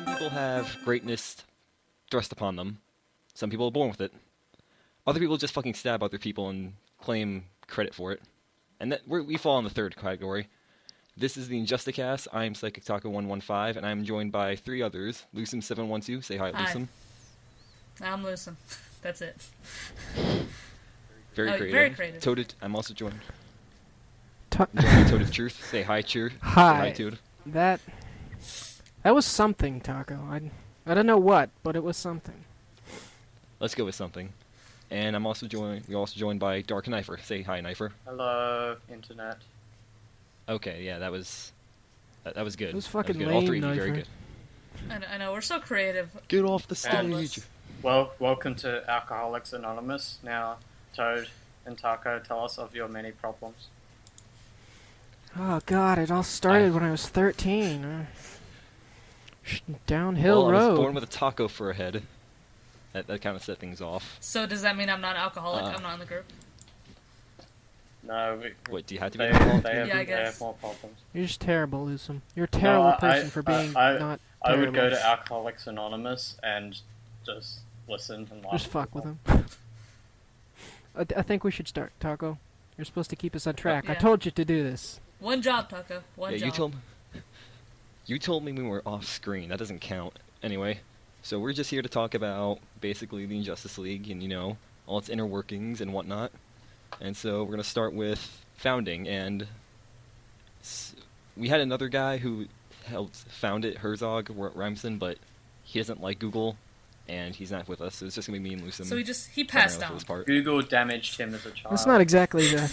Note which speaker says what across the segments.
Speaker 1: some people have greatness thrust upon them. Some people are born with it. Other people just fucking stab other people and claim credit for it. And we fall in the third category. This is the Injusticast. I am Psychic Taco 115, and I'm joined by three others. Lucem712, say hi, Lucem.
Speaker 2: I'm Lucem. That's it.
Speaker 1: Very creative.
Speaker 2: Very creative.
Speaker 1: Toaded, I'm also joined. Toad of Truth, say hi, Cheer.
Speaker 3: Hi.
Speaker 1: Say hi, Toad.
Speaker 3: That was something, Taco. I don't know what, but it was something.
Speaker 1: Let's go with something. And we're also joined by Dark Knifer. Say hi, Knifer.
Speaker 4: Hello, Internet.
Speaker 1: Okay, yeah, that was good.
Speaker 3: It was fucking
Speaker 1: good.
Speaker 3: lame,
Speaker 1: All three of you,
Speaker 3: Knifer.
Speaker 1: very good.
Speaker 2: I know, we're so creative.
Speaker 1: Get off the
Speaker 2: Almost.
Speaker 1: stage.
Speaker 4: Well, welcome to Alcoholics Anonymous. Now, Toad and Taco, tell us of your many problems.
Speaker 3: Oh god, it all started when I was 13. Downhill
Speaker 1: Well,
Speaker 3: road.
Speaker 1: I was born with a taco for a head. That kind of set things off.
Speaker 2: So does that mean I'm not an alcoholic? I'm not in the group?
Speaker 4: No,
Speaker 1: Wait, do you have to be
Speaker 4: they,
Speaker 1: an alcoholic?
Speaker 4: they, have,
Speaker 2: Yeah, I
Speaker 4: they
Speaker 2: guess.
Speaker 4: have more problems.
Speaker 3: You're just terrible, Lucem. You're a terrible person for being not
Speaker 4: I
Speaker 3: terrible.
Speaker 4: would go to Alcoholics Anonymous and just listen and laugh.
Speaker 3: Just fuck with them. I think we should start, Taco. You're supposed to keep us on track. I
Speaker 2: Yeah.
Speaker 3: told you to do this.
Speaker 2: One job, Taco. One
Speaker 1: Yeah,
Speaker 2: job.
Speaker 1: you told me we were off screen. That doesn't count. Anyway, so we're just here to talk about basically the Injustice League and all its inner workings and whatnot. And so we're gonna start with founding, and we had another guy who helped found it, Herzog Rhymeson, but he doesn't like Google, and he's not with us. So it's just gonna be me and Lucem.
Speaker 2: So he passed
Speaker 1: for
Speaker 2: down.
Speaker 1: this part.
Speaker 4: Google damaged him as a child.
Speaker 3: That's not exactly the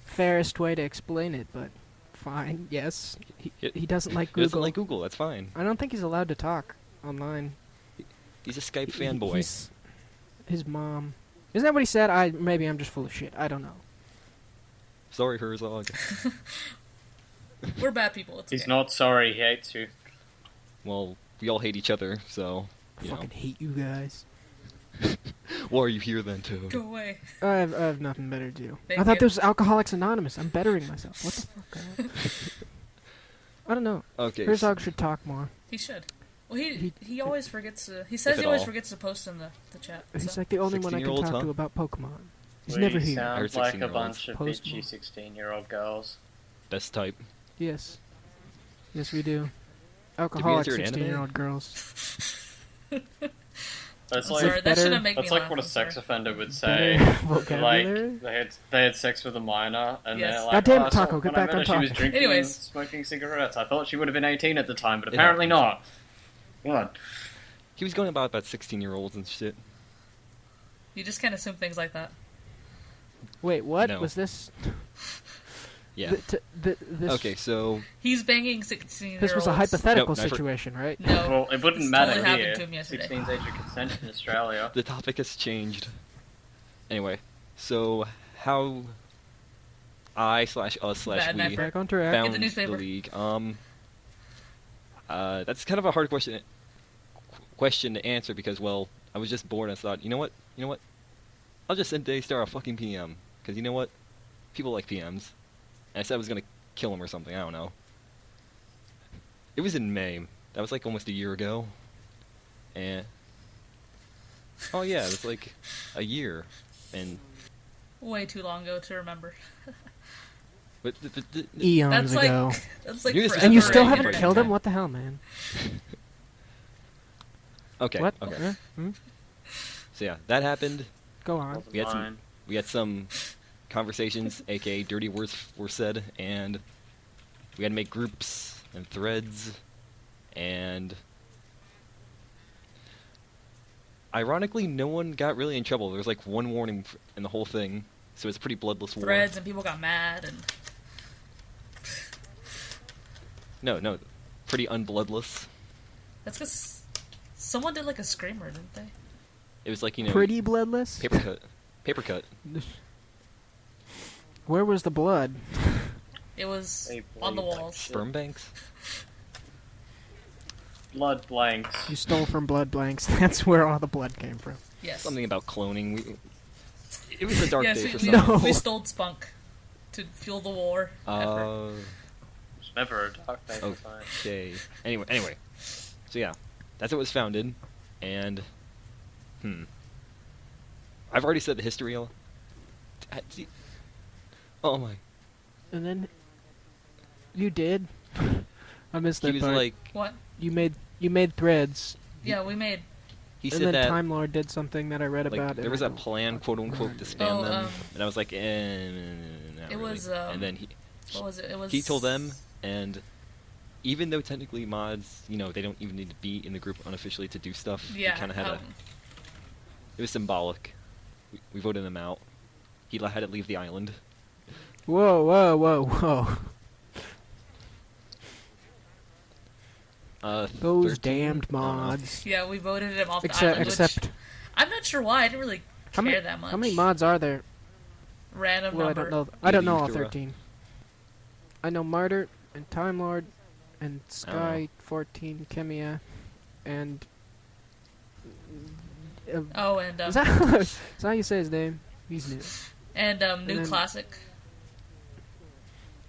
Speaker 3: fairest way to explain it, but fine. Yes, he doesn't like
Speaker 1: He
Speaker 3: Google.
Speaker 1: doesn't like Google. That's fine.
Speaker 3: I don't think he's allowed to talk online.
Speaker 1: He's a Skype
Speaker 3: He-
Speaker 1: fanboy.
Speaker 3: His mom. Isn't that what he said? Maybe I'm just full of shit. I don't know.
Speaker 1: Sorry, Herzog.
Speaker 2: We're bad people. It's
Speaker 4: He's
Speaker 2: okay.
Speaker 4: not sorry, he hates you.
Speaker 1: Well, we all hate each other, so
Speaker 3: I fucking hate you guys.
Speaker 1: Why are you here then, Toad?
Speaker 2: Go away.
Speaker 3: I have nothing better to do.
Speaker 2: Thank
Speaker 3: I thought
Speaker 2: you.
Speaker 3: this was Alcoholics Anonymous. I'm bettering myself. What the fuck? guys? I don't know.
Speaker 1: Okay.
Speaker 3: Herzog should talk more.
Speaker 2: He should. Well, he
Speaker 3: He-
Speaker 2: always forgets to. He says
Speaker 1: If
Speaker 2: he
Speaker 1: at
Speaker 2: always
Speaker 1: all.
Speaker 2: forgets to post in the chat.
Speaker 3: He's
Speaker 2: so.
Speaker 3: like the only one I can
Speaker 1: 16-year-olds,
Speaker 3: talk
Speaker 1: huh?
Speaker 3: to about Pokemon. He's
Speaker 4: We
Speaker 3: never here.
Speaker 4: sound
Speaker 1: Or
Speaker 4: like a
Speaker 1: 16-year-olds.
Speaker 4: bunch of
Speaker 3: Post
Speaker 4: bitchy
Speaker 3: more.
Speaker 4: 16-year-old girls.
Speaker 1: Best type.
Speaker 3: Yes. Yes, we do.
Speaker 1: we
Speaker 3: Alcoholic
Speaker 1: enter an anime?
Speaker 3: 16-year-old girls.
Speaker 4: That's
Speaker 2: I'm
Speaker 4: like
Speaker 2: sorry, that shouldn't make me
Speaker 4: that's like
Speaker 2: laugh.
Speaker 4: what a
Speaker 2: I'm
Speaker 4: sex
Speaker 2: sorry.
Speaker 4: offender would say.
Speaker 3: Better
Speaker 4: Like
Speaker 3: vocabulary.
Speaker 4: they had sex with a minor, and
Speaker 2: Yes.
Speaker 4: they're like,
Speaker 3: Goddamn
Speaker 4: oh,
Speaker 3: it, Taco,
Speaker 4: so
Speaker 3: get
Speaker 4: when I
Speaker 3: back
Speaker 4: met
Speaker 3: on
Speaker 4: her, she was
Speaker 3: topic.
Speaker 4: drinking
Speaker 2: Anyways.
Speaker 4: and smoking cigarettes. I thought she would have been 18 at the time, but
Speaker 1: It
Speaker 4: apparently
Speaker 1: happens.
Speaker 4: not. God.
Speaker 1: He was going about 16-year-olds and shit.
Speaker 2: You just can't assume things like that.
Speaker 3: Wait, what
Speaker 1: No.
Speaker 3: was this?
Speaker 1: Yeah.
Speaker 3: This
Speaker 1: Okay, so
Speaker 2: He's banging 16-year-olds.
Speaker 3: This was a hypothetical
Speaker 1: Nope, never-
Speaker 3: situation, right?
Speaker 2: No.
Speaker 4: Well, it wouldn't
Speaker 2: This
Speaker 4: matter
Speaker 2: totally happened
Speaker 4: here.
Speaker 2: to him yesterday.
Speaker 4: 16's age of consent in Australia.
Speaker 1: the topic has changed. Anyway, so how I/us/we
Speaker 2: Bad Knifer.
Speaker 3: Back on track.
Speaker 1: found
Speaker 2: In the newspaper.
Speaker 1: league. That's kind of a hard question to answer because, well, I was just bored and I thought, you know what? I'll just send Daystar a fucking PM because you know what? People like PMs. And I said I was gonna kill him or something. I don't know. It was in May. That was like almost a year ago. And oh yeah, it was like a year. And
Speaker 2: Way too long ago to remember.
Speaker 1: but
Speaker 3: Eons
Speaker 2: That's
Speaker 3: ago.
Speaker 2: That's like
Speaker 1: You just-
Speaker 2: forever
Speaker 3: And you
Speaker 1: Never
Speaker 3: still
Speaker 2: in
Speaker 3: haven't
Speaker 2: internet
Speaker 3: killed him?
Speaker 2: time.
Speaker 3: What the hell, man?
Speaker 1: okay.
Speaker 3: What?
Speaker 1: Okay.
Speaker 3: Hmm?
Speaker 1: So yeah, that happened.
Speaker 3: Go on.
Speaker 4: Wasn't
Speaker 1: We had
Speaker 4: mine.
Speaker 1: We had some conversations, aka dirty words were said, and we had to make groups and threads, and ironically, no one got really in trouble. There was like one warning in the whole thing, so it's a pretty bloodless war.
Speaker 2: Threads and people got mad and
Speaker 1: No, pretty unbloodless.
Speaker 2: that's because someone did like a screamer, didn't they?
Speaker 1: It was like
Speaker 3: Pretty bloodless?
Speaker 1: paper cut.
Speaker 3: Where was the blood?
Speaker 2: It was
Speaker 4: They
Speaker 2: on the
Speaker 4: bleed like
Speaker 2: walls.
Speaker 4: shit.
Speaker 1: Sperm banks.
Speaker 4: Blood blanks.
Speaker 3: You stole from blood blanks. That's where all the blood came from.
Speaker 2: Yes.
Speaker 1: Something about cloning. It was a dark
Speaker 2: yes,
Speaker 1: day
Speaker 2: we,
Speaker 1: for
Speaker 2: we,
Speaker 1: some.
Speaker 3: No.
Speaker 2: we stole spunk to fuel the war effort.
Speaker 4: It's never a dark day for science.
Speaker 1: Okay. Anyway. So yeah, that's how it was founded, and I've already said the history. Oh my!
Speaker 3: And then you did. I missed
Speaker 1: He
Speaker 3: that
Speaker 1: was
Speaker 3: part.
Speaker 1: like,
Speaker 2: What?
Speaker 3: You made threads,
Speaker 2: Yeah, we made.
Speaker 1: he
Speaker 3: and
Speaker 1: said
Speaker 3: then
Speaker 1: that
Speaker 3: Time Lord did something that I read
Speaker 1: like
Speaker 3: about.
Speaker 1: there
Speaker 3: and
Speaker 1: was
Speaker 3: I
Speaker 1: a
Speaker 3: don't
Speaker 1: plan, quote
Speaker 3: fucking
Speaker 1: unquote, to
Speaker 3: remember.
Speaker 1: spam them,
Speaker 2: Oh,
Speaker 1: and I was like, not
Speaker 2: It
Speaker 1: really.
Speaker 2: was,
Speaker 1: and then
Speaker 2: What was it? It was.
Speaker 1: he told them, and even though technically mods, they don't even need to be in the group unofficially to do stuff.
Speaker 2: Yeah.
Speaker 1: He kind of had it was symbolic. We voted him out. He had to leave the island.
Speaker 3: Whoa, whoa, whoa, whoa! Those
Speaker 1: 13?
Speaker 3: damned
Speaker 1: I don't know.
Speaker 3: mods.
Speaker 2: Yeah, we voted him off the
Speaker 3: Except,
Speaker 2: island.
Speaker 3: except,
Speaker 2: I'm not sure why. I didn't really
Speaker 3: how
Speaker 2: care
Speaker 3: many,
Speaker 2: that much.
Speaker 3: how many mods are there?
Speaker 2: Random
Speaker 3: Well,
Speaker 2: number.
Speaker 3: I don't know. I don't know all
Speaker 1: Yura.
Speaker 3: 13. I know Martyr and Time Lord and Sky 14, Kemia, and
Speaker 2: Oh, and
Speaker 3: is that how you say his name? He's new.
Speaker 2: and new
Speaker 3: then-
Speaker 2: classic.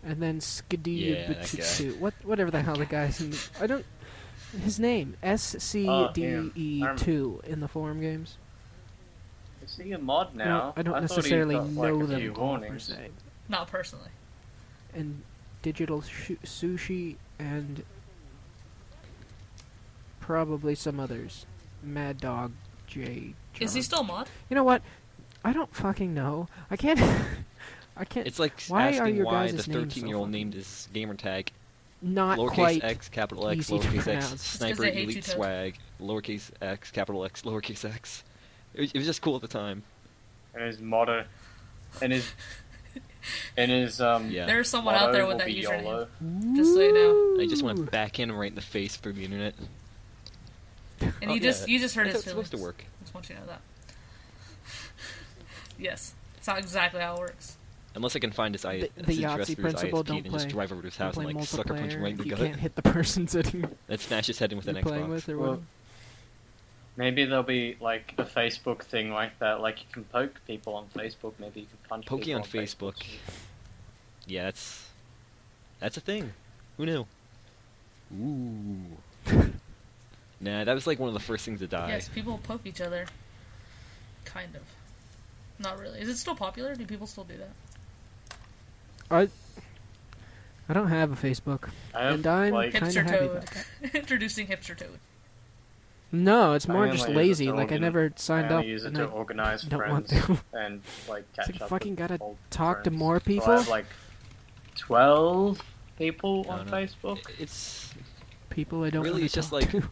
Speaker 3: And then Skidoo,
Speaker 1: Yeah, that guy.
Speaker 3: whatever the hell the guy's name. I don't. His name SCDE2 in the forum games.
Speaker 4: Is he a mod now?
Speaker 3: I don't
Speaker 4: thought he
Speaker 3: necessarily
Speaker 4: got,
Speaker 3: know
Speaker 4: like, a
Speaker 3: them
Speaker 4: few
Speaker 3: all per
Speaker 4: warnings.
Speaker 3: se.
Speaker 2: Not personally.
Speaker 3: And Digital Sushi and probably some others. Mad Dog J.
Speaker 2: Is he
Speaker 3: John.
Speaker 2: still a mod?
Speaker 3: You know what? I don't fucking know. I can't. I can't.
Speaker 1: It's like
Speaker 3: Why are
Speaker 1: asking
Speaker 3: your
Speaker 1: why the
Speaker 3: guys' names so
Speaker 1: 13-year-old
Speaker 3: fucking-
Speaker 1: named his gamer tag
Speaker 3: Not
Speaker 1: lowercase
Speaker 3: quite.
Speaker 1: x, capital X,
Speaker 3: easy to
Speaker 1: lowercase x,
Speaker 3: pronounce.
Speaker 2: It's 'cause
Speaker 1: sniper
Speaker 2: they hate you,
Speaker 1: elite
Speaker 2: Toad.
Speaker 1: swag, lowercase x, capital X, lowercase x. It was just cool at the time.
Speaker 4: And his motto, and his
Speaker 1: Yeah.
Speaker 2: There's someone
Speaker 4: motto
Speaker 2: out there with
Speaker 4: will
Speaker 2: that
Speaker 4: be
Speaker 2: username.
Speaker 4: YOLO.
Speaker 2: Just so you know.
Speaker 1: I just went back in right in the face through the internet.
Speaker 2: And
Speaker 1: Oh,
Speaker 2: you just heard
Speaker 1: That's
Speaker 2: his
Speaker 1: how it's supposed to
Speaker 2: feelings.
Speaker 1: work.
Speaker 2: Just want you to know that. Yes, it's not exactly how it works.
Speaker 1: Unless I can find his,
Speaker 3: The
Speaker 1: his address
Speaker 3: Yahtzee
Speaker 1: through his
Speaker 3: principle,
Speaker 1: ISP
Speaker 3: don't
Speaker 1: and just
Speaker 3: play.
Speaker 1: drive over to his
Speaker 3: Don't
Speaker 1: house
Speaker 3: play
Speaker 1: and like sucker punch him right in the
Speaker 3: multiplayer. You
Speaker 1: gut.
Speaker 3: can't hit the person sitting
Speaker 1: Then smash his head in with an
Speaker 3: you're playing
Speaker 1: Xbox.
Speaker 3: with or
Speaker 4: Well,
Speaker 3: whatever.
Speaker 4: Maybe there'll be like a Facebook thing like that. Like you can poke people on Facebook. Maybe you can punch
Speaker 1: Poking
Speaker 4: people
Speaker 1: on Facebook. Yeah, that's a thing. Who knew? Ooh. Nah, that was like one of the first things to die.
Speaker 2: Yes, people poke each other. Kind of. Not really. Is it still popular? Do people still do that?
Speaker 3: I don't have a Facebook,
Speaker 4: I have,
Speaker 3: and I'm
Speaker 4: like,
Speaker 3: kind of
Speaker 2: Hipster
Speaker 3: happy
Speaker 2: Toad.
Speaker 3: about that.
Speaker 2: Introducing Hipster Toad.
Speaker 3: No, it's more
Speaker 4: I
Speaker 3: just
Speaker 4: only use it
Speaker 3: lazy.
Speaker 4: to
Speaker 3: Like I never signed
Speaker 4: I
Speaker 3: up.
Speaker 4: only use it
Speaker 3: and
Speaker 4: to
Speaker 3: I
Speaker 4: organize
Speaker 3: don't want
Speaker 4: friends
Speaker 3: to.
Speaker 4: and like
Speaker 3: It's
Speaker 4: catch
Speaker 3: like
Speaker 4: up.
Speaker 3: fucking
Speaker 4: with
Speaker 3: gotta
Speaker 4: old
Speaker 3: talk to
Speaker 4: friends.
Speaker 3: more
Speaker 4: So
Speaker 3: people.
Speaker 4: I have like 12 people on
Speaker 1: No.
Speaker 4: Facebook.
Speaker 1: It's
Speaker 3: People I don't
Speaker 1: really
Speaker 3: wanna
Speaker 1: it's just
Speaker 3: talk
Speaker 1: like
Speaker 3: to.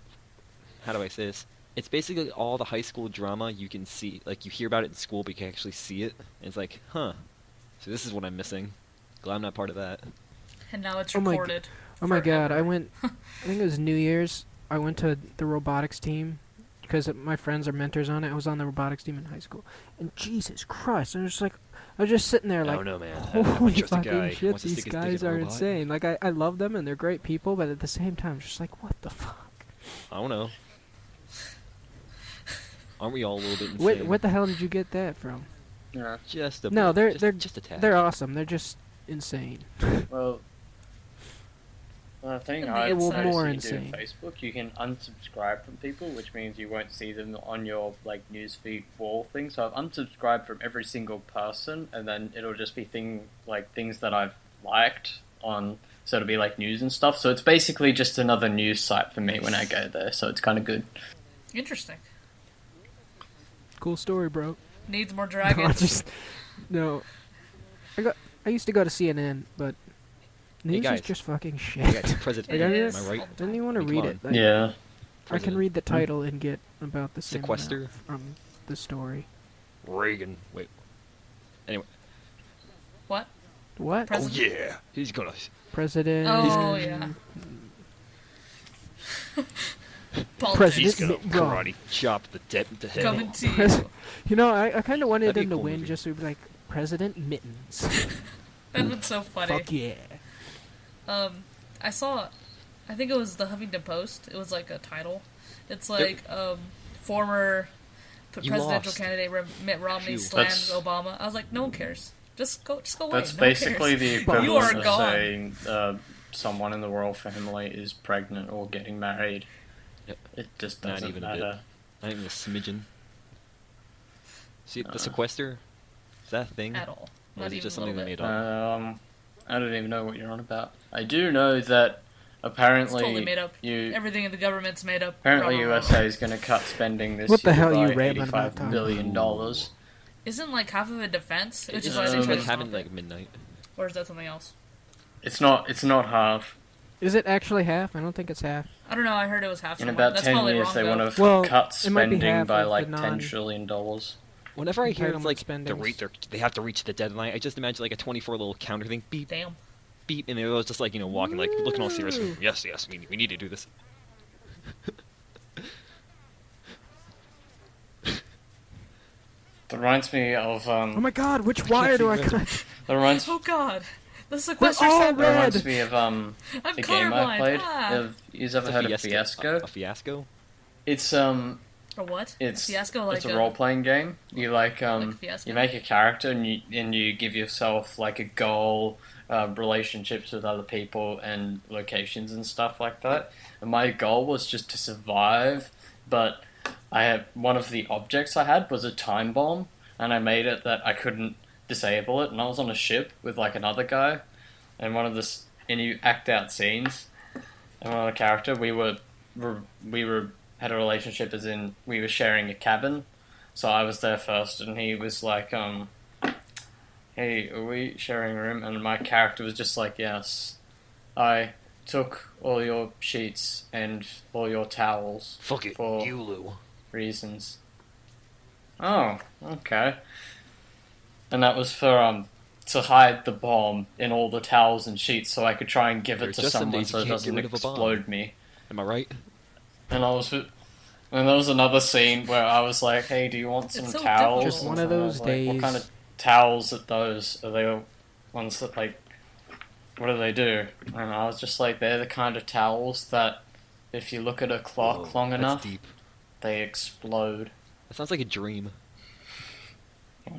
Speaker 1: how do I say this? It's basically all the high school drama you can see. Like you hear about it in school, but you can actually see it. And it's like, huh. So this is what I'm missing. Glad I'm not part of that.
Speaker 2: And now it's
Speaker 3: Oh my g-
Speaker 2: recorded.
Speaker 3: Oh my god, I
Speaker 2: forever.
Speaker 3: went. I think it was New Year's. I went to the robotics team because my friends are mentors on it. I was on the robotics team in high school, and Jesus Christ, I was just like, I was just sitting there
Speaker 1: I
Speaker 3: like,
Speaker 1: don't know, man. I
Speaker 3: holy
Speaker 1: trust a
Speaker 3: fucking
Speaker 1: guy who
Speaker 3: shit,
Speaker 1: wants to
Speaker 3: these
Speaker 1: stick his dick
Speaker 3: guys
Speaker 1: in a
Speaker 3: are
Speaker 1: robot.
Speaker 3: insane. Like I love them and they're great people, but at the same time, just like, what the fuck?
Speaker 1: I don't know. Aren't we all a little bit insane?
Speaker 3: What the hell did you get that from?
Speaker 4: Yeah.
Speaker 1: Just a
Speaker 3: No,
Speaker 1: bit.
Speaker 3: they're
Speaker 1: just a tad.
Speaker 3: they're awesome. They're just insane.
Speaker 4: Well, the thing
Speaker 2: And
Speaker 4: I
Speaker 2: the
Speaker 3: Well, more
Speaker 4: noticed you do
Speaker 3: insane.
Speaker 4: on Facebook, you can unsubscribe from people, which means you won't see them on your like newsfeed wall thing. So I've unsubscribed from every single person, and then it'll just be things that I've liked on. So it'll be like news and stuff. So it's basically just another news site for me when I go there. So it's kind of good.
Speaker 2: Interesting.
Speaker 3: Cool story, bro.
Speaker 2: Needs more
Speaker 3: No,
Speaker 2: dragons.
Speaker 3: no. I used to go to CNN, but news is
Speaker 1: guys.
Speaker 3: just fucking shit.
Speaker 1: I got president.
Speaker 2: It
Speaker 3: Am
Speaker 2: is.
Speaker 1: I right?
Speaker 2: all
Speaker 3: I
Speaker 2: the
Speaker 3: didn't
Speaker 2: time.
Speaker 3: even want to
Speaker 1: Come
Speaker 3: read
Speaker 1: on.
Speaker 3: it. Like,
Speaker 4: Yeah.
Speaker 3: I can
Speaker 1: President.
Speaker 3: read the title and get about the same
Speaker 1: Sequester?
Speaker 3: amount from the story.
Speaker 1: Reagan. Wait. Anyway.
Speaker 2: What?
Speaker 3: What?
Speaker 2: Pres-
Speaker 1: Oh yeah. He's gonna.
Speaker 3: President.
Speaker 2: Oh, yeah. Politics.
Speaker 3: President-
Speaker 1: He's gonna
Speaker 3: Mitt Romney.
Speaker 1: karate chop the dead to hell.
Speaker 2: Coming to
Speaker 3: Pres-
Speaker 2: you.
Speaker 3: You know, I kind of wanted
Speaker 1: That'd be a
Speaker 3: him to
Speaker 1: cool
Speaker 3: win
Speaker 1: movie.
Speaker 3: just to be like President Mittens.
Speaker 2: That was so funny.
Speaker 3: Fuck yeah.
Speaker 2: I saw, I think it was the Huffington Post. It was like a title. It's like, former
Speaker 1: You
Speaker 2: presidential
Speaker 1: lost.
Speaker 2: candidate Mitt Romney
Speaker 1: Phew.
Speaker 2: slams
Speaker 4: That's-
Speaker 2: Obama. I was like, no one cares. Just go away.
Speaker 4: That's
Speaker 2: no
Speaker 4: basically
Speaker 2: cares.
Speaker 4: the
Speaker 2: You are
Speaker 4: equivalent of
Speaker 2: gone.
Speaker 4: saying someone in the royal family is pregnant or getting married. It just
Speaker 1: Not
Speaker 4: doesn't
Speaker 1: even a bit.
Speaker 4: matter.
Speaker 1: Not even a smidgen. See, the
Speaker 4: Uh.
Speaker 1: sequester, is that a thing?
Speaker 2: At all.
Speaker 1: Or
Speaker 2: Not
Speaker 1: is it
Speaker 2: even
Speaker 1: just
Speaker 2: a little
Speaker 1: something they
Speaker 2: bit.
Speaker 1: made up?
Speaker 4: I don't even know what you're on about. I do know that
Speaker 2: It's
Speaker 4: apparently
Speaker 2: totally made up.
Speaker 4: you
Speaker 2: Everything in the government's made up.
Speaker 4: apparently
Speaker 2: Rah, rah, rah,
Speaker 4: USA
Speaker 2: rah.
Speaker 4: is going to cut spending this
Speaker 3: What the
Speaker 4: year
Speaker 3: hell you
Speaker 4: by
Speaker 3: rambling about,
Speaker 4: $85
Speaker 3: Tom?
Speaker 4: billion dollars.
Speaker 2: Isn't like half of it defense? Which is
Speaker 1: It's
Speaker 2: why they
Speaker 1: just
Speaker 2: try
Speaker 1: what
Speaker 2: to stop
Speaker 1: happened
Speaker 2: it.
Speaker 1: like midnight.
Speaker 2: Or is that something else?
Speaker 4: It's not half.
Speaker 3: Is it actually half? I don't think it's half.
Speaker 2: I don't know. I heard it was half.
Speaker 4: In
Speaker 2: somewhere.
Speaker 4: about
Speaker 2: That's
Speaker 4: 10
Speaker 2: probably
Speaker 4: years
Speaker 2: wrong,
Speaker 4: they
Speaker 2: though.
Speaker 4: want to
Speaker 3: Well,
Speaker 4: cut
Speaker 3: it might be
Speaker 4: spending
Speaker 3: half
Speaker 4: by
Speaker 3: of the
Speaker 4: like
Speaker 3: non-
Speaker 4: $10 trillion.
Speaker 1: Whenever I hear it's
Speaker 3: Entitlement
Speaker 1: like the
Speaker 3: spendings.
Speaker 1: rate they have to reach the deadline, I just imagine like a 24 little counter thing, beep,
Speaker 2: Damn.
Speaker 1: beep, and it was just like, walking, like, looking all serious.
Speaker 3: Woo.
Speaker 1: Yes, we need to do this.
Speaker 4: That reminds me of
Speaker 3: Oh my god, which
Speaker 1: can't
Speaker 3: wire do
Speaker 1: see
Speaker 3: I
Speaker 1: red.
Speaker 3: cut?
Speaker 4: that reminds
Speaker 2: Oh god. The sequester
Speaker 3: all
Speaker 2: said
Speaker 4: that
Speaker 3: red.
Speaker 4: reminds me of
Speaker 2: I'm
Speaker 4: the game I
Speaker 2: colorblind.
Speaker 4: played.
Speaker 2: Ah.
Speaker 4: Have you ever heard of Fiasco?
Speaker 1: A fiasco?
Speaker 4: It's
Speaker 2: A what?
Speaker 4: it's
Speaker 2: Fiasco, like
Speaker 4: it's a role playing game. You like
Speaker 2: Fiasco?
Speaker 4: you make a character and you give yourself like a goal, relationships with other people and locations and stuff like that. And my goal was just to survive, but I had one of the objects I had was a time bomb, and I made it that I couldn't disable it. And I was on a ship with like another guy, and and you act out scenes. And one of the character we were had a relationship, as in we were sharing a cabin. So I was there first, and he was like, "Hey, are we sharing a room?" And my character was just like, "Yes, I took all your sheets and all your towels
Speaker 1: Fuck it,
Speaker 4: for
Speaker 1: Yulu.
Speaker 4: reasons." Oh, okay. And that was for to hide the bomb in all the towels and sheets, so I could try and give
Speaker 1: There's
Speaker 4: it to
Speaker 1: just some
Speaker 4: someone
Speaker 1: days
Speaker 4: so
Speaker 1: you
Speaker 4: it
Speaker 1: can't
Speaker 4: doesn't
Speaker 1: get rid of a bomb.
Speaker 4: explode me.
Speaker 1: Am I right?
Speaker 4: And there was another scene where I was like, "Hey, do you want some
Speaker 2: It's so
Speaker 4: towels?"
Speaker 2: difficult. Just
Speaker 3: one of
Speaker 4: And I was
Speaker 3: those
Speaker 4: like,
Speaker 3: days.
Speaker 4: What kind of towels are those? Are they ones that like? What do they do? And I was just like, they're the kind of towels that, if you look at a clock
Speaker 1: Whoa,
Speaker 4: long
Speaker 1: that's
Speaker 4: enough,
Speaker 1: deep.
Speaker 4: they explode.
Speaker 1: That sounds like a dream.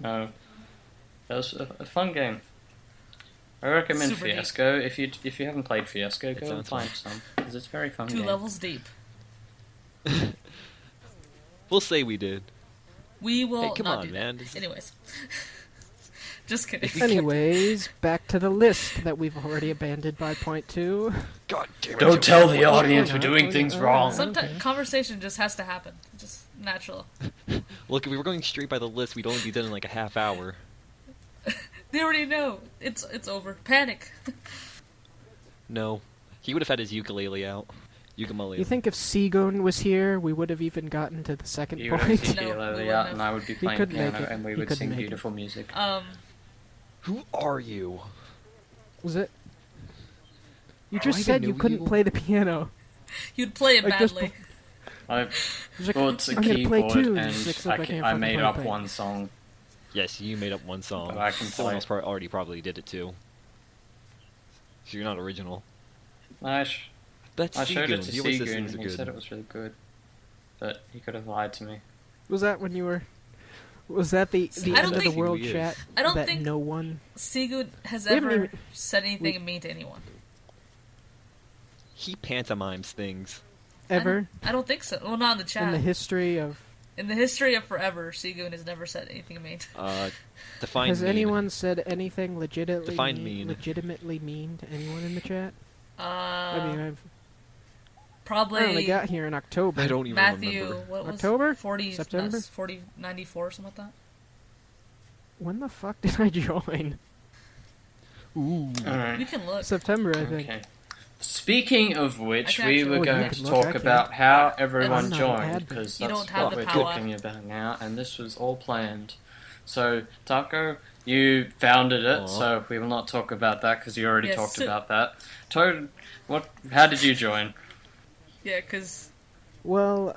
Speaker 4: No, that was a fun game. I recommend
Speaker 2: Super deep.
Speaker 4: Fiasco. If you haven't played Fiasco,
Speaker 1: It
Speaker 4: go and
Speaker 1: sounds
Speaker 4: find some, because it's a very fun
Speaker 2: 2
Speaker 4: game.
Speaker 2: levels deep.
Speaker 1: We'll say we did.
Speaker 2: We will
Speaker 1: Hey, come
Speaker 2: not
Speaker 1: on,
Speaker 2: do
Speaker 1: man.
Speaker 2: that.
Speaker 1: This is-
Speaker 2: Anyways. Just kidding.
Speaker 3: Anyways, back to the list that we've already abandoned by point 2.
Speaker 1: God damn it.
Speaker 4: Don't
Speaker 1: Joe.
Speaker 4: tell the
Speaker 3: Oh,
Speaker 4: audience
Speaker 3: yeah,
Speaker 4: we're doing
Speaker 3: oh,
Speaker 4: things
Speaker 3: yeah,
Speaker 4: wrong.
Speaker 3: oh,
Speaker 2: Sometimes
Speaker 3: okay.
Speaker 2: conversation just has to happen. Just natural.
Speaker 1: Look, if we were going straight by the list, we'd only be done in like a half hour.
Speaker 2: They already know. It's over. Panic.
Speaker 1: No. He would have had his ukulele out. Ukulele.
Speaker 3: You think if Seagoon was here, we would have even gotten to the second
Speaker 4: You would have
Speaker 3: point?
Speaker 2: No, we
Speaker 4: ukulele
Speaker 2: wouldn't
Speaker 4: out,
Speaker 2: have.
Speaker 4: and I would be
Speaker 3: He
Speaker 4: playing
Speaker 3: couldn't make
Speaker 4: piano,
Speaker 3: it.
Speaker 4: and we
Speaker 3: He
Speaker 4: would
Speaker 3: couldn't
Speaker 4: sing
Speaker 3: make it.
Speaker 4: beautiful music.
Speaker 1: Who are you?
Speaker 3: Was it? You
Speaker 1: Do I
Speaker 3: just
Speaker 1: even
Speaker 3: said you
Speaker 1: know
Speaker 3: couldn't
Speaker 1: you?
Speaker 3: play the piano.
Speaker 2: You'd play it
Speaker 3: Like just
Speaker 2: badly.
Speaker 3: He's like,
Speaker 4: Well, it's a
Speaker 3: I'm gonna play
Speaker 4: keyboard,
Speaker 3: tunes,
Speaker 4: and
Speaker 3: except I can't
Speaker 4: I
Speaker 3: fucking
Speaker 4: made
Speaker 3: play
Speaker 4: up
Speaker 3: thing.
Speaker 4: one song.
Speaker 1: Yes, you made up one song.
Speaker 4: But I can
Speaker 1: Someone
Speaker 4: play.
Speaker 1: else already probably did it too. So you're not original.
Speaker 4: That's
Speaker 1: That's
Speaker 4: I showed it to
Speaker 1: Seagoon. He always says
Speaker 4: Seagoon,
Speaker 1: things
Speaker 4: and
Speaker 1: are
Speaker 4: he
Speaker 1: good.
Speaker 4: said it was really good. But he could have lied to me.
Speaker 3: Was that when you were? Was that the
Speaker 2: I
Speaker 3: end
Speaker 2: don't
Speaker 3: of the
Speaker 2: think-
Speaker 3: world
Speaker 1: He is.
Speaker 3: chat?
Speaker 2: I don't
Speaker 3: that
Speaker 2: think-
Speaker 3: no one.
Speaker 2: Sigurd has
Speaker 3: We haven't
Speaker 2: ever
Speaker 3: even-
Speaker 2: said anything mean to anyone.
Speaker 1: He pantomimes things.
Speaker 3: Ever
Speaker 2: I don't think so. Well, not in the chat.
Speaker 3: in the history of.
Speaker 2: In the history of forever, Sigurd has never said anything mean.
Speaker 1: Define
Speaker 3: Has
Speaker 1: mean.
Speaker 3: anyone said anything
Speaker 1: Define mean.
Speaker 3: legitimately mean to anyone in the chat?
Speaker 2: Uh,
Speaker 3: I mean, I
Speaker 2: probably
Speaker 3: only got here in October.
Speaker 1: I don't even
Speaker 2: Matthew.
Speaker 1: remember.
Speaker 2: What was
Speaker 3: October?
Speaker 2: 40?
Speaker 3: September?
Speaker 2: 4094 something like that.
Speaker 3: When the fuck did I join?
Speaker 1: Ooh.
Speaker 4: Alright.
Speaker 2: You can look.
Speaker 3: September, I think.
Speaker 4: Okay. Speaking of which,
Speaker 2: I can
Speaker 4: we
Speaker 2: actually-
Speaker 4: were
Speaker 3: Oh, you
Speaker 4: going
Speaker 3: can
Speaker 4: to
Speaker 3: look,
Speaker 4: talk
Speaker 3: I can't.
Speaker 4: about how
Speaker 2: I'm
Speaker 4: everyone
Speaker 3: not an
Speaker 4: joined,
Speaker 3: admin.
Speaker 4: because
Speaker 2: You
Speaker 4: that's
Speaker 2: don't have
Speaker 4: what
Speaker 2: the
Speaker 4: we're
Speaker 2: power.
Speaker 4: talking about now, and this was all planned. So, Taco, you founded it,
Speaker 1: Aw.
Speaker 4: so we will not talk about that because you already
Speaker 2: Yes,
Speaker 4: talked
Speaker 2: so-
Speaker 4: about that. Toad, how did you join?
Speaker 2: Yeah, because
Speaker 3: Well,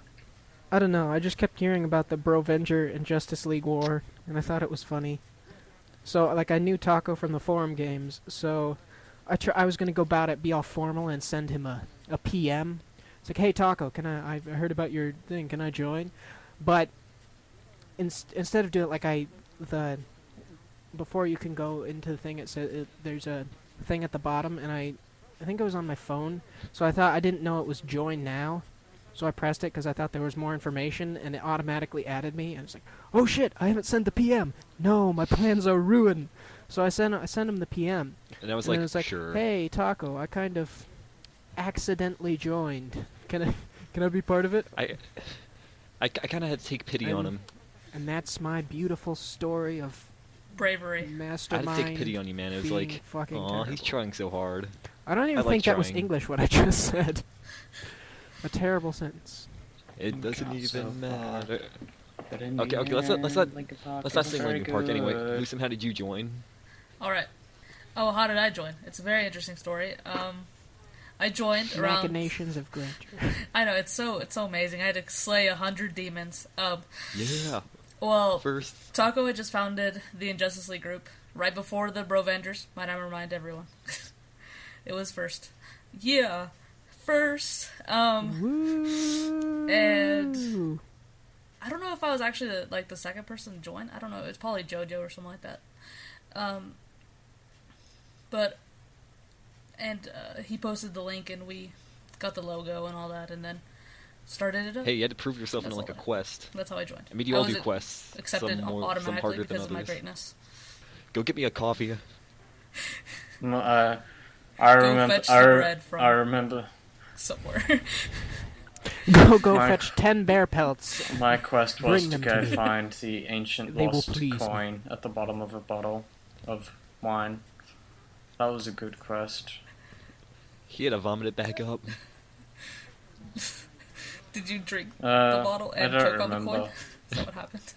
Speaker 3: I don't know. I just kept hearing about the Brovenger and Justice League war, and I thought it was funny. So, like, I knew Taco from the forum games, so I was gonna go about it, be all formal, and send him a PM. It's like, hey Taco, I heard about your thing, can I join? But instead of doing it like before you can go into the thing, it said there's a thing at the bottom, and I think it was on my phone, so I thought I didn't know it was join now. So I pressed it because I thought there was more information, and it automatically added me. And it's like, oh shit, I haven't sent the PM. No, my plans are ruined. So I sent him the PM.
Speaker 1: And I was
Speaker 3: And
Speaker 1: like,
Speaker 3: then it's like,
Speaker 1: sure.
Speaker 3: hey, Taco, I kind of accidentally joined. Can I be part of it?
Speaker 1: I kind of had to take pity on
Speaker 3: I'm-
Speaker 1: him.
Speaker 3: And that's my beautiful story of
Speaker 2: Bravery.
Speaker 1: I had
Speaker 3: mastermind.
Speaker 1: to take pity on you, man. It was
Speaker 3: being
Speaker 1: like,
Speaker 3: fucking
Speaker 1: aw, he's
Speaker 3: terrible.
Speaker 1: trying so hard.
Speaker 3: I don't even
Speaker 1: I like
Speaker 3: think that was
Speaker 1: trying.
Speaker 3: English what I just said. A terrible sentence.
Speaker 1: It doesn't
Speaker 4: Got so
Speaker 1: even
Speaker 4: far.
Speaker 1: matter.
Speaker 4: But in
Speaker 1: Okay,
Speaker 4: the
Speaker 1: okay, let's not
Speaker 4: end, Linkin Park
Speaker 1: let's not
Speaker 4: isn't
Speaker 1: sing
Speaker 4: very
Speaker 1: Linkin Park anyway.
Speaker 4: good.
Speaker 1: Lucim, how did you join?
Speaker 2: All right. Oh, how did I join? It's a very interesting story. I joined around.
Speaker 3: Machinations of grandeur.
Speaker 2: I know it's so amazing. I had to slay 100 demons.
Speaker 1: Yeah,
Speaker 2: Well,
Speaker 1: first.
Speaker 2: Taco had just founded the Injustice League group right before the Brovengers. Might I remind everyone? It was first. Yeah, first.
Speaker 3: Woo!
Speaker 2: And I don't know if I was actually the second person to join. I don't know. It's probably JoJo or something like that. He posted the link and we got the logo and all that, and then started it up.
Speaker 1: Hey, you had to prove yourself in
Speaker 2: That's
Speaker 1: like a
Speaker 2: all.
Speaker 1: quest.
Speaker 2: That's how I joined.
Speaker 1: I mean, you all
Speaker 2: was
Speaker 1: do quests.
Speaker 2: Accepted
Speaker 1: some more, some
Speaker 2: automatically
Speaker 1: harder than
Speaker 2: because of my
Speaker 1: others.
Speaker 2: greatness.
Speaker 1: Go get me a coffee.
Speaker 4: No,
Speaker 2: Go fetch some bread from-
Speaker 4: I remember.
Speaker 2: Somewhere.
Speaker 3: Go
Speaker 4: My-
Speaker 3: fetch 10 bear pelts.
Speaker 4: My quest was
Speaker 3: Bring
Speaker 4: to
Speaker 3: them
Speaker 4: go
Speaker 3: to me.
Speaker 4: find the ancient
Speaker 3: They will
Speaker 4: lost
Speaker 3: please me.
Speaker 4: coin at the bottom of a bottle of wine. That was a good quest.
Speaker 1: He had to vomit it back up.
Speaker 2: Did you drink the
Speaker 4: Uh,
Speaker 2: bottle
Speaker 4: I
Speaker 2: and
Speaker 4: don't
Speaker 2: choke on the
Speaker 4: remember.
Speaker 2: coin? Is that what happened?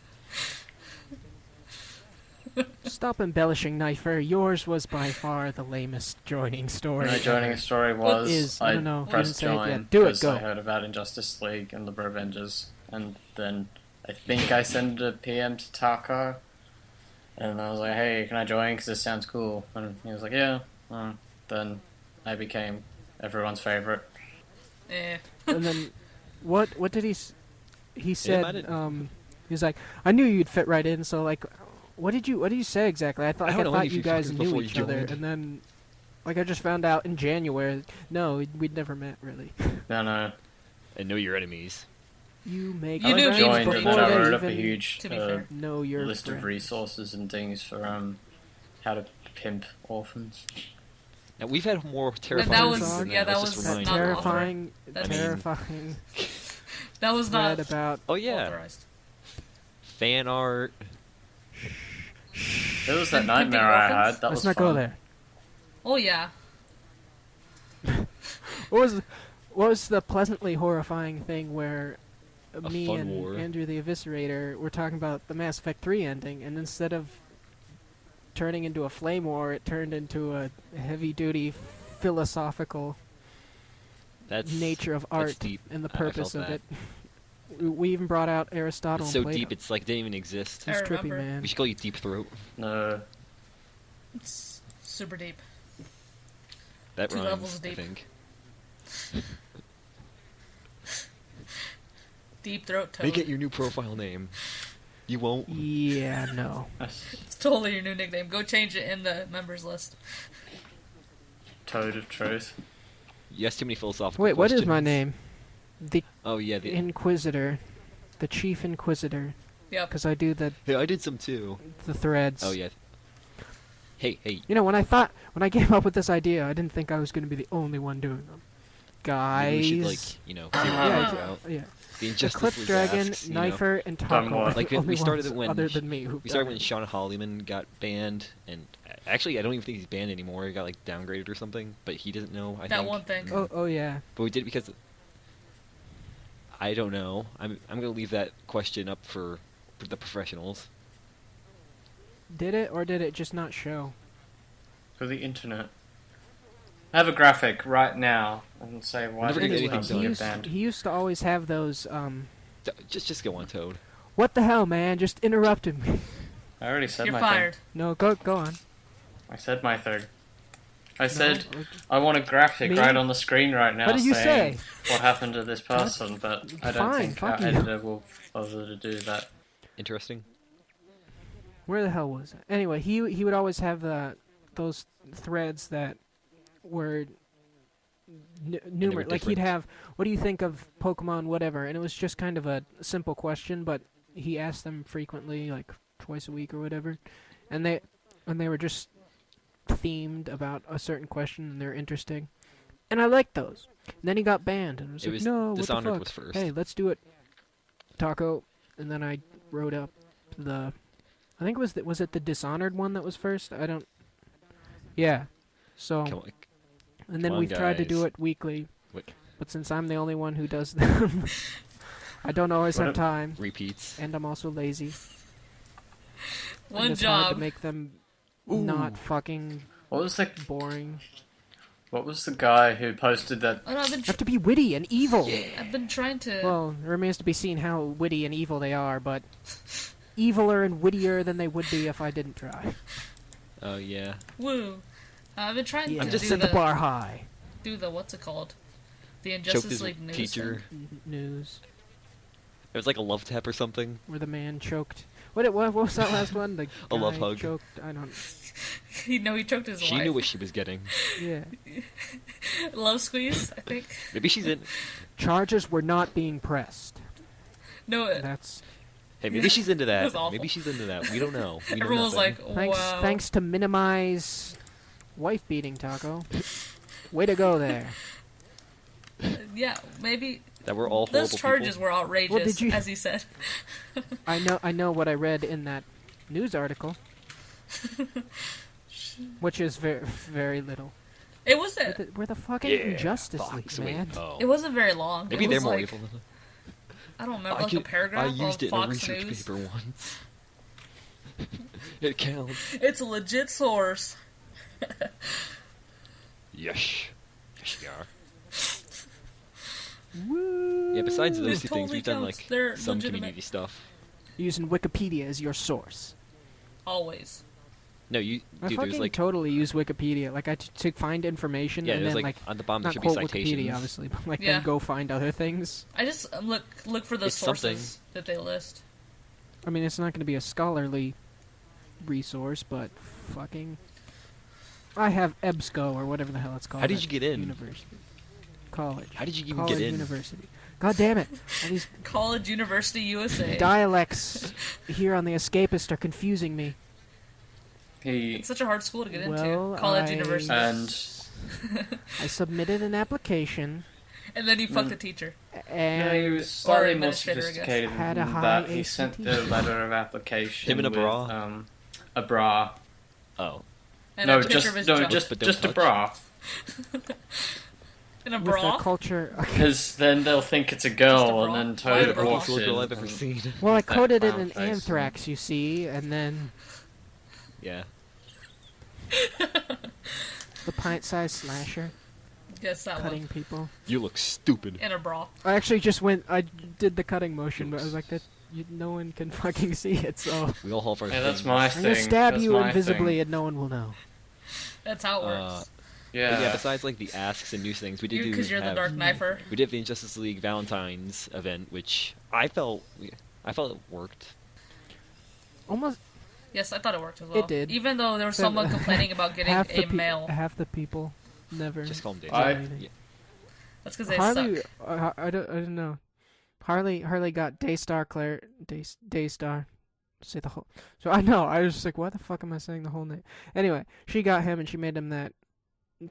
Speaker 3: Stop embellishing, Knifer. Yours was by far the lamest joining story.
Speaker 4: My joining
Speaker 3: ever.
Speaker 4: story was
Speaker 3: is? I don't know.
Speaker 2: I
Speaker 4: pressed
Speaker 3: didn't say it yet.
Speaker 4: join
Speaker 3: Do it,
Speaker 4: because
Speaker 3: go.
Speaker 4: I heard about Injustice League and the Brovengers, and then I think I sent a PM to Taco, and I was like, "Hey, can I join? Because this sounds cool." And he was like, "Yeah." Then I became everyone's favorite.
Speaker 2: Eh.
Speaker 3: And then, what did he? He
Speaker 1: I
Speaker 3: said,
Speaker 1: didn't-
Speaker 3: he was like, I knew you'd fit right in. So like, what did you say exactly? I
Speaker 1: I don't know any
Speaker 3: thought
Speaker 1: of
Speaker 3: you
Speaker 1: you
Speaker 3: guys
Speaker 1: fuckers
Speaker 3: knew
Speaker 1: before
Speaker 3: each
Speaker 1: you
Speaker 3: other,
Speaker 1: joined.
Speaker 3: and then, like, I just found out in January. No, we'd never met really.
Speaker 4: No.
Speaker 1: And know your enemies.
Speaker 3: You make
Speaker 2: You
Speaker 4: I
Speaker 2: knew
Speaker 3: friends
Speaker 2: me
Speaker 4: joined, and
Speaker 3: before
Speaker 4: then I
Speaker 3: they
Speaker 4: wrote up a
Speaker 3: even
Speaker 4: huge
Speaker 2: To be fair.
Speaker 3: know your
Speaker 4: list of
Speaker 3: friends.
Speaker 4: resources and things for how to pimp orphans.
Speaker 1: Now we've had more terrifying
Speaker 3: that
Speaker 1: things
Speaker 3: was-
Speaker 1: than
Speaker 2: yeah,
Speaker 1: that.
Speaker 2: that
Speaker 1: Let's
Speaker 2: was
Speaker 1: just
Speaker 3: That
Speaker 1: remind
Speaker 2: not
Speaker 1: you.
Speaker 3: terrifying,
Speaker 2: That's-
Speaker 3: terrifying
Speaker 2: That was not
Speaker 3: thread about.
Speaker 1: Oh yeah,
Speaker 2: authorized.
Speaker 1: fan art.
Speaker 4: There was that
Speaker 2: And pimping
Speaker 4: nightmare I
Speaker 2: orphans?
Speaker 4: had. That
Speaker 3: Let's
Speaker 4: was
Speaker 3: not
Speaker 4: fun.
Speaker 3: go there.
Speaker 2: Oh yeah.
Speaker 3: What was the pleasantly horrifying thing where me
Speaker 1: fun
Speaker 3: and
Speaker 1: war.
Speaker 3: Andrew the Eviscerator were talking about the Mass Effect 3 ending, and instead of turning into a flame war, it turned into a heavy-duty philosophical
Speaker 1: That's
Speaker 3: nature of
Speaker 1: that's
Speaker 3: art
Speaker 1: deep.
Speaker 3: and the
Speaker 1: I felt
Speaker 3: purpose of
Speaker 1: that.
Speaker 3: it. We even brought out Aristotle
Speaker 1: It's
Speaker 3: and
Speaker 1: so
Speaker 3: Plato.
Speaker 1: deep. It's like didn't even exist.
Speaker 3: It's
Speaker 2: I
Speaker 3: trippy,
Speaker 2: remember.
Speaker 3: man.
Speaker 1: We should call you Deep Throat.
Speaker 4: No.
Speaker 2: It's super deep.
Speaker 1: That
Speaker 2: 2
Speaker 1: rhymes,
Speaker 2: levels
Speaker 1: I
Speaker 2: deep.
Speaker 1: think.
Speaker 2: Deep throat toad.
Speaker 1: Make it your new profile name. You won't.
Speaker 3: Yeah, no.
Speaker 2: It's totally your new nickname. Go change it in the members list.
Speaker 4: Toad of Truth.
Speaker 1: You asked too many philosophical
Speaker 3: Wait, what
Speaker 1: questions.
Speaker 3: is my name? The
Speaker 1: Oh yeah, the,
Speaker 3: Inquisitor. The Chief Inquisitor.
Speaker 2: Yep.
Speaker 3: Because I do the
Speaker 1: hey, I did some too.
Speaker 3: threads.
Speaker 1: Oh yeah. Hey,
Speaker 3: You know, when I came up with this idea, I didn't think I was going to be the only one doing them. Guys.
Speaker 1: maybe we should like see
Speaker 3: yeah,
Speaker 1: what
Speaker 2: Yeah.
Speaker 1: we out.
Speaker 3: yeah.
Speaker 1: The
Speaker 3: The
Speaker 1: Injustice
Speaker 3: Cliff
Speaker 1: League
Speaker 3: Dragon,
Speaker 1: asks,
Speaker 3: Knifer, and
Speaker 4: Done
Speaker 3: Taco
Speaker 4: what?
Speaker 3: are
Speaker 1: Like,
Speaker 3: the
Speaker 1: we
Speaker 3: only
Speaker 1: started
Speaker 3: ones
Speaker 1: when-
Speaker 3: other than me who
Speaker 1: We started
Speaker 3: died.
Speaker 1: when Sean Hollyman got banned, and actually I don't even think he's banned anymore. He got like downgraded or something, but he doesn't know. I
Speaker 2: That
Speaker 1: think.
Speaker 2: one thing.
Speaker 3: Oh yeah.
Speaker 1: But we did it because I don't know. I'm gonna leave that question up for the professionals.
Speaker 3: Did it or did it just not show?
Speaker 4: For the internet. I have a graphic right now and say why
Speaker 1: Never
Speaker 4: did
Speaker 1: get
Speaker 4: this
Speaker 1: anything
Speaker 4: person
Speaker 1: done.
Speaker 4: get
Speaker 3: used,
Speaker 4: banned.
Speaker 3: he used to always have those.
Speaker 1: Just go on, Toad.
Speaker 3: What the hell, man? Just interrupted me.
Speaker 4: I already said
Speaker 2: You're
Speaker 4: my
Speaker 2: fired.
Speaker 4: thing.
Speaker 3: No, go on.
Speaker 4: I said my thing. I said
Speaker 3: No,
Speaker 4: I want a graphic
Speaker 3: Me?
Speaker 4: right on the screen right now
Speaker 3: What did you
Speaker 4: saying
Speaker 3: say?
Speaker 4: what happened to this person, but I don't
Speaker 3: Fine,
Speaker 4: think our
Speaker 3: fuck you.
Speaker 4: editor will bother to do that.
Speaker 1: Interesting.
Speaker 3: Where the hell was it? Anyway, he would always have those threads that were numerous. Like he'd
Speaker 1: different.
Speaker 3: have, what do you think of Pokemon, whatever, and it was just kind of a simple question, but he asked them frequently, like twice a week or whatever, and they were just themed about a certain question and they're interesting, and I liked those. And then he got banned, and I was
Speaker 1: It
Speaker 3: like,
Speaker 1: was
Speaker 3: no, what the
Speaker 1: Dishonored
Speaker 3: fuck?
Speaker 1: was first.
Speaker 3: Hey, let's do it, Taco. And then I wrote up the, I think was it the Dishonored one that was first? I don't. Yeah. So.
Speaker 1: Come on,
Speaker 3: And then
Speaker 1: Come on,
Speaker 3: we've tried to do
Speaker 1: guys.
Speaker 3: it weekly,
Speaker 1: Wait.
Speaker 3: but since I'm the only one who does them, I don't always
Speaker 4: What
Speaker 3: have
Speaker 4: a-
Speaker 3: time,
Speaker 1: repeats.
Speaker 3: and I'm also lazy.
Speaker 2: One
Speaker 3: and it's hard
Speaker 2: job.
Speaker 3: to make them
Speaker 1: Ooh.
Speaker 3: not fucking
Speaker 4: What was the
Speaker 3: boring.
Speaker 4: guy who posted that?
Speaker 2: Oh, no,
Speaker 3: They have to be witty and evil.
Speaker 2: I've been trying to.
Speaker 3: Well, it remains to be seen how witty and evil they are, but eviler and wittier than they would be if I didn't try.
Speaker 1: Oh yeah.
Speaker 2: Woo. I've been trying
Speaker 3: Yeah,
Speaker 2: to
Speaker 3: just
Speaker 2: do
Speaker 3: set the bar high.
Speaker 2: do the what's it called? The
Speaker 1: Choked
Speaker 2: Injustice
Speaker 1: his
Speaker 2: League news.
Speaker 1: teacher.
Speaker 3: News
Speaker 1: It was like a love tap or something.
Speaker 3: where the man choked. What was that last one? The
Speaker 1: A love
Speaker 3: guy
Speaker 1: hug.
Speaker 3: Choked. I don't.
Speaker 2: Thing. He choked his
Speaker 1: She
Speaker 2: wife.
Speaker 1: knew what she was getting.
Speaker 3: Yeah.
Speaker 2: Love squeeze, I think.
Speaker 1: Maybe she's in.
Speaker 3: Charges were not being pressed.
Speaker 2: No,
Speaker 3: That's
Speaker 1: Hey, maybe she's into
Speaker 2: It
Speaker 1: that.
Speaker 2: was awful.
Speaker 1: Maybe she's into that. We don't know. We know
Speaker 2: everyone was
Speaker 1: nothing.
Speaker 2: like,
Speaker 3: thanks.
Speaker 2: wow.
Speaker 3: Thanks to minimize wife beating, Taco. Way to go there.
Speaker 2: Yeah, maybe
Speaker 1: that we're all
Speaker 2: those
Speaker 1: horrible
Speaker 2: charges
Speaker 1: people.
Speaker 2: were outrageous,
Speaker 3: Well, did you-
Speaker 2: as he said.
Speaker 3: I know what I read in that news article, which is very very little.
Speaker 2: It wasn't.
Speaker 3: We're the fucking
Speaker 1: Yeah,
Speaker 3: Injustice
Speaker 1: Fox,
Speaker 3: League,
Speaker 1: wait,
Speaker 3: man.
Speaker 1: oh.
Speaker 2: It wasn't very long.
Speaker 1: Maybe
Speaker 2: it
Speaker 1: they're
Speaker 2: was
Speaker 1: more
Speaker 2: like,
Speaker 1: evil than
Speaker 2: I don't remember,
Speaker 1: I
Speaker 2: like a
Speaker 1: could-
Speaker 2: paragraph
Speaker 1: I used
Speaker 2: of
Speaker 1: it in a
Speaker 2: Fox
Speaker 1: research
Speaker 2: News.
Speaker 1: paper once. It counts.
Speaker 2: It's a legit source.
Speaker 1: Yes. Yes, you are.
Speaker 3: Woo!
Speaker 1: Yeah, besides those
Speaker 2: It
Speaker 1: two things,
Speaker 2: totally
Speaker 1: we've done
Speaker 2: counts.
Speaker 1: like
Speaker 2: They're
Speaker 1: some
Speaker 2: legitimate.
Speaker 1: community stuff.
Speaker 3: Using Wikipedia as your source.
Speaker 2: Always.
Speaker 1: No, you
Speaker 3: I
Speaker 1: dude,
Speaker 3: fucking
Speaker 1: there's like
Speaker 3: totally use Wikipedia. Like to find information
Speaker 1: yeah,
Speaker 3: and
Speaker 1: there's
Speaker 3: then
Speaker 1: like, on the bottom there
Speaker 3: not
Speaker 1: should be
Speaker 3: quote
Speaker 1: citations.
Speaker 3: Wikipedia, obviously, but like
Speaker 2: Yeah.
Speaker 3: then go find other things.
Speaker 2: I just look for the
Speaker 1: It's something.
Speaker 2: sources that they list.
Speaker 3: I mean, it's not going to be a scholarly resource, but fucking. I have EBSCO or whatever the hell it's called.
Speaker 1: How did
Speaker 3: at
Speaker 1: you get in?
Speaker 3: University. College.
Speaker 1: How did you even
Speaker 3: College
Speaker 1: get in?
Speaker 3: University. God damn it! All these
Speaker 2: College University USA.
Speaker 3: dialects here on the Escapist are confusing me.
Speaker 4: He
Speaker 2: It's such a hard school to get
Speaker 3: Well,
Speaker 2: into. College
Speaker 3: I-
Speaker 2: University.
Speaker 4: and
Speaker 3: I submitted an application
Speaker 2: And then you fucked the teacher.
Speaker 3: and
Speaker 4: no, he was slightly more
Speaker 2: administrator, I guess.
Speaker 4: sophisticated
Speaker 3: Had a
Speaker 4: than
Speaker 3: high
Speaker 4: that. He
Speaker 3: ACT.
Speaker 4: sent the letter of application.
Speaker 1: Him in a
Speaker 4: with,
Speaker 1: bra?
Speaker 4: A bra.
Speaker 1: Oh,
Speaker 2: And
Speaker 4: No,
Speaker 2: a picture of his junk.
Speaker 1: But don't
Speaker 4: just a
Speaker 1: touch.
Speaker 4: bra.
Speaker 2: In a
Speaker 3: with
Speaker 2: bra.
Speaker 3: the culture.
Speaker 4: Because then they'll think it's a
Speaker 2: Just
Speaker 4: girl,
Speaker 2: a
Speaker 4: and
Speaker 2: bra?
Speaker 4: then
Speaker 2: Why a
Speaker 4: Toad
Speaker 2: bra?
Speaker 4: walks
Speaker 1: coolest
Speaker 4: in.
Speaker 1: girl I've ever seen.
Speaker 3: Well, I
Speaker 4: That
Speaker 3: coded it
Speaker 4: clown
Speaker 3: in
Speaker 4: face.
Speaker 3: anthrax, you see, and then
Speaker 1: Yeah.
Speaker 3: the pint-sized slasher
Speaker 2: Guess that
Speaker 3: cutting
Speaker 2: one.
Speaker 3: people.
Speaker 1: You look stupid.
Speaker 2: In a bra.
Speaker 3: I actually just went. I did the cutting motion, but I was like, that. No one can fucking see it, so
Speaker 1: We all have our
Speaker 4: Yeah, that's
Speaker 1: things.
Speaker 4: my
Speaker 3: I'm gonna
Speaker 4: thing.
Speaker 3: stab
Speaker 4: That's
Speaker 3: you
Speaker 4: my
Speaker 3: invisibly,
Speaker 4: thing.
Speaker 3: and no one will know.
Speaker 2: That's how it works.
Speaker 1: But
Speaker 4: Yeah.
Speaker 1: yeah, besides like the asks and news things, we did
Speaker 2: Because you're the
Speaker 1: have-
Speaker 2: Dark Knifer.
Speaker 1: We did the Injustice League Valentine's event, which I felt it worked.
Speaker 3: Almost
Speaker 2: Yes, I thought it worked as well.
Speaker 3: It did.
Speaker 2: Even though there was
Speaker 3: So-
Speaker 2: someone complaining about getting
Speaker 3: half the
Speaker 2: a male.
Speaker 3: half the people never.
Speaker 1: Just call him Dave.
Speaker 4: I-
Speaker 1: Yeah.
Speaker 2: That's because they
Speaker 3: Harley,
Speaker 2: suck.
Speaker 3: I don't know. Harley got Daystar Daystar. Say the whole. So I know. I was just like, why the fuck am I saying the whole name? Anyway, she got him and she made him that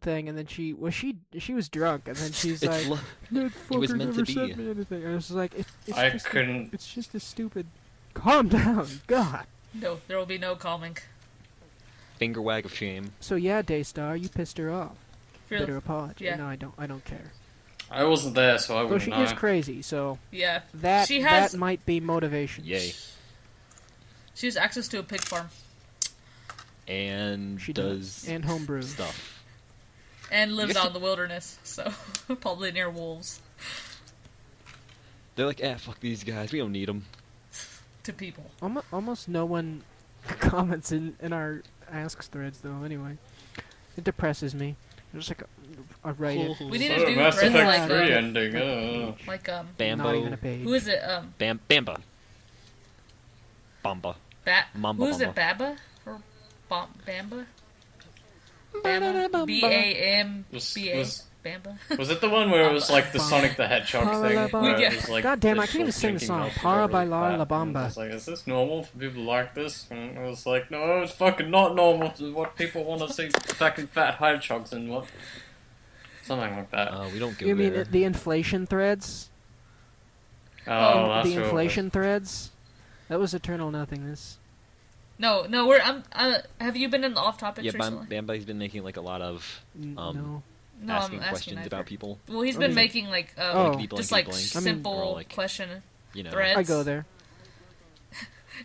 Speaker 3: thing, and then she was drunk, and then she's
Speaker 1: It's
Speaker 3: like,
Speaker 1: lo-
Speaker 3: that
Speaker 1: He was
Speaker 3: fucker
Speaker 1: meant
Speaker 3: never
Speaker 1: to
Speaker 3: sent
Speaker 1: be.
Speaker 3: me anything. And I was like, it's
Speaker 4: I
Speaker 3: just
Speaker 4: couldn't.
Speaker 3: it's just a stupid. Calm down, God.
Speaker 2: No, there will be no calming.
Speaker 1: Finger wag of shame.
Speaker 3: So yeah, Daystar, you pissed her off.
Speaker 2: Feel-
Speaker 3: Bitter apology.
Speaker 2: yeah.
Speaker 3: No, I don't care.
Speaker 4: I wasn't there, so I
Speaker 3: Though
Speaker 4: wouldn't
Speaker 3: she
Speaker 4: know.
Speaker 3: is crazy, so
Speaker 2: Yeah.
Speaker 3: that
Speaker 2: She has-
Speaker 3: that might be motivation.
Speaker 1: Yay.
Speaker 2: She has access to a pig farm.
Speaker 1: And
Speaker 3: She
Speaker 1: does
Speaker 3: and homebrew.
Speaker 1: stuff.
Speaker 2: And lives
Speaker 1: Yes,
Speaker 2: out in the wilderness, so probably near wolves.
Speaker 1: They're like, fuck these guys. We don't need them.
Speaker 2: To people.
Speaker 3: Almost no one comments in our asks threads though. Anyway, it depresses me. There's like a Reddit.
Speaker 2: We need to
Speaker 4: Oh,
Speaker 2: do
Speaker 4: Mass
Speaker 2: threads
Speaker 4: Effect
Speaker 2: like
Speaker 4: 3
Speaker 2: that.
Speaker 4: ending.
Speaker 2: Like,
Speaker 3: Not even a
Speaker 1: Bambo.
Speaker 3: page.
Speaker 2: who is it?
Speaker 1: Bamba. Bamba. Mamba
Speaker 2: Who is it?
Speaker 1: Bamba.
Speaker 2: Baba? Or Bamba? Bama? B-A-M-B-A?
Speaker 4: Was
Speaker 2: Bamba.
Speaker 4: Was it the one where it was like the Sonic the Hedgehog
Speaker 3: Para
Speaker 4: thing?
Speaker 3: la
Speaker 4: Where
Speaker 3: bamba.
Speaker 4: it was like
Speaker 3: God damn,
Speaker 4: the
Speaker 3: I can't even
Speaker 4: short
Speaker 3: sing the
Speaker 4: drinking
Speaker 3: song.
Speaker 4: milk was
Speaker 3: Para
Speaker 4: really
Speaker 3: bailar
Speaker 4: fat,
Speaker 3: la
Speaker 4: and I
Speaker 3: bamba.
Speaker 4: was like, is this normal for people like this? And I was like, no, it's fucking not normal for what people want to see fucking fat hedgehogs and what. Something like that.
Speaker 1: We don't go
Speaker 3: You mean
Speaker 1: there.
Speaker 3: the inflation threads?
Speaker 4: Oh, that's
Speaker 3: The
Speaker 4: what it was.
Speaker 3: inflation threads? That was eternal nothingness.
Speaker 2: No, have you been in the off topics
Speaker 1: Yeah,
Speaker 2: recently?
Speaker 1: Bamba's been making like a lot of
Speaker 3: No.
Speaker 2: No,
Speaker 1: asking
Speaker 2: I'm asking
Speaker 1: questions
Speaker 2: Ivor.
Speaker 1: about people.
Speaker 2: Well, he's
Speaker 3: Oh,
Speaker 2: been
Speaker 3: yeah.
Speaker 2: making like
Speaker 3: Oh.
Speaker 1: Like,
Speaker 2: just
Speaker 1: blankety
Speaker 2: like
Speaker 1: blank.
Speaker 3: I mean-
Speaker 2: simple
Speaker 1: Or, like,
Speaker 2: question
Speaker 1: You know.
Speaker 2: threads.
Speaker 3: I go there.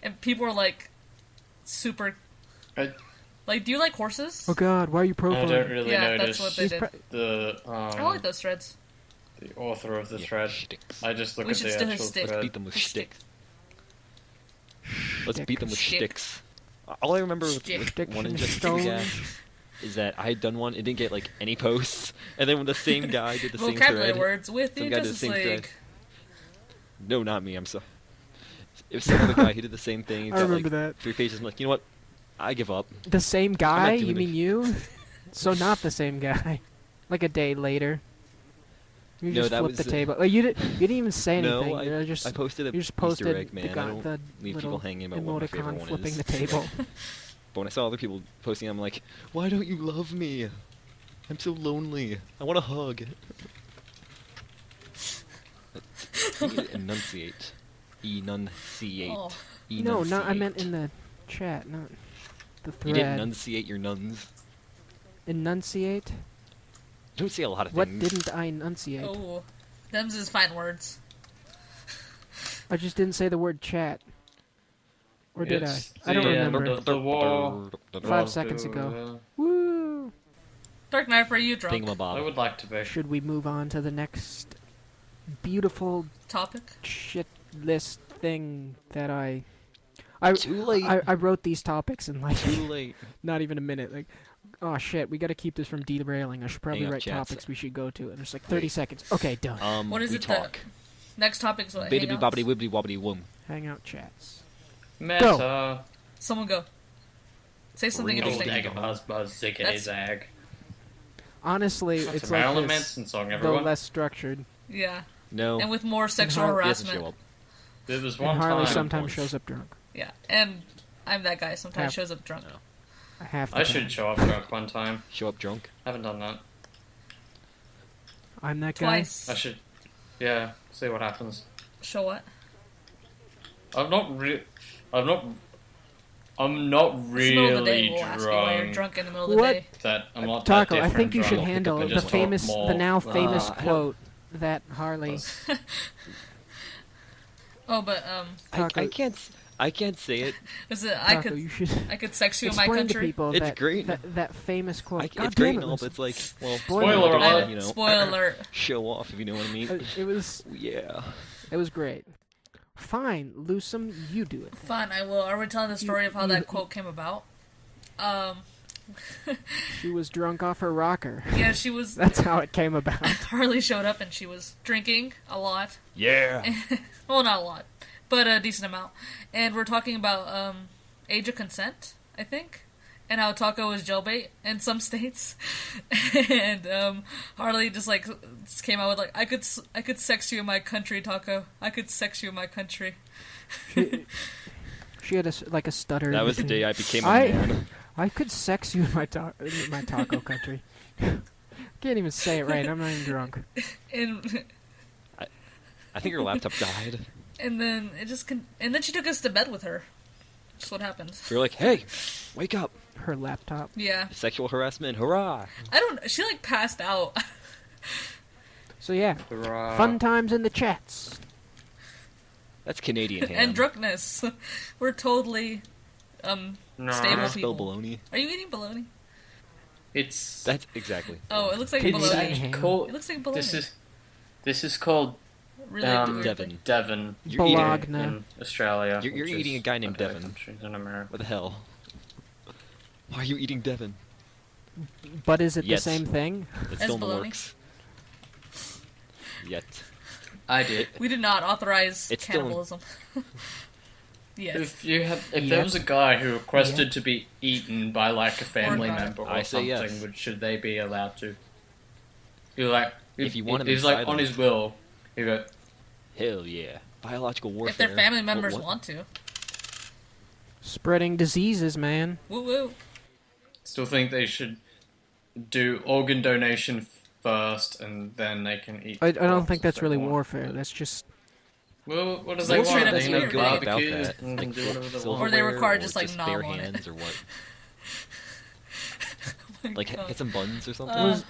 Speaker 2: And people are like super.
Speaker 4: I-
Speaker 2: Like, do you like horses?
Speaker 3: Oh god, why are you
Speaker 4: I don't
Speaker 3: profiling?
Speaker 4: really
Speaker 2: Yeah,
Speaker 4: notice
Speaker 2: that's what they
Speaker 3: He's
Speaker 2: did.
Speaker 3: pro-
Speaker 4: the
Speaker 2: I like those threads.
Speaker 4: the author of the
Speaker 1: Yeah,
Speaker 4: thread.
Speaker 1: shticks.
Speaker 4: I just look
Speaker 2: We
Speaker 4: at
Speaker 2: should
Speaker 4: the
Speaker 2: steal his
Speaker 4: actual
Speaker 2: stick.
Speaker 1: Let's
Speaker 4: thread.
Speaker 1: beat them with
Speaker 2: Shtick.
Speaker 1: sticks. Let's
Speaker 3: Shtick.
Speaker 1: beat them with
Speaker 2: Shtick.
Speaker 1: sticks. All I remember with
Speaker 2: Shtick.
Speaker 1: one
Speaker 3: Shtick.
Speaker 1: Injustice
Speaker 3: Stone.
Speaker 1: League is that I had done one, it didn't get like any posts, and then when the same guy did the same
Speaker 2: Vocabulary
Speaker 1: thread,
Speaker 2: words with the
Speaker 1: some guy did the
Speaker 2: Justice
Speaker 1: same
Speaker 2: League.
Speaker 1: thread. No, not me. I'm sorry. It was some other guy. He did the same thing. He
Speaker 3: I
Speaker 1: got
Speaker 3: remember
Speaker 1: like
Speaker 3: that.
Speaker 1: 3 pages. I'm like, you know what? I give up.
Speaker 3: The same guy?
Speaker 1: doing
Speaker 3: You
Speaker 1: it.
Speaker 3: mean you? So not the same guy. Like a day later. You
Speaker 1: No,
Speaker 3: just
Speaker 1: that
Speaker 3: flipped
Speaker 1: was,
Speaker 3: the table. Like, you didn't even say
Speaker 1: No,
Speaker 3: anything. You just,
Speaker 1: I posted a
Speaker 3: you just
Speaker 1: Easter
Speaker 3: posted
Speaker 1: egg, man.
Speaker 3: the,
Speaker 1: I don't
Speaker 3: the
Speaker 1: leave
Speaker 3: little
Speaker 1: people hanging about what my favorite
Speaker 3: emoticon
Speaker 1: one
Speaker 3: flipping
Speaker 1: is.
Speaker 3: the table.
Speaker 1: But when I saw other people posting, I'm like, why don't you love me? I'm so lonely. I want a hug. You need to enunciate. Enunciate.
Speaker 2: Oh.
Speaker 3: No, not I meant
Speaker 1: Enunciate.
Speaker 3: in the chat, not the
Speaker 1: You didn't
Speaker 3: thread.
Speaker 1: enunciate your nuns.
Speaker 3: Enunciate?
Speaker 1: You don't say a lot of
Speaker 3: What
Speaker 1: things.
Speaker 3: didn't I enunciate?
Speaker 2: Oh, them's is fine words.
Speaker 3: I just didn't say the word chat. Or did
Speaker 4: It's
Speaker 3: I? I don't
Speaker 4: the end
Speaker 3: remember.
Speaker 4: of the war.
Speaker 3: 5 seconds ago. Woo!
Speaker 2: Dark Knight, are you drunk?
Speaker 4: I
Speaker 1: Thingamabob.
Speaker 4: would like to be.
Speaker 3: Should we move on to the next beautiful
Speaker 2: Topic?
Speaker 3: shit list thing that I
Speaker 1: Too late.
Speaker 3: I wrote these topics in like
Speaker 1: Too late.
Speaker 3: not even a minute. Like, oh shit, we got to keep this from derailing. I should probably
Speaker 1: Hang up,
Speaker 3: write
Speaker 1: chats.
Speaker 3: topics we should go to. And there's like 30
Speaker 1: Wait.
Speaker 3: seconds. Okay, done.
Speaker 2: What is
Speaker 1: we
Speaker 2: it
Speaker 1: talk.
Speaker 2: Next topic's what?
Speaker 1: Bibbidi
Speaker 2: Hangouts?
Speaker 1: bobbidi wibbidi wobbidi woom.
Speaker 3: Hangout chats.
Speaker 4: Meta.
Speaker 2: Someone go. Say something
Speaker 1: Ring
Speaker 4: Oh,
Speaker 1: it
Speaker 2: interesting.
Speaker 1: ding.
Speaker 4: buzz buzz ziggity
Speaker 2: That's-
Speaker 4: zag.
Speaker 3: Honestly,
Speaker 4: That's
Speaker 3: it's
Speaker 4: a
Speaker 3: like
Speaker 4: Marilyn
Speaker 3: this,
Speaker 4: Manson song,
Speaker 3: though
Speaker 4: everyone.
Speaker 3: less structured.
Speaker 2: Yeah.
Speaker 1: No.
Speaker 2: And with more sexual
Speaker 3: Har-
Speaker 1: he doesn't show
Speaker 2: harassment.
Speaker 1: up.
Speaker 4: There was
Speaker 3: And
Speaker 4: one
Speaker 3: Harley
Speaker 4: time.
Speaker 3: sometimes
Speaker 1: once.
Speaker 3: shows up drunk.
Speaker 2: Yeah. And I'm that guy. Sometimes
Speaker 3: Half-
Speaker 2: shows up drunk.
Speaker 1: No.
Speaker 3: I have to.
Speaker 4: I should show up drunk one time.
Speaker 1: Show up drunk.
Speaker 4: Haven't done that.
Speaker 3: I'm that guy.
Speaker 2: Twice.
Speaker 4: I should. Yeah, see what happens.
Speaker 2: Show what?
Speaker 4: I'm not re- I'm not. I'm not
Speaker 2: It's the middle of the day.
Speaker 4: really
Speaker 2: We'll ask you why you're
Speaker 4: drunk.
Speaker 2: drunk in the middle of the
Speaker 3: What?
Speaker 2: day.
Speaker 4: That I'm not
Speaker 3: Taco,
Speaker 4: that
Speaker 3: I think you
Speaker 4: different
Speaker 3: should
Speaker 4: drunk.
Speaker 3: handle
Speaker 4: I
Speaker 3: the
Speaker 4: just talk
Speaker 3: famous,
Speaker 4: more.
Speaker 3: the now famous
Speaker 1: I don't-
Speaker 3: quote that Harley.
Speaker 2: Oh, but
Speaker 3: Taco,
Speaker 1: I can't say it.
Speaker 2: was it? I
Speaker 3: Taco, you
Speaker 2: could
Speaker 3: should
Speaker 2: sex you in my
Speaker 3: explain to
Speaker 2: country.
Speaker 3: people
Speaker 1: It's
Speaker 3: that,
Speaker 1: great.
Speaker 3: that famous quote. God
Speaker 1: It's
Speaker 3: damn
Speaker 1: great
Speaker 3: it,
Speaker 1: and all,
Speaker 3: Lisa.
Speaker 1: but it's like, well,
Speaker 3: Spoiler
Speaker 1: I
Speaker 4: alert.
Speaker 1: don't, you know,
Speaker 2: Spoiler alert.
Speaker 1: show off if you know what I mean.
Speaker 3: It was
Speaker 1: Yeah.
Speaker 3: great. Fine, Lusum, you do it.
Speaker 2: Fine, I will. Are we telling the story of how that quote came about?
Speaker 3: She was drunk off her rocker.
Speaker 2: Yeah, she was.
Speaker 3: That's how it came about.
Speaker 2: Harley showed up and she was drinking a lot.
Speaker 1: Yeah.
Speaker 2: Well, not a lot, but a decent amount. And we're talking about age of consent, I think, and how taco is jailbait in some states. And Harley just like came out with like, I could sex you in my country, taco. I could sex you in my country.
Speaker 3: She had like a stutter.
Speaker 1: That
Speaker 3: in
Speaker 1: was the
Speaker 3: between.
Speaker 1: day I became a
Speaker 3: I-
Speaker 1: man.
Speaker 3: I could sex you in my taco country. Can't even say it right. I'm not even drunk.
Speaker 2: And
Speaker 1: I think her laptop died.
Speaker 2: and then it just and then she took us to bed with her. That's what happens.
Speaker 1: We were like, hey, wake up.
Speaker 3: Her laptop.
Speaker 2: Yeah,
Speaker 1: Sexual harassment, hurrah.
Speaker 2: I don't. She like passed out.
Speaker 3: So yeah,
Speaker 4: Hurrah.
Speaker 3: fun times in the chats.
Speaker 1: That's Canadian ham.
Speaker 2: And drunkenness. We're totally
Speaker 4: No,
Speaker 2: stable
Speaker 1: Spell
Speaker 2: people.
Speaker 1: baloney.
Speaker 2: Are you eating bologna?
Speaker 4: It's
Speaker 1: That's exactly.
Speaker 2: Oh, it looks like
Speaker 3: Canadian
Speaker 2: bologna.
Speaker 3: ham.
Speaker 4: called.
Speaker 2: It looks like bologna.
Speaker 4: This is called
Speaker 2: really weirdly.
Speaker 1: Devon.
Speaker 4: Devon
Speaker 1: You're eating,
Speaker 3: Bologna.
Speaker 4: in Australia.
Speaker 1: You're
Speaker 4: which
Speaker 1: eating
Speaker 4: is
Speaker 1: a guy named
Speaker 4: other
Speaker 1: Devon.
Speaker 4: countries in America.
Speaker 1: what the hell? Why are you eating Devon?
Speaker 3: But is it
Speaker 1: Yes.
Speaker 3: the same thing?
Speaker 1: It's
Speaker 2: As
Speaker 1: still in the
Speaker 2: baloney?
Speaker 1: works. Yet.
Speaker 4: I did.
Speaker 2: We did not authorize
Speaker 1: It's still in-
Speaker 2: cannibalism. Yes.
Speaker 4: If there
Speaker 3: Yep.
Speaker 4: was a guy who requested to be eaten by like a family
Speaker 2: not.
Speaker 4: member or
Speaker 1: I say
Speaker 4: something,
Speaker 1: yes.
Speaker 4: should they be allowed to? You're like,
Speaker 1: If you want him
Speaker 4: he's like
Speaker 1: inside
Speaker 4: on
Speaker 1: him.
Speaker 4: his will. You go,
Speaker 1: Hell yeah. Biological warfare.
Speaker 2: If their family members
Speaker 1: What-
Speaker 2: want to.
Speaker 3: Spreading diseases, man.
Speaker 2: Woo woo.
Speaker 4: still think they should do organ donation first, and then they can eat.
Speaker 3: I don't
Speaker 4: corpses
Speaker 3: think that's
Speaker 4: if
Speaker 3: really
Speaker 4: they want.
Speaker 3: warfare. That's just
Speaker 4: Well, what does
Speaker 2: Like
Speaker 4: they
Speaker 2: straight
Speaker 4: want?
Speaker 2: up
Speaker 4: They
Speaker 2: to
Speaker 4: can
Speaker 2: your
Speaker 4: have
Speaker 2: body.
Speaker 1: about
Speaker 4: barbecues
Speaker 1: that?
Speaker 4: and
Speaker 1: Like
Speaker 4: do whatever they want.
Speaker 2: Or they
Speaker 1: silverware
Speaker 2: require just, like,
Speaker 1: bare
Speaker 2: nom on it.
Speaker 1: hands or what?
Speaker 2: Oh my
Speaker 1: Like
Speaker 2: God.
Speaker 1: get some buns or something.
Speaker 2: Uh,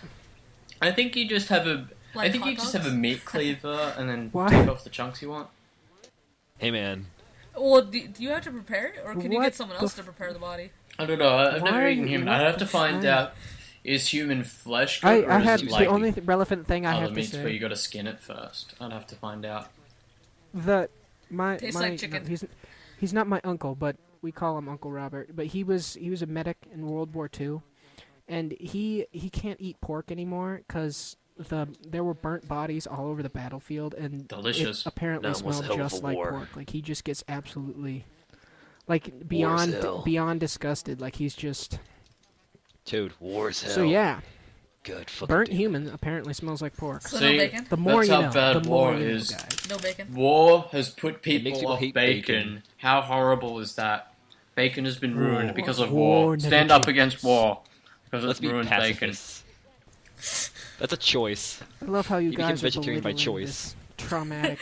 Speaker 4: I think you just have a.
Speaker 2: Like
Speaker 4: I think you
Speaker 2: hot
Speaker 4: just
Speaker 2: dogs?
Speaker 4: have a meat cleaver and then
Speaker 3: Why?
Speaker 4: take off the chunks you want.
Speaker 1: Hey man,
Speaker 2: Well, do you have to prepare it, or can you
Speaker 3: What
Speaker 2: get someone
Speaker 3: the
Speaker 2: else to prepare the body?
Speaker 4: I don't know. I've never
Speaker 3: Why-
Speaker 4: eaten human.
Speaker 3: what
Speaker 4: I'd have
Speaker 3: the
Speaker 4: to find
Speaker 3: fuck?
Speaker 4: out. Is human flesh good, or
Speaker 3: I
Speaker 4: is
Speaker 3: have
Speaker 4: it
Speaker 3: the
Speaker 4: like
Speaker 3: only relevant thing I
Speaker 4: other
Speaker 3: have to
Speaker 4: meats where you
Speaker 3: say.
Speaker 4: got to skin it first? I'd have to find out.
Speaker 2: Tastes like chicken.
Speaker 3: No, he's not my uncle, but we call him Uncle Robert. But he was a medic in World War II, and he can't eat pork anymore because there were burnt bodies all over the battlefield, and
Speaker 4: Delicious.
Speaker 3: it apparently
Speaker 5: That was a
Speaker 3: smelled
Speaker 5: hell of
Speaker 3: just
Speaker 5: a
Speaker 3: like
Speaker 5: war.
Speaker 3: pork. Like he just gets absolutely like
Speaker 5: War as hell.
Speaker 3: beyond disgusted. Like he's just
Speaker 1: Toad.
Speaker 5: War as hell.
Speaker 3: so yeah.
Speaker 5: Good fucking
Speaker 3: Burnt
Speaker 5: dude.
Speaker 3: human apparently smells like pork.
Speaker 2: So
Speaker 4: See,
Speaker 2: no bacon?
Speaker 3: The more
Speaker 4: That's
Speaker 3: you
Speaker 4: how
Speaker 3: know,
Speaker 4: bad
Speaker 3: the
Speaker 4: war
Speaker 3: more you know,
Speaker 4: is.
Speaker 3: guys.
Speaker 2: No bacon?
Speaker 4: War has put
Speaker 1: makes
Speaker 4: people
Speaker 1: people
Speaker 4: off
Speaker 1: hate
Speaker 4: bacon.
Speaker 1: bacon.
Speaker 4: How horrible is that? Bacon has been ruined
Speaker 3: War-
Speaker 4: because of
Speaker 3: war
Speaker 4: war.
Speaker 3: never
Speaker 4: Stand up
Speaker 3: changes.
Speaker 4: against war because
Speaker 1: Let's
Speaker 4: it
Speaker 1: be
Speaker 4: ruins bacon.
Speaker 1: pacifists. That's a choice.
Speaker 3: I love how you
Speaker 1: He became
Speaker 3: guys are
Speaker 1: vegetarian by
Speaker 3: belittling
Speaker 1: choice.
Speaker 3: this traumatic.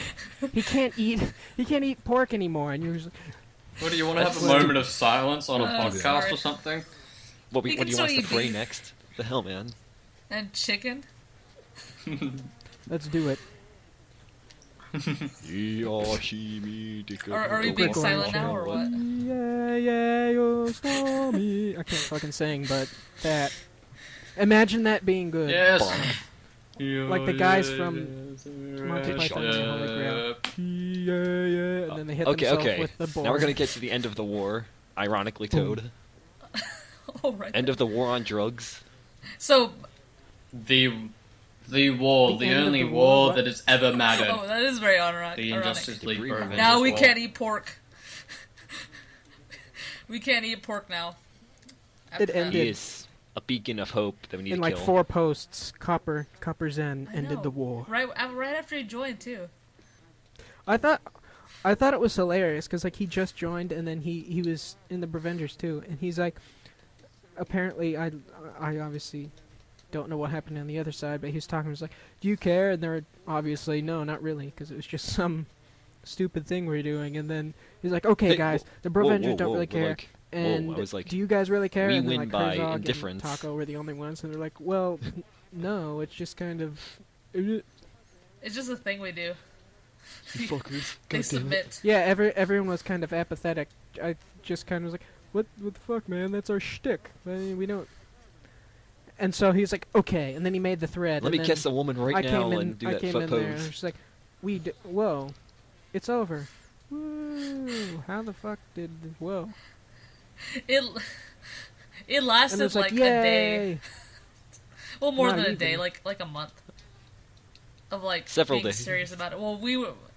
Speaker 3: He can't eat pork anymore, and you're just,
Speaker 4: What do you want to have a
Speaker 3: That's what-
Speaker 4: moment of silence on a
Speaker 2: Oh,
Speaker 4: podcast
Speaker 2: sorry.
Speaker 4: or something?
Speaker 1: What
Speaker 2: He
Speaker 1: do
Speaker 2: can
Speaker 1: you want us
Speaker 2: still
Speaker 1: to
Speaker 2: eat
Speaker 1: fray
Speaker 2: beef.
Speaker 1: next? The hell, man.
Speaker 2: And chicken?
Speaker 3: let's do it.
Speaker 2: Are we being
Speaker 3: Quick
Speaker 2: silent
Speaker 3: one,
Speaker 2: now, or what?
Speaker 3: Yeah, yeah, you stole me. I can't fucking sing, but that. Imagine that being good.
Speaker 4: Yes.
Speaker 3: Like the guys from Monty
Speaker 1: Python and the
Speaker 3: Holy Grail. Yeah, yeah, and then they hit
Speaker 1: Okay,
Speaker 3: themselves
Speaker 1: okay.
Speaker 3: with the board.
Speaker 1: Now we're gonna get to the end of the war. Ironically, Toad.
Speaker 2: Oh, right.
Speaker 1: End of the war on drugs.
Speaker 2: So,
Speaker 4: The war,
Speaker 3: The
Speaker 4: the
Speaker 3: end of
Speaker 4: only
Speaker 3: the war,
Speaker 4: war
Speaker 3: what?
Speaker 4: that has ever mattered.
Speaker 2: oh, that is very ironic.
Speaker 4: The Injustice League
Speaker 1: Degree
Speaker 4: Revenge
Speaker 2: Now
Speaker 4: as
Speaker 2: we
Speaker 4: well.
Speaker 2: can't eat pork. We can't eat pork now. After
Speaker 3: It
Speaker 2: that.
Speaker 3: ended.
Speaker 1: He is a beacon of hope that we need
Speaker 3: In
Speaker 1: to
Speaker 3: like
Speaker 1: kill.
Speaker 3: 4 posts, Copper Zen
Speaker 2: I
Speaker 3: ended
Speaker 2: know.
Speaker 3: the war.
Speaker 2: Right after he joined, too.
Speaker 3: I thought it was hilarious because like he just joined and then he was in the Brevengers too, and he's like, apparently I obviously don't know what happened on the other side, but he was talking. He was like, "Do you care?" And they're obviously no, not really, because it was just some stupid thing we're doing. And then he's like, "Okay,
Speaker 1: Hey,
Speaker 3: guys, the
Speaker 1: whoa,
Speaker 3: Brevengers
Speaker 1: whoa,
Speaker 3: don't
Speaker 1: whoa,
Speaker 3: really
Speaker 1: but,
Speaker 3: care."
Speaker 1: like,
Speaker 3: And
Speaker 1: I was like,
Speaker 3: do you guys really care?
Speaker 1: we
Speaker 3: and then,
Speaker 1: win
Speaker 3: like,
Speaker 1: by
Speaker 3: Herzog
Speaker 1: indifference.
Speaker 3: and Taco were the only ones, and they're like, "Well, no, it's just kind of."
Speaker 2: It's just a thing we do.
Speaker 1: You fuckers.
Speaker 2: They
Speaker 1: God damn it.
Speaker 2: submit.
Speaker 3: Yeah, everyone was kind of apathetic. I just kind of was like, "What the fuck, man? That's our shtick. I mean, we don't." And so he's like, "Okay," and then he made the thread.
Speaker 1: Let
Speaker 3: and
Speaker 1: me
Speaker 3: then
Speaker 1: kiss a woman right
Speaker 3: I
Speaker 1: now
Speaker 3: came in,
Speaker 1: and do
Speaker 3: I
Speaker 1: that
Speaker 3: came
Speaker 1: foot
Speaker 3: in there, and
Speaker 1: pose.
Speaker 3: she's like, whoa, it's over. Woo! How the fuck did whoa?
Speaker 2: It
Speaker 3: And it
Speaker 2: lasted
Speaker 3: was like,
Speaker 2: like a day.
Speaker 3: yay!
Speaker 2: Well, more
Speaker 3: Not
Speaker 2: than a
Speaker 3: even.
Speaker 2: day, like a month of like
Speaker 1: Several
Speaker 2: being
Speaker 1: days.
Speaker 2: serious about it. Well,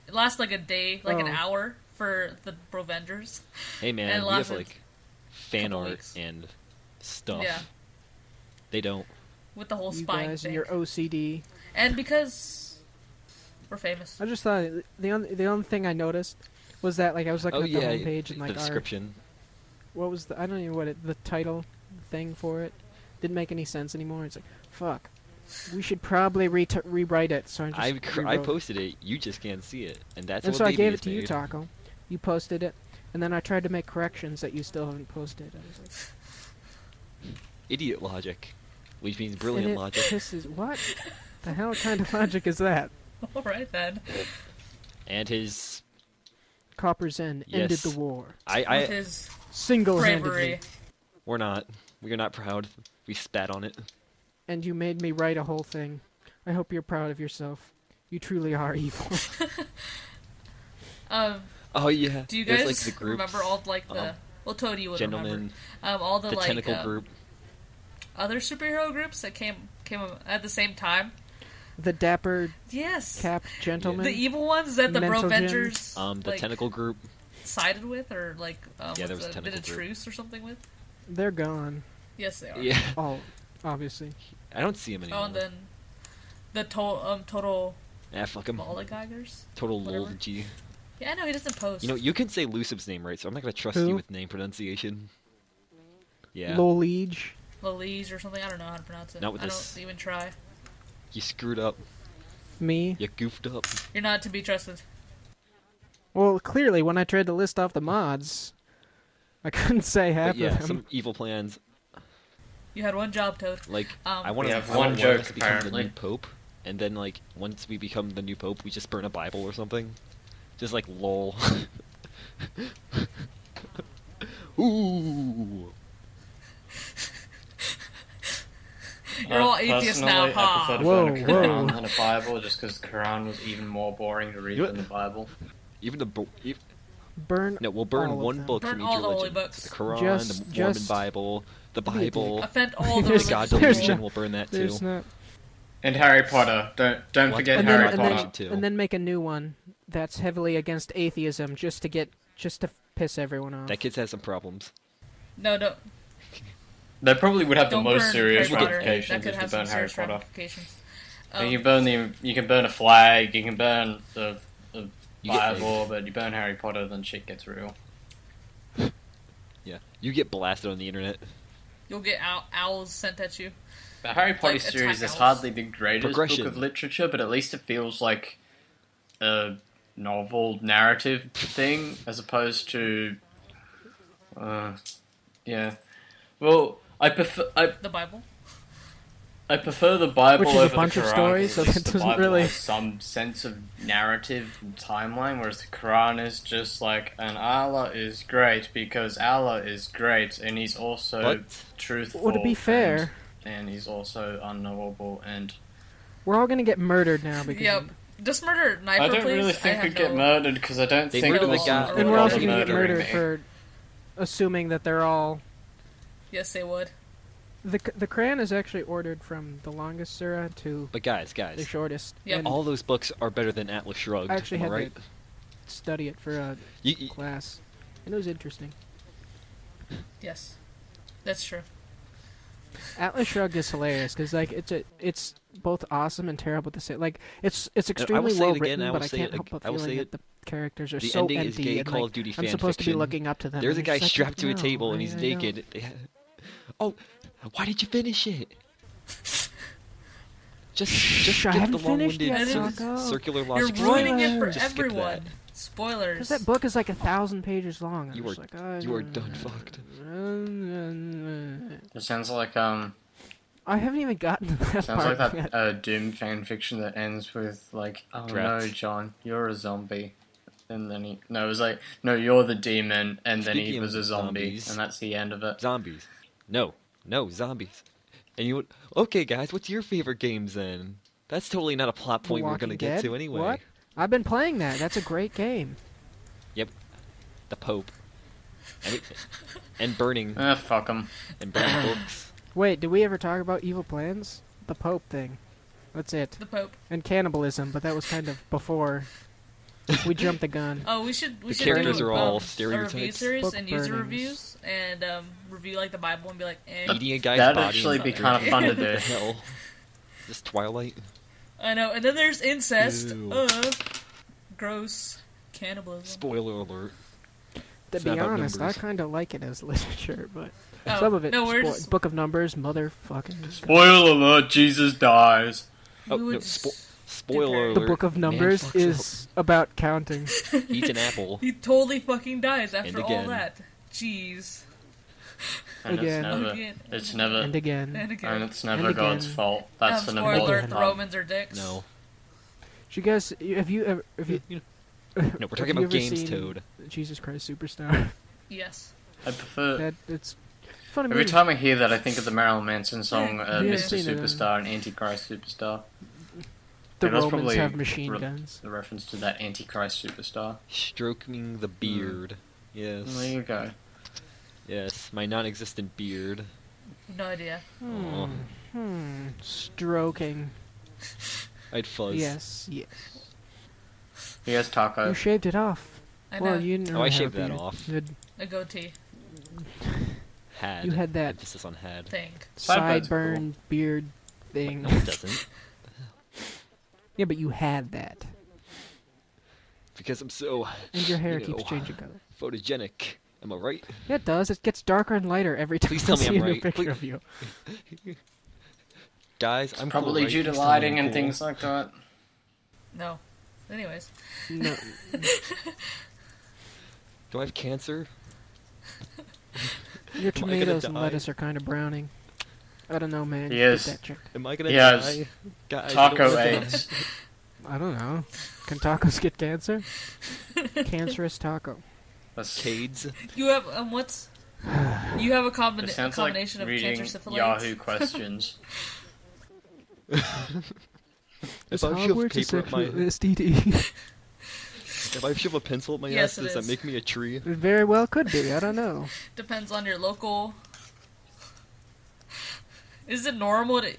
Speaker 2: it lasted like a day, like an
Speaker 3: Oh.
Speaker 2: hour for the Brevengers.
Speaker 1: Hey man,
Speaker 2: And it
Speaker 1: we have
Speaker 2: lasted
Speaker 1: like fan
Speaker 2: couple
Speaker 1: art
Speaker 2: weeks.
Speaker 1: and stuff.
Speaker 2: Yeah,
Speaker 1: They don't.
Speaker 2: with the whole
Speaker 3: You
Speaker 2: spine
Speaker 3: guys
Speaker 2: thing.
Speaker 3: and your OCD.
Speaker 2: And because we're famous.
Speaker 3: I just thought the only thing I noticed was that like I was looking
Speaker 1: Oh
Speaker 3: at
Speaker 1: yeah,
Speaker 3: the homepage and like
Speaker 1: the
Speaker 3: our
Speaker 1: description.
Speaker 3: what was I don't even know what the title thing for it didn't make any sense anymore. It's like fuck. We should probably rewrite it. So I just
Speaker 1: I
Speaker 3: rewrote.
Speaker 1: posted it. You just can't see it, and that's
Speaker 3: And
Speaker 1: what
Speaker 3: so I
Speaker 1: Baby
Speaker 3: gave
Speaker 1: has
Speaker 3: it to you,
Speaker 1: made.
Speaker 3: Taco. You posted it, and then I tried to make corrections that you still haven't posted. I was like,
Speaker 1: Idiot logic, which means
Speaker 3: and
Speaker 1: brilliant
Speaker 3: it
Speaker 1: logic.
Speaker 3: pisses. What the hell kind of logic is that?
Speaker 2: All right then.
Speaker 1: And his,
Speaker 3: Copper Zen ended
Speaker 1: Yes.
Speaker 3: the war
Speaker 2: With
Speaker 1: I,
Speaker 2: his
Speaker 3: single-handedly,
Speaker 2: bravery.
Speaker 1: we're not proud. We spat on it.
Speaker 3: and you made me write a whole thing. I hope you're proud of yourself. You truly are evil.
Speaker 1: Oh yeah.
Speaker 2: Do you
Speaker 1: There's,
Speaker 2: guys
Speaker 1: like, the groups,
Speaker 2: remember all like the?
Speaker 1: um,
Speaker 2: Well, Toady would
Speaker 1: Gentlemen,
Speaker 2: remember. All the
Speaker 1: the
Speaker 2: like
Speaker 1: tentacle group.
Speaker 2: other superhero groups that came at the same time.
Speaker 3: The dapper
Speaker 2: Yes.
Speaker 3: cap gentleman.
Speaker 2: The evil ones that the
Speaker 3: Mental Gen.
Speaker 2: Brevengers
Speaker 1: The
Speaker 2: like,
Speaker 1: tentacle group.
Speaker 2: sided with, or like
Speaker 1: Yeah, there was a
Speaker 2: did
Speaker 1: tentacle
Speaker 2: a
Speaker 1: group.
Speaker 2: truce or something with.
Speaker 3: They're gone.
Speaker 2: Yes, they are.
Speaker 1: Yeah.
Speaker 3: All obviously.
Speaker 1: I don't see him anymore.
Speaker 2: Oh, and then The total
Speaker 1: Ah, fuck him.
Speaker 2: Lollygaggers.
Speaker 1: Total
Speaker 2: whatever.
Speaker 1: lol G.
Speaker 2: Yeah, I know he doesn't post.
Speaker 1: You know, you can say Lucif's name right, so I'm not gonna trust
Speaker 3: Who?
Speaker 1: you with name pronunciation. Yeah.
Speaker 3: Lolege.
Speaker 2: Lolise or something. I don't know how to pronounce it.
Speaker 1: Not with
Speaker 2: I
Speaker 1: this.
Speaker 2: don't even try.
Speaker 1: You screwed up.
Speaker 3: Me.
Speaker 1: You goofed up.
Speaker 2: You're not to be trusted.
Speaker 3: Well, clearly, when I tried to list off the mods, I couldn't say half
Speaker 1: But yeah,
Speaker 3: of them.
Speaker 1: some evil plans.
Speaker 2: You had one job, Toad.
Speaker 1: Like, I
Speaker 2: Um,
Speaker 1: want
Speaker 4: We
Speaker 1: to.
Speaker 4: have
Speaker 1: I
Speaker 4: one
Speaker 1: want
Speaker 4: joke,
Speaker 1: us to become the
Speaker 4: apparently.
Speaker 1: new pope, and then like once we become the new pope, we just burn a Bible or something. Just like lol. Ooh.
Speaker 2: You're all atheists now,
Speaker 4: Personally, I prefer to
Speaker 3: Whoa,
Speaker 4: burn a Quran
Speaker 3: whoa.
Speaker 4: than a Bible, just because the Quran was even more boring to read
Speaker 1: You know
Speaker 4: than the Bible.
Speaker 1: Even the
Speaker 3: Burn.
Speaker 1: no, we'll burn
Speaker 3: all of
Speaker 1: one
Speaker 3: them.
Speaker 1: book
Speaker 2: Burn
Speaker 1: from each
Speaker 2: all the holy
Speaker 1: religion.
Speaker 2: books.
Speaker 1: So the Quran,
Speaker 3: Just-
Speaker 1: the Mormon
Speaker 3: just-
Speaker 1: Bible, the
Speaker 3: Be a dick.
Speaker 1: Bible,
Speaker 2: offend all the
Speaker 3: There's-
Speaker 1: the God
Speaker 2: religious
Speaker 3: there's
Speaker 1: delusion.
Speaker 3: no-
Speaker 1: We'll burn that too.
Speaker 3: There's not.
Speaker 4: And Harry Potter. Don't
Speaker 1: What?
Speaker 4: forget
Speaker 3: And
Speaker 4: Harry
Speaker 3: then,
Speaker 4: Potter.
Speaker 3: and,
Speaker 1: too.
Speaker 3: then, and then make a new one that's heavily against atheism, just to piss everyone off.
Speaker 1: That kid has some problems.
Speaker 2: No, don't.
Speaker 4: They probably would have the
Speaker 2: Don't
Speaker 4: most
Speaker 2: burn
Speaker 4: serious
Speaker 2: Harry Potter. That
Speaker 4: ramifications
Speaker 2: could
Speaker 4: if you
Speaker 2: have some
Speaker 4: burn Harry
Speaker 2: serious
Speaker 4: Potter.
Speaker 2: ramifications.
Speaker 4: You can burn a flag, you can burn the
Speaker 1: You get
Speaker 4: Bible, but you burn Harry Potter, then shit gets real.
Speaker 1: Yeah, you get blasted on the internet.
Speaker 2: You'll get owls sent at you.
Speaker 4: The Harry Potter
Speaker 2: Like,
Speaker 4: series
Speaker 2: attack
Speaker 4: is
Speaker 2: owls.
Speaker 4: hardly the greatest book
Speaker 1: Progression.
Speaker 4: of literature, but at least it feels like a novel narrative thing as opposed to, yeah. Well, I prefer
Speaker 2: The Bible.
Speaker 4: I prefer the Bible
Speaker 3: Which is a
Speaker 4: over
Speaker 3: bunch
Speaker 4: the
Speaker 3: of
Speaker 4: Quran,
Speaker 3: stories,
Speaker 4: 'cause
Speaker 3: so
Speaker 4: at least
Speaker 3: that
Speaker 4: the
Speaker 3: doesn't
Speaker 4: Bible
Speaker 3: really-
Speaker 4: has some sense of narrative and timeline, whereas the Quran is just like, and Allah is great because Allah is great, and He's also
Speaker 1: But
Speaker 4: truthful.
Speaker 3: Well, to be fair,
Speaker 4: and He's also unknowable, and
Speaker 3: we're all gonna get murdered now because.
Speaker 2: Yep. Just murder Knifer,
Speaker 4: I don't
Speaker 2: please.
Speaker 4: really
Speaker 2: I
Speaker 4: think
Speaker 2: have
Speaker 4: we'd get
Speaker 2: no-
Speaker 4: murdered because I don't
Speaker 1: They
Speaker 4: think
Speaker 1: murdered the
Speaker 4: Muslims
Speaker 1: guy-
Speaker 4: would
Speaker 3: And we're also
Speaker 4: bother
Speaker 3: gonna get
Speaker 4: murdering
Speaker 3: murdered
Speaker 4: me.
Speaker 3: for assuming that they're all.
Speaker 2: Yes, they would.
Speaker 3: The Quran is actually ordered from the longest surah to
Speaker 1: but guys,
Speaker 3: the shortest.
Speaker 2: Yep.
Speaker 3: And
Speaker 1: all those books are better than Atlas Shrugged.
Speaker 3: I actually
Speaker 1: am I
Speaker 3: had
Speaker 1: right?
Speaker 3: to study it for a
Speaker 1: You-
Speaker 3: class, and it was interesting.
Speaker 2: Yes. That's true.
Speaker 3: Atlas Shrugged is hilarious because like it's both awesome and terrible at the same. Like it's extremely
Speaker 1: say
Speaker 3: well
Speaker 1: it again,
Speaker 3: written,
Speaker 1: I
Speaker 3: but
Speaker 1: will
Speaker 3: I
Speaker 1: say
Speaker 3: can't
Speaker 1: it
Speaker 3: help
Speaker 1: ag-
Speaker 3: but
Speaker 1: I will
Speaker 3: feeling
Speaker 1: say
Speaker 3: that the characters are
Speaker 1: the
Speaker 3: so
Speaker 1: ending
Speaker 3: empty
Speaker 1: is gay
Speaker 3: and
Speaker 1: Call
Speaker 3: like,
Speaker 1: of Duty
Speaker 3: I'm
Speaker 1: fan
Speaker 3: supposed to be
Speaker 1: fiction.
Speaker 3: looking up to them.
Speaker 1: There's a
Speaker 3: and
Speaker 1: guy
Speaker 3: it's like,
Speaker 1: strapped to a
Speaker 3: no,
Speaker 1: table and he's
Speaker 3: I
Speaker 1: naked. Oh, why did you finish it? Just
Speaker 3: Shh, I
Speaker 1: get
Speaker 3: haven't
Speaker 1: the
Speaker 3: finished
Speaker 1: long-winded
Speaker 3: yet,
Speaker 2: Taco.
Speaker 1: circular
Speaker 2: You're
Speaker 1: logic.
Speaker 2: ruining it for
Speaker 1: Just skip
Speaker 2: everyone.
Speaker 1: that.
Speaker 2: Spoilers.
Speaker 3: Because that book is like 1,000 pages long. I'm
Speaker 1: You
Speaker 3: just
Speaker 1: are-
Speaker 3: like, oh,
Speaker 1: you are done fucked.
Speaker 4: It sounds like
Speaker 3: I haven't even gotten to that
Speaker 4: sounds
Speaker 3: part
Speaker 4: like that
Speaker 3: yet.
Speaker 4: Doom fan fiction that ends with like, oh
Speaker 1: Drafts.
Speaker 4: no, John, you're a zombie. And then it was like, no, you're the demon, and then he
Speaker 1: Speaking
Speaker 4: was
Speaker 1: of
Speaker 4: a zombie,
Speaker 1: zombies.
Speaker 4: and that's the end of it.
Speaker 1: Zombies. No, zombies. And you would, okay, guys, what's your favorite games then? That's totally not a plot point we're
Speaker 3: Walking
Speaker 1: gonna get
Speaker 3: Dead?
Speaker 1: to anyway.
Speaker 3: What? I've been playing that. That's a great game.
Speaker 1: Yep, the Pope. And burning
Speaker 4: Fuck him.
Speaker 1: and burning books.
Speaker 3: Wait, did we ever talk about evil plans? The Pope thing. That's it.
Speaker 2: The Pope.
Speaker 3: And cannibalism, but that was kind of before we jumped the gun.
Speaker 2: Oh, we should
Speaker 1: The
Speaker 2: do
Speaker 1: characters are all
Speaker 2: a review
Speaker 1: stereotypes.
Speaker 2: series
Speaker 3: Book
Speaker 2: and user
Speaker 3: burnings.
Speaker 2: reviews and review like the Bible and be like, eh.
Speaker 1: Eating a guy's
Speaker 4: That'd
Speaker 1: body.
Speaker 4: actually
Speaker 1: and
Speaker 4: be
Speaker 1: drinking
Speaker 4: kind of fun to
Speaker 1: the
Speaker 4: do.
Speaker 1: hell. Just Twilight.
Speaker 2: I know. And then there's incest.
Speaker 1: Ew.
Speaker 2: Gross. Cannibalism.
Speaker 1: Spoiler alert.
Speaker 3: To
Speaker 1: It's
Speaker 3: be
Speaker 1: not about
Speaker 3: honest,
Speaker 1: numbers.
Speaker 3: I kind of like it as literature, but
Speaker 2: Oh,
Speaker 3: some of it.
Speaker 2: no, we're just-
Speaker 3: Book of Numbers, motherfucking.
Speaker 4: Spoiler alert, Jesus dies.
Speaker 1: Oh,
Speaker 2: We would
Speaker 1: no,
Speaker 2: s-
Speaker 1: spoiler
Speaker 2: do
Speaker 3: The
Speaker 1: alert.
Speaker 3: Book of
Speaker 1: Man
Speaker 3: Numbers
Speaker 1: fucks
Speaker 3: is about counting.
Speaker 1: up, eats an apple.
Speaker 2: He totally fucking dies after
Speaker 1: And
Speaker 2: all
Speaker 1: again.
Speaker 2: that. Jeez.
Speaker 4: And
Speaker 3: Again.
Speaker 2: Again.
Speaker 4: it's never,
Speaker 3: And again.
Speaker 2: And again.
Speaker 4: and it's never
Speaker 3: And
Speaker 4: God's
Speaker 3: again.
Speaker 4: fault. That's an
Speaker 2: Spoiler alert,
Speaker 4: important
Speaker 2: the
Speaker 4: part.
Speaker 2: Romans are dicks.
Speaker 1: No.
Speaker 3: Did you guys, have you ever, have you,
Speaker 1: No,
Speaker 3: have
Speaker 1: we're talking
Speaker 3: you
Speaker 1: about
Speaker 3: ever
Speaker 1: games,
Speaker 3: seen
Speaker 1: Toad.
Speaker 3: Jesus Christ Superstar?
Speaker 2: Yes.
Speaker 4: I prefer.
Speaker 3: That it's funny.
Speaker 4: Every time I hear that, I think of the Marilyn Manson song,
Speaker 2: Yeah,
Speaker 4: Mr.
Speaker 3: seen it,
Speaker 4: Superstar and Antichrist Superstar.
Speaker 3: the
Speaker 4: Yeah, that's
Speaker 3: Romans
Speaker 4: probably
Speaker 3: have machine
Speaker 4: re-
Speaker 3: guns.
Speaker 4: The reference to that Antichrist Superstar.
Speaker 1: Stroking the beard.
Speaker 4: There
Speaker 1: Yes.
Speaker 4: you go.
Speaker 1: Yes, my non-existent beard.
Speaker 2: No idea.
Speaker 1: Aw.
Speaker 3: Stroking.
Speaker 1: I'd fuzz.
Speaker 3: Yes, yes.
Speaker 4: Here's Taco.
Speaker 3: You shaved it off.
Speaker 2: I know.
Speaker 3: Well, you didn't
Speaker 1: Oh, I
Speaker 3: really
Speaker 1: shaved
Speaker 3: have a
Speaker 1: that
Speaker 3: beard.
Speaker 1: off.
Speaker 3: You had
Speaker 2: A goatee
Speaker 1: Had.
Speaker 3: You had that-
Speaker 1: Emphasis on had.
Speaker 2: thing.
Speaker 4: Sideburns are
Speaker 3: sideburn beard thing.
Speaker 1: No, it doesn't.
Speaker 3: Yeah, but you had that.
Speaker 1: Because I'm so,
Speaker 3: And your hair
Speaker 1: you
Speaker 3: keeps
Speaker 1: know,
Speaker 3: changing color.
Speaker 1: photogenic. Am I right?
Speaker 3: Yeah, it does. It gets darker and lighter every time
Speaker 1: Please tell
Speaker 3: I
Speaker 1: me
Speaker 3: see
Speaker 1: I'm
Speaker 3: a new
Speaker 1: right.
Speaker 3: picture
Speaker 1: Please-
Speaker 3: of you.
Speaker 1: Guys, I'm
Speaker 4: Probably
Speaker 1: cool, right?
Speaker 4: due to
Speaker 1: Please tell me I'm
Speaker 4: lighting and
Speaker 1: cool.
Speaker 4: things like that.
Speaker 2: No. Anyways.
Speaker 3: No,
Speaker 1: Do I have cancer?
Speaker 3: your
Speaker 1: Am I gonna
Speaker 3: tomatoes and
Speaker 1: die?
Speaker 3: lettuce are kind of browning. I don't know, man.
Speaker 4: He
Speaker 3: Get
Speaker 4: is.
Speaker 3: that checked.
Speaker 1: Am I gonna
Speaker 4: Yes.
Speaker 1: die? Guys, I
Speaker 4: Taco
Speaker 1: don't wanna die.
Speaker 4: AIDS.
Speaker 3: I don't know. Can tacos get cancer? Cancerous taco.
Speaker 4: That's,
Speaker 1: Cades.
Speaker 2: You have what's? You have a,
Speaker 4: it
Speaker 2: a
Speaker 4: sounds like
Speaker 2: combination of
Speaker 4: reading
Speaker 2: cancer, syphilis.
Speaker 4: Yahoo questions.
Speaker 1: If I shove
Speaker 3: Hogwarts a
Speaker 1: paper up my,
Speaker 3: sexual STD?
Speaker 1: if I shove a pencil up my
Speaker 2: Yes,
Speaker 1: ass,
Speaker 2: it
Speaker 1: does that
Speaker 2: is.
Speaker 1: make me a tree?
Speaker 3: It very well could be. I don't know.
Speaker 2: Depends on your local. Is it normal to?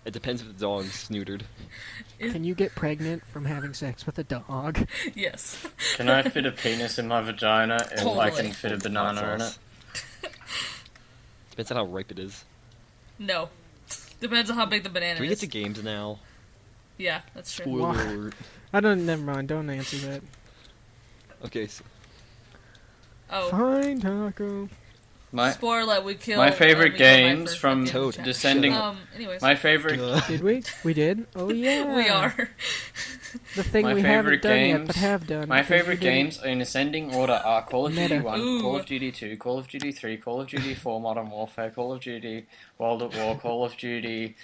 Speaker 1: It depends if the dog's neutered.
Speaker 3: Can you get pregnant from having sex with a dog?
Speaker 2: Yes.
Speaker 4: Can I fit a penis in my vagina if I
Speaker 2: Totally.
Speaker 4: can fit a banana in it?
Speaker 1: Depends on how ripe it is.
Speaker 2: No. Depends on how big the banana
Speaker 1: Can we
Speaker 2: is.
Speaker 1: get to games now?
Speaker 2: Yeah, that's true.
Speaker 1: Spoiler
Speaker 3: Why?
Speaker 1: alert.
Speaker 3: I don't. Never mind. Don't answer that.
Speaker 1: Okay, so
Speaker 2: Oh.
Speaker 3: Fine, taco.
Speaker 4: My
Speaker 2: Spoiler, we killed.
Speaker 4: my favorite
Speaker 2: we killed my
Speaker 4: games
Speaker 2: first
Speaker 4: from
Speaker 2: goddamn
Speaker 1: Toad.
Speaker 2: chat.
Speaker 4: Descending.
Speaker 2: Anyways.
Speaker 4: My favorite.
Speaker 3: Did we? We did. Oh yeah.
Speaker 2: We are.
Speaker 3: The thing
Speaker 4: My
Speaker 3: we
Speaker 4: favorite
Speaker 3: haven't done yet,
Speaker 4: games-
Speaker 3: but have done.
Speaker 4: My
Speaker 3: because we
Speaker 4: favorite
Speaker 3: didn't-
Speaker 4: games in ascending order are Call of Duty
Speaker 3: Meta.
Speaker 4: 1,
Speaker 2: Ooh.
Speaker 4: Call of Duty 2, Call of Duty 3, Call of Duty 4, Modern Warfare, Call of Duty World at War, Call of Duty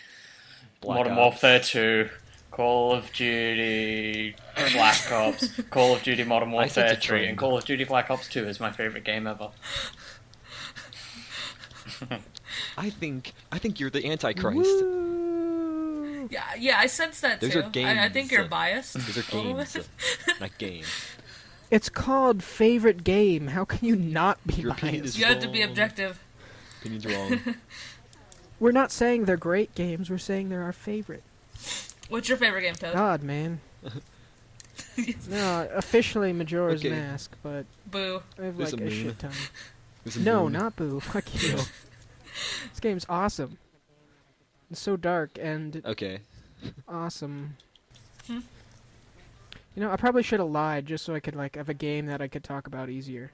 Speaker 1: Black
Speaker 4: Modern
Speaker 1: Ops.
Speaker 4: Warfare 2, Call of Duty Black Ops, Call of Duty Modern
Speaker 1: I sense a
Speaker 4: Warfare 3,
Speaker 1: trend.
Speaker 4: and Call of Duty Black Ops 2 is my favorite game ever.
Speaker 1: I think you're the Antichrist.
Speaker 3: Woo!
Speaker 2: Yeah, I sense that
Speaker 1: Those
Speaker 2: too.
Speaker 1: are
Speaker 2: I think
Speaker 1: games.
Speaker 2: you're biased.
Speaker 1: Those are
Speaker 2: a little
Speaker 1: games,
Speaker 2: bit.
Speaker 1: not games.
Speaker 3: It's called favorite game. How can you not be
Speaker 1: Your opinion
Speaker 3: biased?
Speaker 1: is
Speaker 2: You have to be
Speaker 1: wrong.
Speaker 2: objective.
Speaker 1: Opinion's wrong.
Speaker 3: We're not saying they're great games. We're saying they're our favorite.
Speaker 2: What's your favorite game, Toad?
Speaker 3: God, man. No, officially Majora's
Speaker 1: Okay.
Speaker 3: Mask, but
Speaker 2: Boo.
Speaker 3: I have
Speaker 1: There's
Speaker 3: like
Speaker 1: a
Speaker 3: a
Speaker 1: moon.
Speaker 3: shit ton.
Speaker 1: There's a
Speaker 3: No,
Speaker 1: moon.
Speaker 3: not Boo. Fuck you. This game's awesome. It's so dark and
Speaker 1: Okay.
Speaker 3: awesome.
Speaker 2: Hmm.
Speaker 3: You know, I probably should have lied just so I could like have a game that I could talk about easier.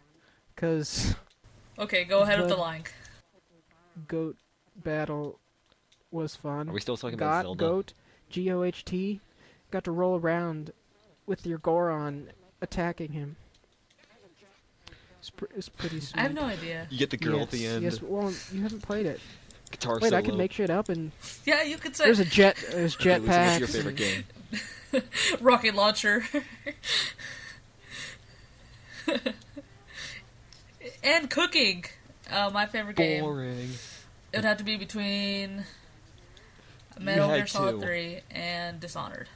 Speaker 3: 'Cause
Speaker 2: Okay, go ahead with the
Speaker 3: The-
Speaker 2: line.
Speaker 3: Goat Battle was fun.
Speaker 1: Are we still talking about
Speaker 3: Got
Speaker 1: Zelda?
Speaker 3: Goat, G-O-H-T, got to roll around with your Goron attacking him. It's pretty sweet.
Speaker 2: I have no idea.
Speaker 1: You get the girl
Speaker 3: yes,
Speaker 1: at the end.
Speaker 3: Yes, well, you haven't played it.
Speaker 1: Guitar
Speaker 3: Wait,
Speaker 1: solo.
Speaker 3: I can make shit up and
Speaker 2: Yeah, you could say
Speaker 3: there's there's
Speaker 1: Okay, Lucy, what's
Speaker 3: jetpacks.
Speaker 1: your favorite game?
Speaker 2: rocket launcher. And cooking. My favorite game.
Speaker 1: Boring.
Speaker 2: It would have to be between Metal
Speaker 1: had
Speaker 2: Gear Solid
Speaker 1: two.
Speaker 2: 3 and Dishonored.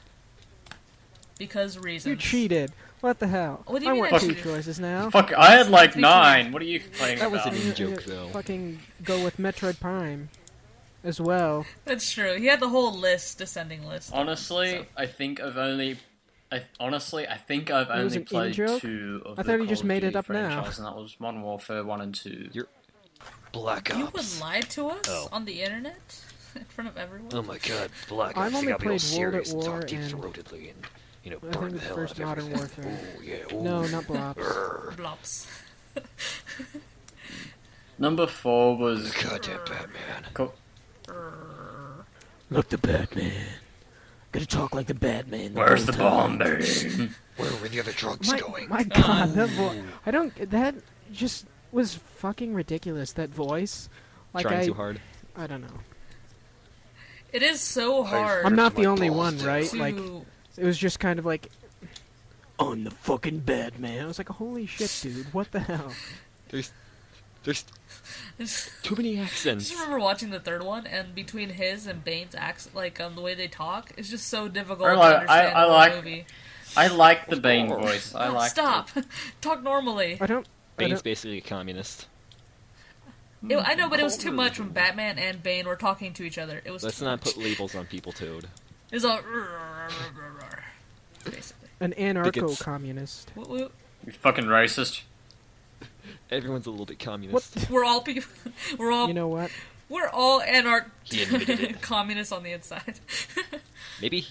Speaker 2: Because reasons.
Speaker 3: You cheated. What the hell?
Speaker 2: What do you
Speaker 3: I
Speaker 2: mean
Speaker 3: want
Speaker 2: I
Speaker 3: two
Speaker 2: cheated?
Speaker 3: choices now.
Speaker 4: Fuck, I had like
Speaker 2: Between-
Speaker 4: 9. What are you complaining
Speaker 1: That was
Speaker 4: about?
Speaker 1: an in-joke,
Speaker 3: You
Speaker 1: though.
Speaker 3: Fucking go with Metroid Prime as well.
Speaker 2: That's true. He had the whole list, descending list.
Speaker 4: Honestly,
Speaker 2: So-
Speaker 4: I think I've only. I think I've
Speaker 3: It was
Speaker 4: only
Speaker 3: an
Speaker 4: played
Speaker 3: in-joke?
Speaker 4: 2 of
Speaker 3: I
Speaker 4: the
Speaker 3: thought you
Speaker 4: Call
Speaker 3: just
Speaker 4: of
Speaker 3: made it
Speaker 4: Duty
Speaker 3: up now.
Speaker 4: franchise, and that was Modern Warfare 1 and 2.
Speaker 5: Black
Speaker 2: You would
Speaker 5: Ops.
Speaker 2: lie to us
Speaker 5: Oh.
Speaker 2: on the internet in front of everyone.
Speaker 5: Oh my god, Black Ops.
Speaker 3: I've
Speaker 5: They
Speaker 3: only
Speaker 5: gotta be all
Speaker 3: played World at
Speaker 5: serious and
Speaker 3: War
Speaker 5: talk
Speaker 3: and-
Speaker 5: deep-throatedly and, you know,
Speaker 3: I
Speaker 5: burn
Speaker 3: think
Speaker 5: the
Speaker 3: the
Speaker 5: hell
Speaker 3: first
Speaker 5: out of
Speaker 3: Modern
Speaker 5: everything.
Speaker 3: Warfare.
Speaker 5: Oh, yeah. Ooh.
Speaker 3: No, not Blops.
Speaker 5: Brr.
Speaker 2: Blops.
Speaker 4: Number 4 was.
Speaker 5: Goddamn Batman.
Speaker 4: Co-
Speaker 5: Look, the Batman. Gotta talk like the Batman.
Speaker 4: Where's the bomb, baby?
Speaker 5: Where were the other drugs going?
Speaker 3: My God, that voice. I don't. That just was fucking ridiculous. That voice. Like
Speaker 1: Trying
Speaker 3: I.
Speaker 1: too hard.
Speaker 3: I don't know.
Speaker 2: It is so hard
Speaker 3: I'm not
Speaker 5: my
Speaker 3: the only
Speaker 5: balls
Speaker 3: one,
Speaker 5: down.
Speaker 3: right?
Speaker 2: to...
Speaker 3: Like it was just kind of like. I'm the fucking Batman. I was like, holy shit, dude! What the hell?
Speaker 1: There's too many
Speaker 2: I
Speaker 1: accents.
Speaker 2: just remember watching the third one, and between his and Bane's acts, like the way they talk, it's just so difficult
Speaker 4: I
Speaker 2: to
Speaker 4: like-
Speaker 2: understand
Speaker 4: I
Speaker 2: the
Speaker 4: like-
Speaker 2: movie.
Speaker 4: I like the Bane
Speaker 1: more?
Speaker 4: voice. I
Speaker 2: No,
Speaker 4: like.
Speaker 2: stop. Talk normally.
Speaker 3: I don't.
Speaker 1: Bane's basically a communist.
Speaker 2: I know, but it was too much when Batman and Bane were talking to each other. It was
Speaker 1: Let's
Speaker 2: too
Speaker 1: not
Speaker 2: much.
Speaker 1: put labels on people, Toad.
Speaker 2: It was all basically.
Speaker 3: An
Speaker 1: it's-
Speaker 3: anarcho-communist.
Speaker 4: You fucking racist.
Speaker 1: Everyone's a little bit communist.
Speaker 2: We're all people. We're all.
Speaker 3: You know what?
Speaker 2: We're all
Speaker 1: He admitted it.
Speaker 2: communists on the inside.
Speaker 1: Maybe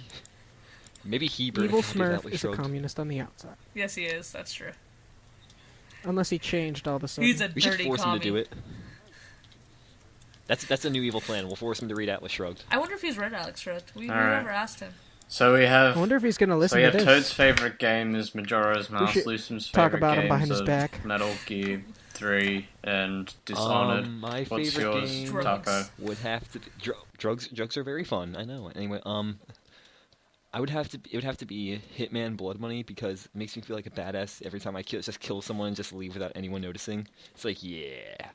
Speaker 1: Maybe he
Speaker 3: Evil
Speaker 1: did that
Speaker 3: Smurf
Speaker 1: with
Speaker 3: is a
Speaker 1: Shrugged.
Speaker 3: communist on the outside.
Speaker 2: Yes, he is. That's true.
Speaker 3: Unless he changed all of a sudden.
Speaker 2: He's a
Speaker 1: We should
Speaker 2: dirty
Speaker 1: force
Speaker 2: commie.
Speaker 1: him to do it. That's a new evil plan. We'll force him to read Atlas Shrugged.
Speaker 2: I wonder if he's read Alex Shrugged. We
Speaker 4: Alright.
Speaker 2: never asked him.
Speaker 4: So we have.
Speaker 3: I wonder if he's going to
Speaker 4: So
Speaker 3: listen
Speaker 4: we
Speaker 3: to
Speaker 4: have
Speaker 3: this.
Speaker 4: Toad's favorite game is Majora's Mask.
Speaker 3: should
Speaker 4: Lucian's
Speaker 3: talk
Speaker 4: favorite
Speaker 3: about him
Speaker 4: games
Speaker 3: behind his
Speaker 4: of
Speaker 3: back.
Speaker 4: Metal Gear 3 and Dishonored.
Speaker 1: My
Speaker 4: What's
Speaker 1: favorite
Speaker 4: yours,
Speaker 1: game
Speaker 2: Drugs.
Speaker 4: Taco?
Speaker 1: would have to be drugs are very fun. I know. Anyway, I would have to. It would have to be Hitman Blood Money because it makes me feel like a badass every time I just kill someone and just leave without anyone noticing. It's like yeah.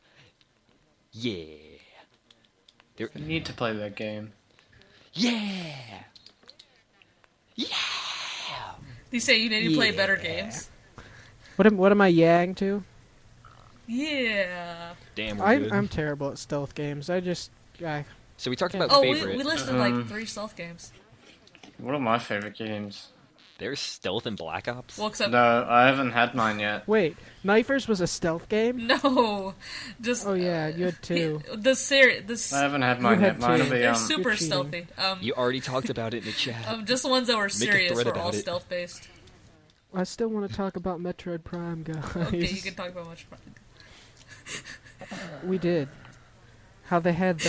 Speaker 4: You need to play that game.
Speaker 1: Yeah.
Speaker 2: You say you need to play better
Speaker 3: Yeah.
Speaker 2: games?
Speaker 3: What am I yang to?
Speaker 2: Yeah.
Speaker 1: Damn, we're good.
Speaker 3: I'm terrible at stealth games.
Speaker 1: So we talked about
Speaker 2: Oh,
Speaker 1: favorite.
Speaker 2: we listed like 3 stealth games.
Speaker 4: What are my favorite games?
Speaker 1: There's Stealth and Black Ops.
Speaker 2: Well, except
Speaker 4: No, I haven't had mine yet.
Speaker 3: Wait, Knifers was a stealth game?
Speaker 2: no, just
Speaker 3: Oh yeah, you had two.
Speaker 2: the series.
Speaker 4: I haven't had mine
Speaker 3: had
Speaker 4: yet. Mine will
Speaker 3: two.
Speaker 4: be
Speaker 2: They're
Speaker 3: You're
Speaker 2: super
Speaker 3: cheating.
Speaker 2: stealthy.
Speaker 1: You already talked about it in the chat.
Speaker 2: Just the ones that were
Speaker 1: a
Speaker 2: serious
Speaker 1: thread
Speaker 2: were all
Speaker 1: about it.
Speaker 2: stealth based.
Speaker 3: I still want to talk about Metroid Prime, guys.
Speaker 2: Okay, you can talk about much.
Speaker 3: We did. How they had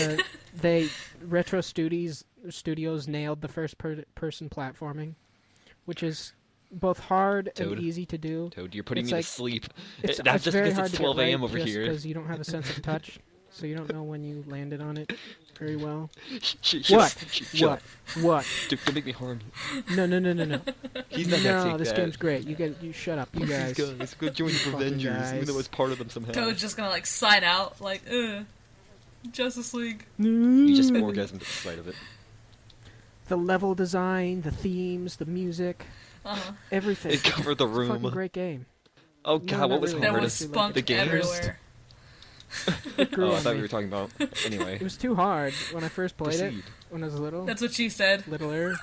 Speaker 3: Retro Studios nailed the first person platforming, which is both hard
Speaker 1: Toad.
Speaker 3: and easy to do.
Speaker 1: Toad, you're putting
Speaker 3: It's
Speaker 1: me
Speaker 3: like-
Speaker 1: to sleep.
Speaker 3: It's
Speaker 1: That's just
Speaker 3: very
Speaker 1: because
Speaker 3: hard
Speaker 1: it's
Speaker 3: to
Speaker 1: 12
Speaker 3: get
Speaker 1: a.m.
Speaker 3: right
Speaker 1: over
Speaker 3: just
Speaker 1: here.
Speaker 3: because you don't have a sense of touch, so you don't know when you landed on it very well.
Speaker 1: Shut
Speaker 3: What?
Speaker 1: up. Shut up.
Speaker 3: What?
Speaker 1: Dude, don't make me harm you.
Speaker 3: No.
Speaker 1: He's not gonna
Speaker 3: No,
Speaker 1: take
Speaker 3: this
Speaker 1: that.
Speaker 3: game's great. You shut up, you guys.
Speaker 1: Let's go join the
Speaker 3: Fucking
Speaker 1: Avengers, even
Speaker 3: guys.
Speaker 1: though it's part of them somehow.
Speaker 2: Toad's just gonna like sign out, like, Justice League.
Speaker 1: You just orgasmed at the sight of it.
Speaker 3: The level design, the themes, the music, everything.
Speaker 1: It covered the
Speaker 3: It's a fucking
Speaker 1: room.
Speaker 3: great game.
Speaker 1: Oh
Speaker 3: No,
Speaker 1: god,
Speaker 3: not
Speaker 1: what was
Speaker 3: really.
Speaker 2: There
Speaker 1: hard
Speaker 2: was
Speaker 3: Honestly,
Speaker 2: spunk
Speaker 1: the game?
Speaker 2: everywhere.
Speaker 3: It grew
Speaker 1: Oh, I
Speaker 3: on
Speaker 1: thought
Speaker 3: me.
Speaker 1: we were talking about. Anyway,
Speaker 3: It was too hard when I first played it.
Speaker 1: proceed.
Speaker 3: When I was little.
Speaker 2: That's what she said.
Speaker 3: Littler.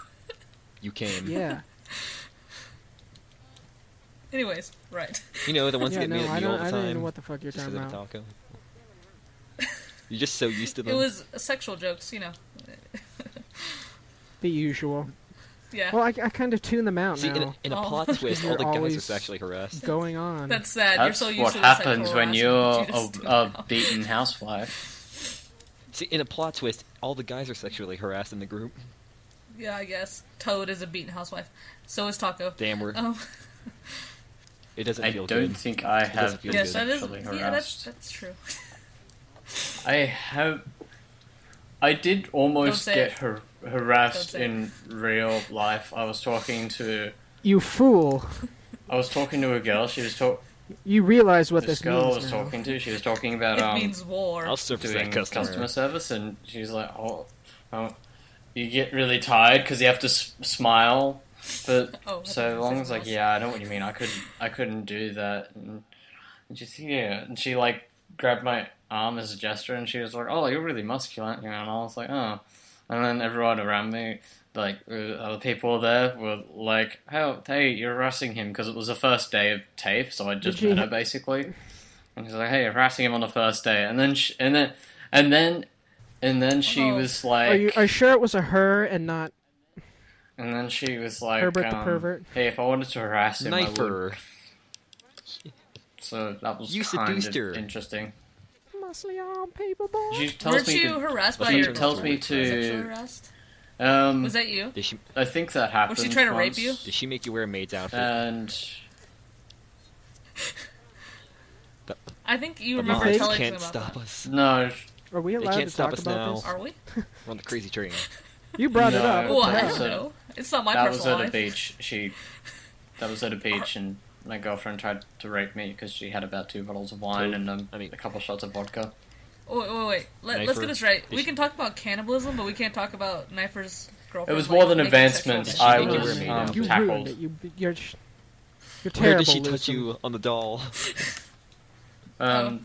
Speaker 1: You came.
Speaker 3: Yeah.
Speaker 2: Anyways, right.
Speaker 1: You know, the ones
Speaker 3: Yeah,
Speaker 1: that get
Speaker 3: no,
Speaker 1: made at
Speaker 3: I
Speaker 1: me all
Speaker 3: don't
Speaker 1: the
Speaker 3: even
Speaker 1: time.
Speaker 3: know what the fuck you're
Speaker 1: just
Speaker 3: talking
Speaker 1: 'cause of
Speaker 3: about.
Speaker 1: Taco. You're just so used to them.
Speaker 2: It was sexual jokes, you know.
Speaker 3: The usual.
Speaker 2: Yeah.
Speaker 3: Well, I kind of tune them out
Speaker 1: See,
Speaker 3: now.
Speaker 1: in a
Speaker 2: Oh.
Speaker 1: plot twist, all
Speaker 3: You're
Speaker 1: the guys are
Speaker 3: always
Speaker 1: sexually harassed.
Speaker 3: Going on.
Speaker 2: That's sad. You're
Speaker 4: That's
Speaker 2: so used
Speaker 4: what
Speaker 2: to the sexual
Speaker 4: happens when
Speaker 2: harassment
Speaker 4: you're
Speaker 2: that you just tune
Speaker 4: a
Speaker 2: out.
Speaker 4: beaten housewife.
Speaker 1: See, in a plot twist, all the guys are sexually harassed in the group.
Speaker 2: Yeah, I guess. Toad is a beaten housewife. So is Taco.
Speaker 1: Damn, it doesn't
Speaker 4: I
Speaker 1: feel
Speaker 4: don't
Speaker 1: good.
Speaker 4: think I
Speaker 1: doesn't
Speaker 4: have
Speaker 1: feel
Speaker 4: been
Speaker 2: Yes, that is.
Speaker 4: sexually
Speaker 2: Yeah,
Speaker 4: harassed.
Speaker 2: that's true.
Speaker 4: I have. I did almost
Speaker 2: say
Speaker 4: get
Speaker 2: it.
Speaker 4: harassed
Speaker 2: Don't say it.
Speaker 4: in real life. I was talking to
Speaker 3: You fool.
Speaker 4: a girl. She was talking.
Speaker 3: You realize what
Speaker 4: This
Speaker 3: this
Speaker 4: girl I
Speaker 3: means
Speaker 4: was
Speaker 3: now.
Speaker 4: talking to. She was talking about
Speaker 2: It means war.
Speaker 1: I'll surface
Speaker 4: doing
Speaker 1: that customer.
Speaker 4: service, and she's like, "Oh, you get really tired because you have to smile for
Speaker 2: Oh, I thought
Speaker 4: so
Speaker 2: you
Speaker 4: long."
Speaker 2: said
Speaker 4: It's like,
Speaker 2: else.
Speaker 4: yeah, I know what you mean. I couldn't do that. And she's and she like grabbed my arm as a gesture, and she was like, "Oh, you're really muscular," you know. And I was like, "Oh," and then everyone around me. Like, other people there were like, hey, you're harassing him, because it was the first day of TAFE, so I just
Speaker 3: Did you
Speaker 4: met her, basically. And she's like, hey, you're harassing him on the first day. And then she
Speaker 2: Oh.
Speaker 4: was
Speaker 3: Are
Speaker 4: like...
Speaker 3: you sure it was a her and not
Speaker 4: And then she was like,
Speaker 3: Herbert the pervert?
Speaker 4: hey, if I wanted to harass him, I would.
Speaker 1: Knifer.
Speaker 4: So that was
Speaker 1: You
Speaker 4: kind
Speaker 1: seduced
Speaker 4: of
Speaker 1: her.
Speaker 4: interesting.
Speaker 3: muscly on paper boy?
Speaker 4: She tells
Speaker 2: Weren't
Speaker 4: me
Speaker 2: you
Speaker 4: to...
Speaker 2: harassed by
Speaker 1: she
Speaker 2: your
Speaker 1: tells me
Speaker 2: girlfriend?
Speaker 4: to-
Speaker 2: Sexually harassed?
Speaker 4: Was
Speaker 2: that you?
Speaker 1: Did she
Speaker 4: I think that happened
Speaker 2: Was she trying to rape
Speaker 4: once.
Speaker 2: you?
Speaker 1: did she make you wear a maid's outfit?
Speaker 4: And...
Speaker 2: I think you
Speaker 1: The
Speaker 2: remember
Speaker 3: mods
Speaker 2: telling
Speaker 1: can't
Speaker 2: us about
Speaker 1: stop
Speaker 2: that.
Speaker 1: us.
Speaker 4: No,
Speaker 3: Are we
Speaker 1: They
Speaker 3: allowed
Speaker 1: can't
Speaker 3: to
Speaker 1: stop
Speaker 3: talk
Speaker 1: us
Speaker 3: about
Speaker 1: now.
Speaker 3: this?
Speaker 2: Are we?
Speaker 1: We're on the crazy train.
Speaker 3: You brought it
Speaker 4: No.
Speaker 3: up.
Speaker 2: Well,
Speaker 3: What the
Speaker 2: I
Speaker 3: hell?
Speaker 2: don't
Speaker 4: So-
Speaker 2: know. It's not my
Speaker 4: that was
Speaker 2: personal
Speaker 4: at a
Speaker 2: life.
Speaker 4: beach. That was at a beach, and my girlfriend tried to rape me because she had about 2 bottles of wine and a couple shots of vodka.
Speaker 2: Wait. Let's
Speaker 1: Knifer.
Speaker 2: get this right.
Speaker 1: Did
Speaker 2: We
Speaker 1: she-
Speaker 2: can talk about cannibalism, but we can't talk about Knifer's girlfriend.
Speaker 4: It was
Speaker 2: like,
Speaker 4: more than
Speaker 2: making
Speaker 4: advancements.
Speaker 2: sexual
Speaker 4: I
Speaker 1: Did she
Speaker 4: was
Speaker 1: make you wear a maid
Speaker 3: You
Speaker 4: tackled.
Speaker 3: ruined it. You're
Speaker 1: Where
Speaker 3: terrible.
Speaker 1: did she touch
Speaker 3: Luthen.
Speaker 1: you on the doll?
Speaker 4: No,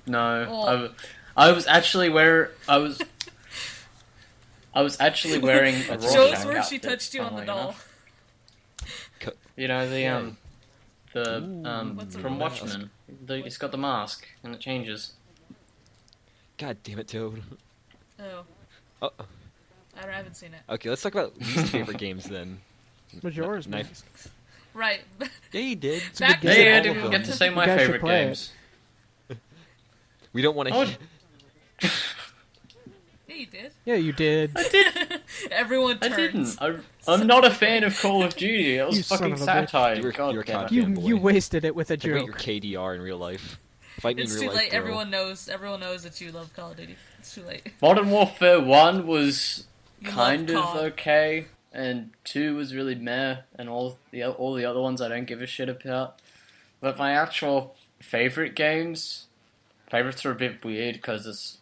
Speaker 2: Oh.
Speaker 4: I was actually I was actually wearing a
Speaker 1: Show us
Speaker 4: Rorschach
Speaker 2: where she
Speaker 4: outfit,
Speaker 2: touched you on the
Speaker 4: funnily
Speaker 2: doll.
Speaker 4: enough. You know
Speaker 1: Yeah.
Speaker 2: What's a
Speaker 4: from
Speaker 2: mask?
Speaker 4: Watchmen. It's got the mask and it changes.
Speaker 1: God damn it, Toad.
Speaker 2: Oh,
Speaker 1: Oh,
Speaker 2: I haven't seen it.
Speaker 1: okay, let's talk about least favorite games then.
Speaker 3: Majora's
Speaker 1: Knife.
Speaker 3: Mask.
Speaker 2: Right.
Speaker 1: Yeah, he did.
Speaker 2: Back
Speaker 3: game.
Speaker 2: to
Speaker 4: Hey, I
Speaker 1: all of
Speaker 4: didn't
Speaker 1: them.
Speaker 4: get to say my
Speaker 3: You guys should
Speaker 4: favorite
Speaker 3: play it.
Speaker 4: games.
Speaker 1: We don't want to.
Speaker 4: Oh,
Speaker 2: Yeah, you did.
Speaker 3: Yeah, you did.
Speaker 2: Everyone
Speaker 4: I
Speaker 2: turns.
Speaker 4: didn't. I'm not a fan of Call of Duty. It was
Speaker 3: You son
Speaker 4: fucking
Speaker 3: of a bitch.
Speaker 4: satire.
Speaker 1: You're
Speaker 4: God
Speaker 1: a
Speaker 4: damn
Speaker 1: cop.
Speaker 4: it.
Speaker 3: You
Speaker 1: Fanboy.
Speaker 3: you wasted it with a
Speaker 1: Think about your
Speaker 3: joke.
Speaker 1: KDR in real life. Fight me
Speaker 2: It's
Speaker 1: in
Speaker 2: too
Speaker 1: real life,
Speaker 2: late.
Speaker 1: bro.
Speaker 2: Everyone knows. Everyone knows that you love Call of Duty. It's too late.
Speaker 4: Modern Warfare 1 was
Speaker 2: You
Speaker 4: kind
Speaker 2: love
Speaker 4: of
Speaker 2: COD.
Speaker 4: okay, and 2 was really meh, and all the other ones I don't give a shit about. But my actual favorite games, favorites are a bit weird because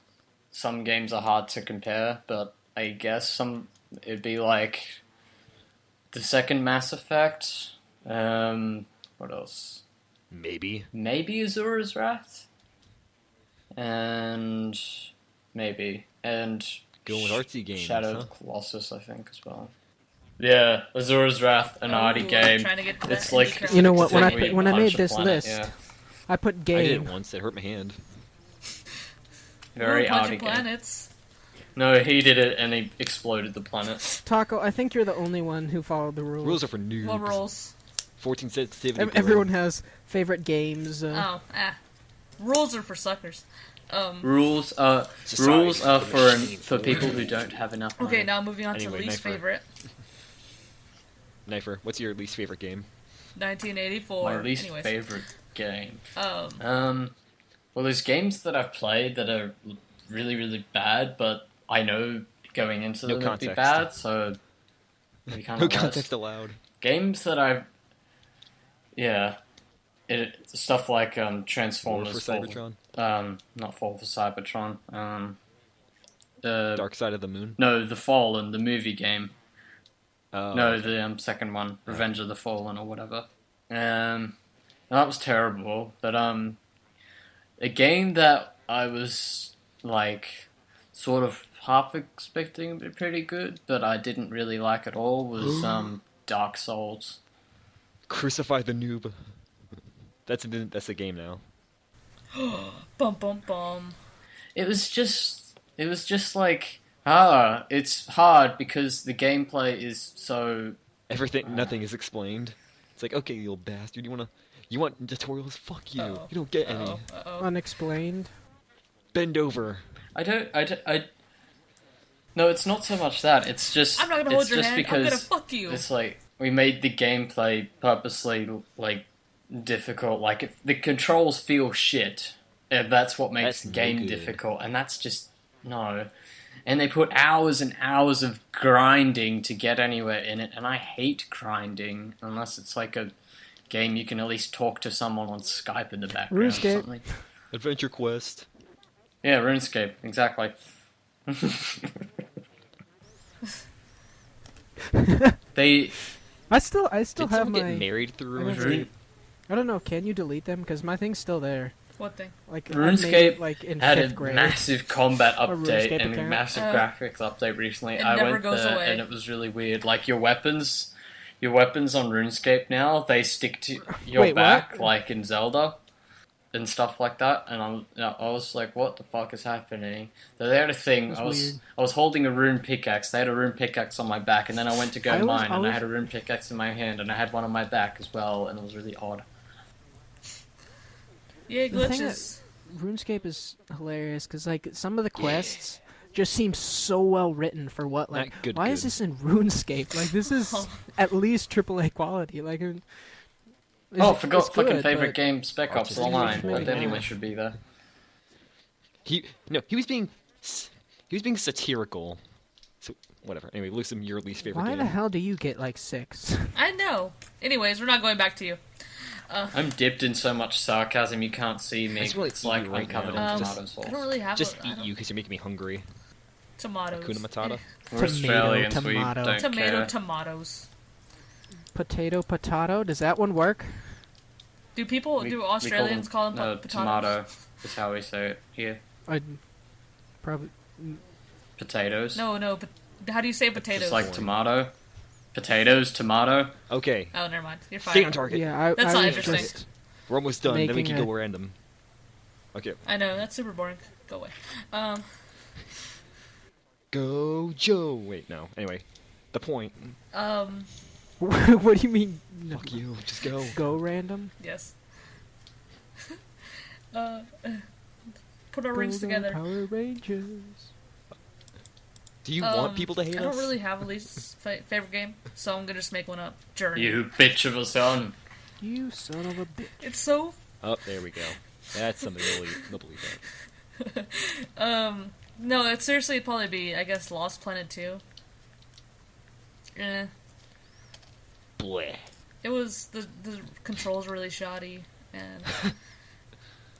Speaker 4: some games are hard to compare, but I guess it'd be like the second Mass Effect. What else?
Speaker 1: Maybe.
Speaker 4: Maybe Azura's Wrath, and
Speaker 1: Going with artsy games,
Speaker 4: Shadow
Speaker 1: huh?
Speaker 4: of the Colossus, I think, as well. Yeah, Azura's Wrath, an arty
Speaker 2: Ooh,
Speaker 4: game.
Speaker 2: trying to get to
Speaker 4: It's
Speaker 2: that
Speaker 4: like
Speaker 2: indie crowd.
Speaker 3: You know what,
Speaker 4: it's
Speaker 3: when
Speaker 4: like
Speaker 3: I
Speaker 4: where
Speaker 3: put-
Speaker 4: you
Speaker 3: when I
Speaker 4: punch
Speaker 3: made
Speaker 4: a
Speaker 3: this
Speaker 4: planet,
Speaker 3: list,
Speaker 4: yeah.
Speaker 3: I put
Speaker 1: I did
Speaker 3: game.
Speaker 1: it once. It hurt my hand.
Speaker 4: Very
Speaker 2: Ooh, punching
Speaker 4: arty game.
Speaker 2: planets.
Speaker 4: No, he did it and he exploded the planet.
Speaker 3: Taco, I think you're the only one who followed the rules.
Speaker 1: Rules are for noobs.
Speaker 2: What rules?
Speaker 1: 14 sensitivity.
Speaker 3: Everyone has favorite games.
Speaker 2: Rules are for suckers.
Speaker 4: Rules are
Speaker 1: Society
Speaker 4: rules are
Speaker 1: is a
Speaker 4: for
Speaker 1: machine.
Speaker 4: for people who don't have enough money.
Speaker 2: Okay, now moving on to
Speaker 1: Anyway,
Speaker 2: least
Speaker 1: Knifer.
Speaker 2: favorite.
Speaker 1: Knifer, what's your least favorite game?
Speaker 2: 1984.
Speaker 4: My least
Speaker 2: Anyways.
Speaker 4: favorite game.
Speaker 2: Um,
Speaker 4: Well, there's games that I've played that are really, really bad, but I know going into
Speaker 1: No
Speaker 4: them would be
Speaker 1: context.
Speaker 4: bad, so it'd be kind
Speaker 1: No
Speaker 4: of
Speaker 1: context allowed.
Speaker 4: Games that I've, yeah, stuff like
Speaker 1: War
Speaker 4: Transformers,
Speaker 1: for Cybertron.
Speaker 4: not Fall for Cybertron,
Speaker 1: Dark Side of the Moon.
Speaker 4: no, The Fallen, the movie game.
Speaker 1: Oh,
Speaker 4: No,
Speaker 1: okay.
Speaker 4: the second one, Revenge of the Fallen or whatever. That was terrible. But a game that I was like sort of half expecting to be pretty good, but I didn't really like at all was Dark Souls.
Speaker 1: Crucify the noob. That's a game now.
Speaker 2: bum bum bum.
Speaker 4: It was just like it's hard because the gameplay is so.
Speaker 1: Nothing is explained. It's like, okay, you old bastard, you want tutorials? Fuck you.
Speaker 2: Uh-oh.
Speaker 1: You don't get any.
Speaker 2: Uh-oh.
Speaker 3: Unexplained.
Speaker 1: Bend over.
Speaker 4: No, it's not so much that. It's just.
Speaker 2: I'm not gonna
Speaker 4: it's
Speaker 2: hold your
Speaker 4: just
Speaker 2: hand.
Speaker 4: because
Speaker 2: I'm gonna fuck you.
Speaker 4: It's like we made the gameplay purposely like difficult. Like if the controls feel shit, and that's what makes
Speaker 1: That's
Speaker 4: the game
Speaker 1: no good.
Speaker 4: difficult. And that's just no. And they put hours and hours of grinding to get anywhere in it, and I hate grinding unless it's like a game you can at least talk to someone on Skype in the background or
Speaker 3: RuneScape.
Speaker 4: something.
Speaker 1: Adventure Quest.
Speaker 4: Yeah, RuneScape, exactly. They
Speaker 3: I still
Speaker 1: Did
Speaker 3: have
Speaker 1: someone
Speaker 3: my.
Speaker 1: get married through
Speaker 3: I
Speaker 1: RuneScape?
Speaker 3: got- I don't know. Can you delete them? Because my thing's still there.
Speaker 2: What thing?
Speaker 3: Like I made
Speaker 4: RuneScape
Speaker 3: it, like in
Speaker 4: had
Speaker 3: fifth
Speaker 4: a
Speaker 3: grade.
Speaker 4: massive combat
Speaker 3: A
Speaker 4: update
Speaker 3: RuneScape
Speaker 4: and a
Speaker 3: account?
Speaker 4: massive
Speaker 2: Uh,
Speaker 4: graphics update recently.
Speaker 2: it
Speaker 4: I
Speaker 2: never
Speaker 4: went
Speaker 2: goes
Speaker 4: there
Speaker 2: away.
Speaker 4: and it was really weird. Like your weapons on RuneScape now, they stick to your
Speaker 3: Wait, what?
Speaker 4: back like in Zelda and stuff like that. And I was like, what the fuck is happening? So they had a thing.
Speaker 3: That's
Speaker 4: I was
Speaker 3: weird.
Speaker 4: I was holding a rune pickaxe. They had a rune pickaxe on my back, and then I went to go
Speaker 3: I was-
Speaker 4: mine,
Speaker 3: I
Speaker 4: and I
Speaker 3: was-
Speaker 4: had a rune pickaxe in my hand, and I had one on my back as well, and it was really odd.
Speaker 2: Yeah,
Speaker 3: The thing
Speaker 2: glitches.
Speaker 3: RuneScape is hilarious because like some of the quests just seem so well written for what like.
Speaker 1: Not good,
Speaker 3: why is
Speaker 1: good.
Speaker 3: this in RuneScape? Like this is at least AAA quality. Like.
Speaker 4: Oh,
Speaker 3: it's
Speaker 4: forgot fucking
Speaker 3: good,
Speaker 4: favorite
Speaker 3: but-
Speaker 4: game, Spec Ops
Speaker 1: just
Speaker 4: Online.
Speaker 3: maybe
Speaker 4: That definitely
Speaker 3: not.
Speaker 4: should be there.
Speaker 1: He was being satirical. So whatever. Anyway, Lucim, your least favorite
Speaker 3: Why
Speaker 1: game.
Speaker 3: the hell do you get like 6?
Speaker 2: I know. Anyways, we're not going back to you.
Speaker 4: I'm dipped in so much sarcasm you can't see me.
Speaker 1: I just wanna
Speaker 4: It's
Speaker 1: eat
Speaker 4: like
Speaker 1: you right
Speaker 4: I'm covered
Speaker 1: now.
Speaker 4: in
Speaker 1: Just-
Speaker 4: tomato sauce.
Speaker 2: I don't really have
Speaker 1: Just
Speaker 2: I
Speaker 1: eat
Speaker 2: don't-
Speaker 1: you because you're making me hungry.
Speaker 2: tomatoes.
Speaker 1: Hakuna Matata.
Speaker 4: We're Australians,
Speaker 3: tomato.
Speaker 4: we don't
Speaker 2: Tomato,
Speaker 4: care.
Speaker 2: tomatoes.
Speaker 3: Potato. Does that one work?
Speaker 2: Do people,
Speaker 4: We-
Speaker 2: do
Speaker 4: we
Speaker 2: Australians call them
Speaker 4: no,
Speaker 2: potatoes?
Speaker 4: tomato is how we say it here.
Speaker 3: I probably.
Speaker 4: Potatoes.
Speaker 2: No, but how do you say potatoes?
Speaker 4: Just like tomato. Potatoes, tomato.
Speaker 1: Okay,
Speaker 2: Oh, never mind. You're fine.
Speaker 1: stay on target.
Speaker 3: Yeah, I
Speaker 2: That's
Speaker 3: I
Speaker 2: not
Speaker 3: was
Speaker 2: interesting.
Speaker 3: just
Speaker 1: We're almost done. Then we
Speaker 3: Making
Speaker 1: can go
Speaker 3: a-
Speaker 1: random. Okay.
Speaker 2: I know, that's super boring. Go away.
Speaker 1: Go Joe. Wait, no. Anyway, the point.
Speaker 3: What What do you mean? No.
Speaker 1: Fuck you. Just go.
Speaker 3: Go random.
Speaker 2: Yes. uh, put our
Speaker 3: Go,
Speaker 2: rings
Speaker 3: go,
Speaker 2: together.
Speaker 3: Power Rangers.
Speaker 1: Do you want people to hate
Speaker 2: I
Speaker 1: us?
Speaker 2: don't really have a least favorite game, so I'm gonna just make one up. Journey.
Speaker 4: You bitch of a son.
Speaker 3: You son of a bitch.
Speaker 2: It's so.
Speaker 1: Oh, there we go. That's something they'll believe that.
Speaker 2: No, it'd seriously probably be, I guess, Lost Planet 2.
Speaker 1: Bleh.
Speaker 2: It was the controls were really shoddy, and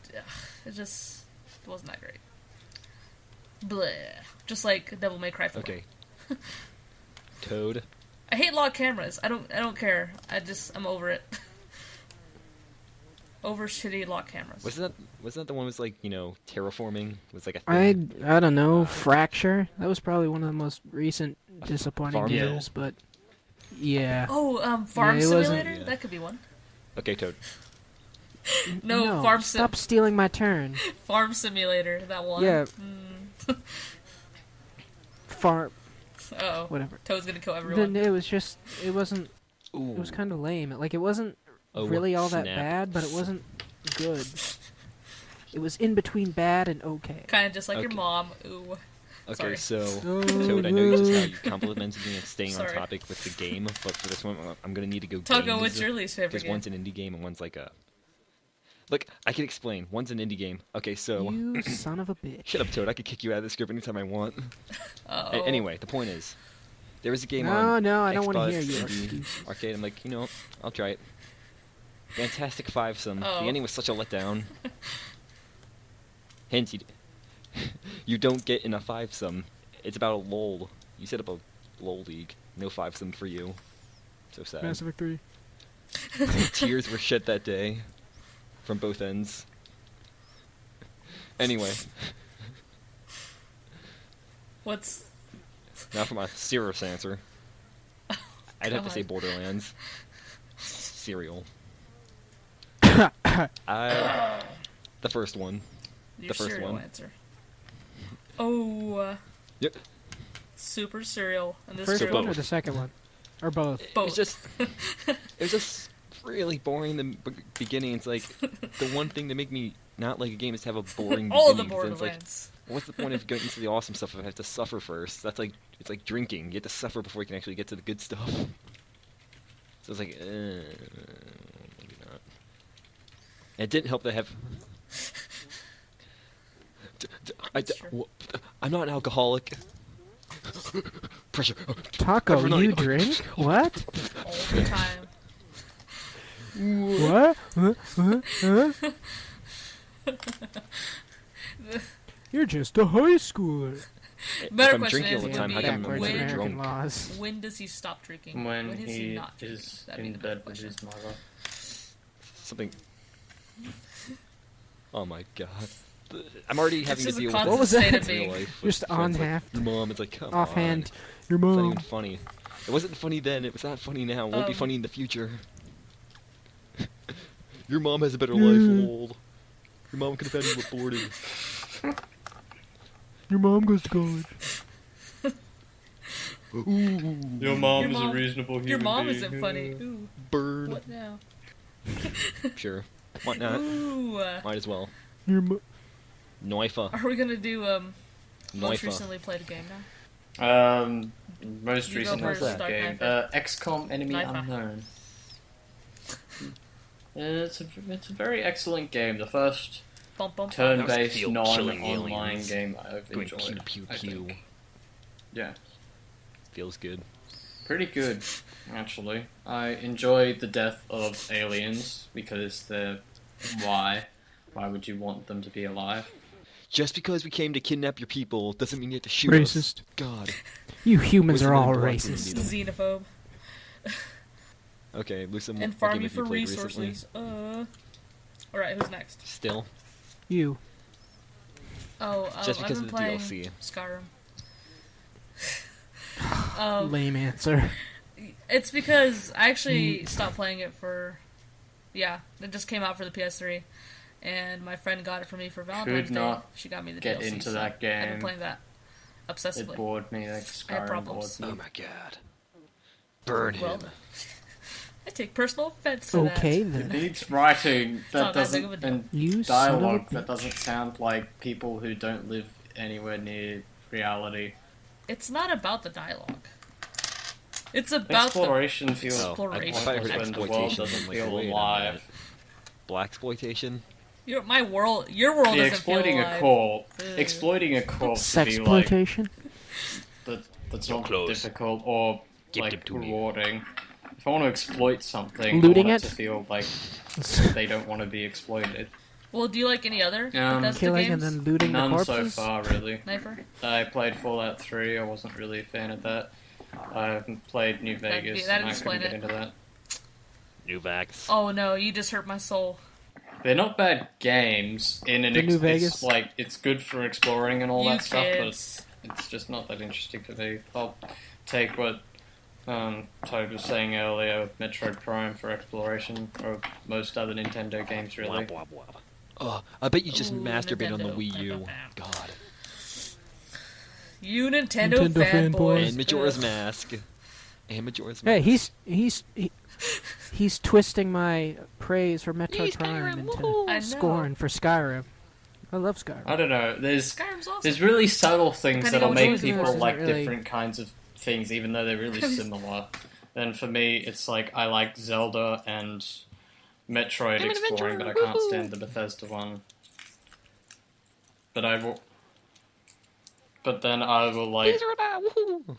Speaker 2: it wasn't that great. Bleh. Just like Devil May Cry 4.
Speaker 1: Okay. Toad.
Speaker 2: I hate lock cameras. I don't care. I'm over it. Over shitty lock cameras.
Speaker 1: Wasn't that the one was like, terraforming? It was like a thing.
Speaker 3: I don't know. Fracture. That was probably one of the most recent disappointing
Speaker 1: Farmville?
Speaker 3: games, but yeah.
Speaker 2: Oh, Farm
Speaker 3: Yeah, it wasn't-
Speaker 2: Simulator?
Speaker 1: Yeah.
Speaker 2: That could be one.
Speaker 1: Okay, Toad.
Speaker 2: No,
Speaker 3: Stop stealing my turn.
Speaker 2: Farm Simulator, that one.
Speaker 3: Yeah. Farm.
Speaker 2: Uh-oh.
Speaker 3: Whatever.
Speaker 2: Toad's gonna kill everyone.
Speaker 3: Then it wasn't.
Speaker 1: Ooh.
Speaker 3: It was kind of lame. Like it wasn't
Speaker 1: Oh,
Speaker 3: really all that
Speaker 1: snap.
Speaker 3: bad, but it wasn't good. It was in between bad and okay.
Speaker 2: Kind of just like your
Speaker 1: Okay.
Speaker 2: mom. Ooh.
Speaker 1: Okay,
Speaker 2: Sorry.
Speaker 1: so
Speaker 3: Oh,
Speaker 1: Toad, I know you just
Speaker 3: no.
Speaker 1: how you complimented me on staying on
Speaker 2: Sorry.
Speaker 1: topic with the game, but for this one, I'm gonna need to go.
Speaker 2: Taco, what's your least favorite
Speaker 1: Because
Speaker 2: game?
Speaker 1: one's an indie game and one's like a. Look, I can explain. One's an indie game. Okay, so
Speaker 3: You son of a bitch.
Speaker 1: shut up, Toad. I could kick you out of this group anytime I want.
Speaker 2: Uh-oh.
Speaker 1: Anyway, the point is, there was a game
Speaker 3: No,
Speaker 1: on
Speaker 3: no, I don't want to
Speaker 1: Xbox
Speaker 3: hear your
Speaker 1: indie
Speaker 3: excuses.
Speaker 1: arcade. I'm like, I'll try it. Fantastic Fivesome.
Speaker 2: Oh.
Speaker 1: The ending was such a letdown. Hence, you don't get in a Fivesome. It's about a LOL. You set up a LOL league. No Fivesome for you. So sad.
Speaker 3: Mass Effect 3.
Speaker 1: Tears were shed that day. From both ends. Anyway,
Speaker 2: What's...
Speaker 1: now for my serious answer. I'd have to say
Speaker 2: God.
Speaker 1: Borderlands. Cereal.
Speaker 3: Oh,
Speaker 1: The first one.
Speaker 2: Your
Speaker 1: The first
Speaker 2: cereal
Speaker 1: one.
Speaker 2: answer. Oh,
Speaker 1: Yep.
Speaker 2: super cereal. And this
Speaker 3: First
Speaker 1: So
Speaker 2: cereal.
Speaker 3: one or
Speaker 1: both.
Speaker 3: the second one? Or both?
Speaker 1: It
Speaker 2: Both.
Speaker 1: was just. It was just really boring in the beginning. It's like the one thing to make me not like a game is to have a boring
Speaker 2: All the
Speaker 1: beginning. 'cause then it's like,
Speaker 2: Borderlands.
Speaker 1: what's the point of getting to the awesome stuff if I have to suffer first? It's like drinking. You have to suffer before you can actually get to the good stuff. So it's like, maybe not. And it didn't help that I have. I'm not an alcoholic. Pressure.
Speaker 3: Taco,
Speaker 1: Every night.
Speaker 3: you drink? What?
Speaker 2: All the time.
Speaker 3: What? Huh? You're just a high schooler.
Speaker 2: Better
Speaker 1: If I'm
Speaker 2: question
Speaker 1: drinking all
Speaker 2: is
Speaker 1: the
Speaker 2: would
Speaker 1: time,
Speaker 2: be
Speaker 1: how come I'm
Speaker 3: Backwards
Speaker 1: never
Speaker 2: when,
Speaker 3: American
Speaker 1: drunk?
Speaker 3: laws.
Speaker 2: when does he stop drinking?
Speaker 4: When
Speaker 2: is
Speaker 4: he
Speaker 2: not drinking?
Speaker 4: is
Speaker 2: That'd be
Speaker 4: in
Speaker 2: the better
Speaker 4: bed with
Speaker 2: question.
Speaker 4: his mother.
Speaker 1: Something. Oh my god. I'm already having to
Speaker 2: just a
Speaker 1: deal with
Speaker 2: constant
Speaker 3: What was
Speaker 2: state
Speaker 3: that?
Speaker 2: of
Speaker 1: in real
Speaker 2: being.
Speaker 1: life. with
Speaker 3: Just
Speaker 1: friends
Speaker 3: on
Speaker 1: like,
Speaker 3: half.
Speaker 1: Your mom, it's like, come
Speaker 3: Offhand, your
Speaker 1: on. It's not
Speaker 3: mom.
Speaker 1: even funny. It wasn't funny then, it was not funny now. It won't be
Speaker 2: Um,
Speaker 1: funny in the future. Your mom has a better
Speaker 3: Mm.
Speaker 1: life, lol. Your mom could have had you aborted.
Speaker 3: Your mom goes to college.
Speaker 1: Ooh.
Speaker 4: Your mom
Speaker 2: Your
Speaker 4: is
Speaker 2: mom-
Speaker 4: a reasonable human
Speaker 2: Your mom
Speaker 4: being.
Speaker 2: isn't funny. Ooh,
Speaker 1: Burn.
Speaker 2: what now?
Speaker 1: Sure. Why not?
Speaker 2: Ooh.
Speaker 1: Might as well.
Speaker 3: Your mo-
Speaker 1: Noifa.
Speaker 2: Are we gonna do most
Speaker 1: Noifa.
Speaker 2: recently played game now?
Speaker 4: Most
Speaker 2: You go
Speaker 4: recent
Speaker 2: first,
Speaker 4: that
Speaker 2: Dark
Speaker 4: game.
Speaker 2: Knight.
Speaker 4: XCOM Enemy
Speaker 2: Knife.
Speaker 4: Unknown. It's a very excellent game. The first
Speaker 2: Bump bump.
Speaker 4: turn-based,
Speaker 1: Feel
Speaker 4: non-online
Speaker 1: killing aliens.
Speaker 4: game I've
Speaker 1: Going
Speaker 4: enjoyed.
Speaker 1: pew pew
Speaker 4: I
Speaker 1: pew.
Speaker 4: think. Yeah,
Speaker 1: Feels good.
Speaker 4: pretty good, actually. I enjoyed the death of aliens because they're why? Why would you want them to be alive?
Speaker 1: Just because we came to kidnap your people doesn't mean you have to shoot us.
Speaker 3: Racist.
Speaker 1: God.
Speaker 3: You humans
Speaker 1: What's
Speaker 3: are
Speaker 1: the
Speaker 3: all
Speaker 1: name? Black
Speaker 3: racist.
Speaker 1: Indian.
Speaker 2: Xenophobe.
Speaker 1: Okay, Lucim,
Speaker 2: And
Speaker 1: what
Speaker 2: farm
Speaker 1: game
Speaker 2: you
Speaker 1: have
Speaker 2: for
Speaker 1: you played recently?
Speaker 2: resources. Alright, who's next?
Speaker 1: Still?
Speaker 3: You.
Speaker 2: Oh,
Speaker 1: Just
Speaker 2: I've
Speaker 1: because
Speaker 2: been
Speaker 1: of the
Speaker 2: playing
Speaker 1: DLC.
Speaker 2: Skyrim.
Speaker 3: Lame answer.
Speaker 2: It's because I actually stopped playing it for... Yeah, it just came out for the PS3. And my friend got it for me for Valentine's Day.
Speaker 4: not
Speaker 2: She got me the
Speaker 4: get
Speaker 2: DLC.
Speaker 4: into
Speaker 2: so
Speaker 4: that
Speaker 2: I've been
Speaker 4: game.
Speaker 2: playing that
Speaker 4: It
Speaker 2: obsessively.
Speaker 4: bored me. Like
Speaker 2: I had
Speaker 4: Skyrim bored
Speaker 2: problems.
Speaker 4: me.
Speaker 1: Oh my god. Burn
Speaker 2: Well,
Speaker 1: him.
Speaker 2: I take personal offense to
Speaker 3: Okay
Speaker 4: It
Speaker 3: then.
Speaker 4: needs writing
Speaker 2: It's not
Speaker 4: that
Speaker 2: that big of a
Speaker 4: doesn't
Speaker 2: deal.
Speaker 4: and
Speaker 3: You son of a
Speaker 4: dialogue that
Speaker 3: bitch.
Speaker 4: doesn't sound like people who don't live anywhere near reality.
Speaker 2: It's not about the dialogue. It's about
Speaker 4: Exploration feels
Speaker 1: Oh,
Speaker 2: Exploration.
Speaker 1: I thought I heard
Speaker 4: pointless when the world
Speaker 1: exploitation.
Speaker 4: doesn't
Speaker 1: I'm like,
Speaker 4: feel
Speaker 1: wait a minute.
Speaker 4: alive.
Speaker 1: Blaxploitation?
Speaker 2: your world. Your world
Speaker 4: Yeah,
Speaker 2: doesn't feel
Speaker 4: exploiting a
Speaker 2: alive.
Speaker 4: corpse.
Speaker 2: Ugh.
Speaker 4: Exploiting a corpse would be like
Speaker 3: Sexploitation?
Speaker 4: that's
Speaker 1: So
Speaker 4: not
Speaker 1: close.
Speaker 4: difficult or
Speaker 1: Give
Speaker 4: like
Speaker 1: them to me.
Speaker 4: rewarding. If I want to exploit something,
Speaker 3: Looting
Speaker 4: I want
Speaker 3: it?
Speaker 4: to feel like they don't want to be exploited.
Speaker 2: Well, do you like any other Bethesda
Speaker 3: Killing
Speaker 2: games?
Speaker 3: and then looting the
Speaker 4: None so
Speaker 3: corpses?
Speaker 4: far, really.
Speaker 2: Knifer?
Speaker 4: I played Fallout 3. I wasn't really a fan of that. I haven't played New Vegas,
Speaker 2: that'd
Speaker 4: and I
Speaker 2: explain
Speaker 4: couldn't get
Speaker 2: it.
Speaker 4: into that.
Speaker 1: New Vax.
Speaker 2: Oh no, you just hurt my soul.
Speaker 4: They're not bad games. In an
Speaker 3: The New Vegas?
Speaker 4: it's like it's good for exploring and all
Speaker 2: You
Speaker 4: that stuff, but
Speaker 2: kids.
Speaker 4: it's just not that interesting for me. I'll take what Toad was saying earlier, Metroid Prime for exploration, or most other Nintendo games, really.
Speaker 1: Wop, wop, wop. Oh, I bet you just
Speaker 2: Ooh,
Speaker 1: masturbate on the
Speaker 2: Nintendo.
Speaker 1: Wii U. God.
Speaker 2: You Nintendo,
Speaker 3: Nintendo
Speaker 2: fanboys.
Speaker 3: fanboys.
Speaker 1: And Majora's
Speaker 2: Ugh.
Speaker 1: Mask. And Majora's
Speaker 3: Hey,
Speaker 1: Mask.
Speaker 3: he's twisting my praise for Metroid
Speaker 1: Skyrim,
Speaker 3: Prime into
Speaker 1: woohoo!
Speaker 2: I know.
Speaker 3: scorn for Skyrim. I love Skyrim.
Speaker 4: I don't know.
Speaker 2: Skyrim's awesome.
Speaker 4: There's really subtle things
Speaker 2: Depending
Speaker 4: that'll
Speaker 2: on
Speaker 4: make
Speaker 2: which one
Speaker 4: people
Speaker 3: isn't
Speaker 4: like
Speaker 3: really-
Speaker 4: different kinds of things, even though they're really similar. And for me, it's like I like Zelda and Metroid
Speaker 1: I'm an
Speaker 4: exploring, but I
Speaker 1: adventurer,
Speaker 4: can't
Speaker 1: woohoo!
Speaker 4: stand the Bethesda one. But I will. But then I will like.
Speaker 1: Woohoo!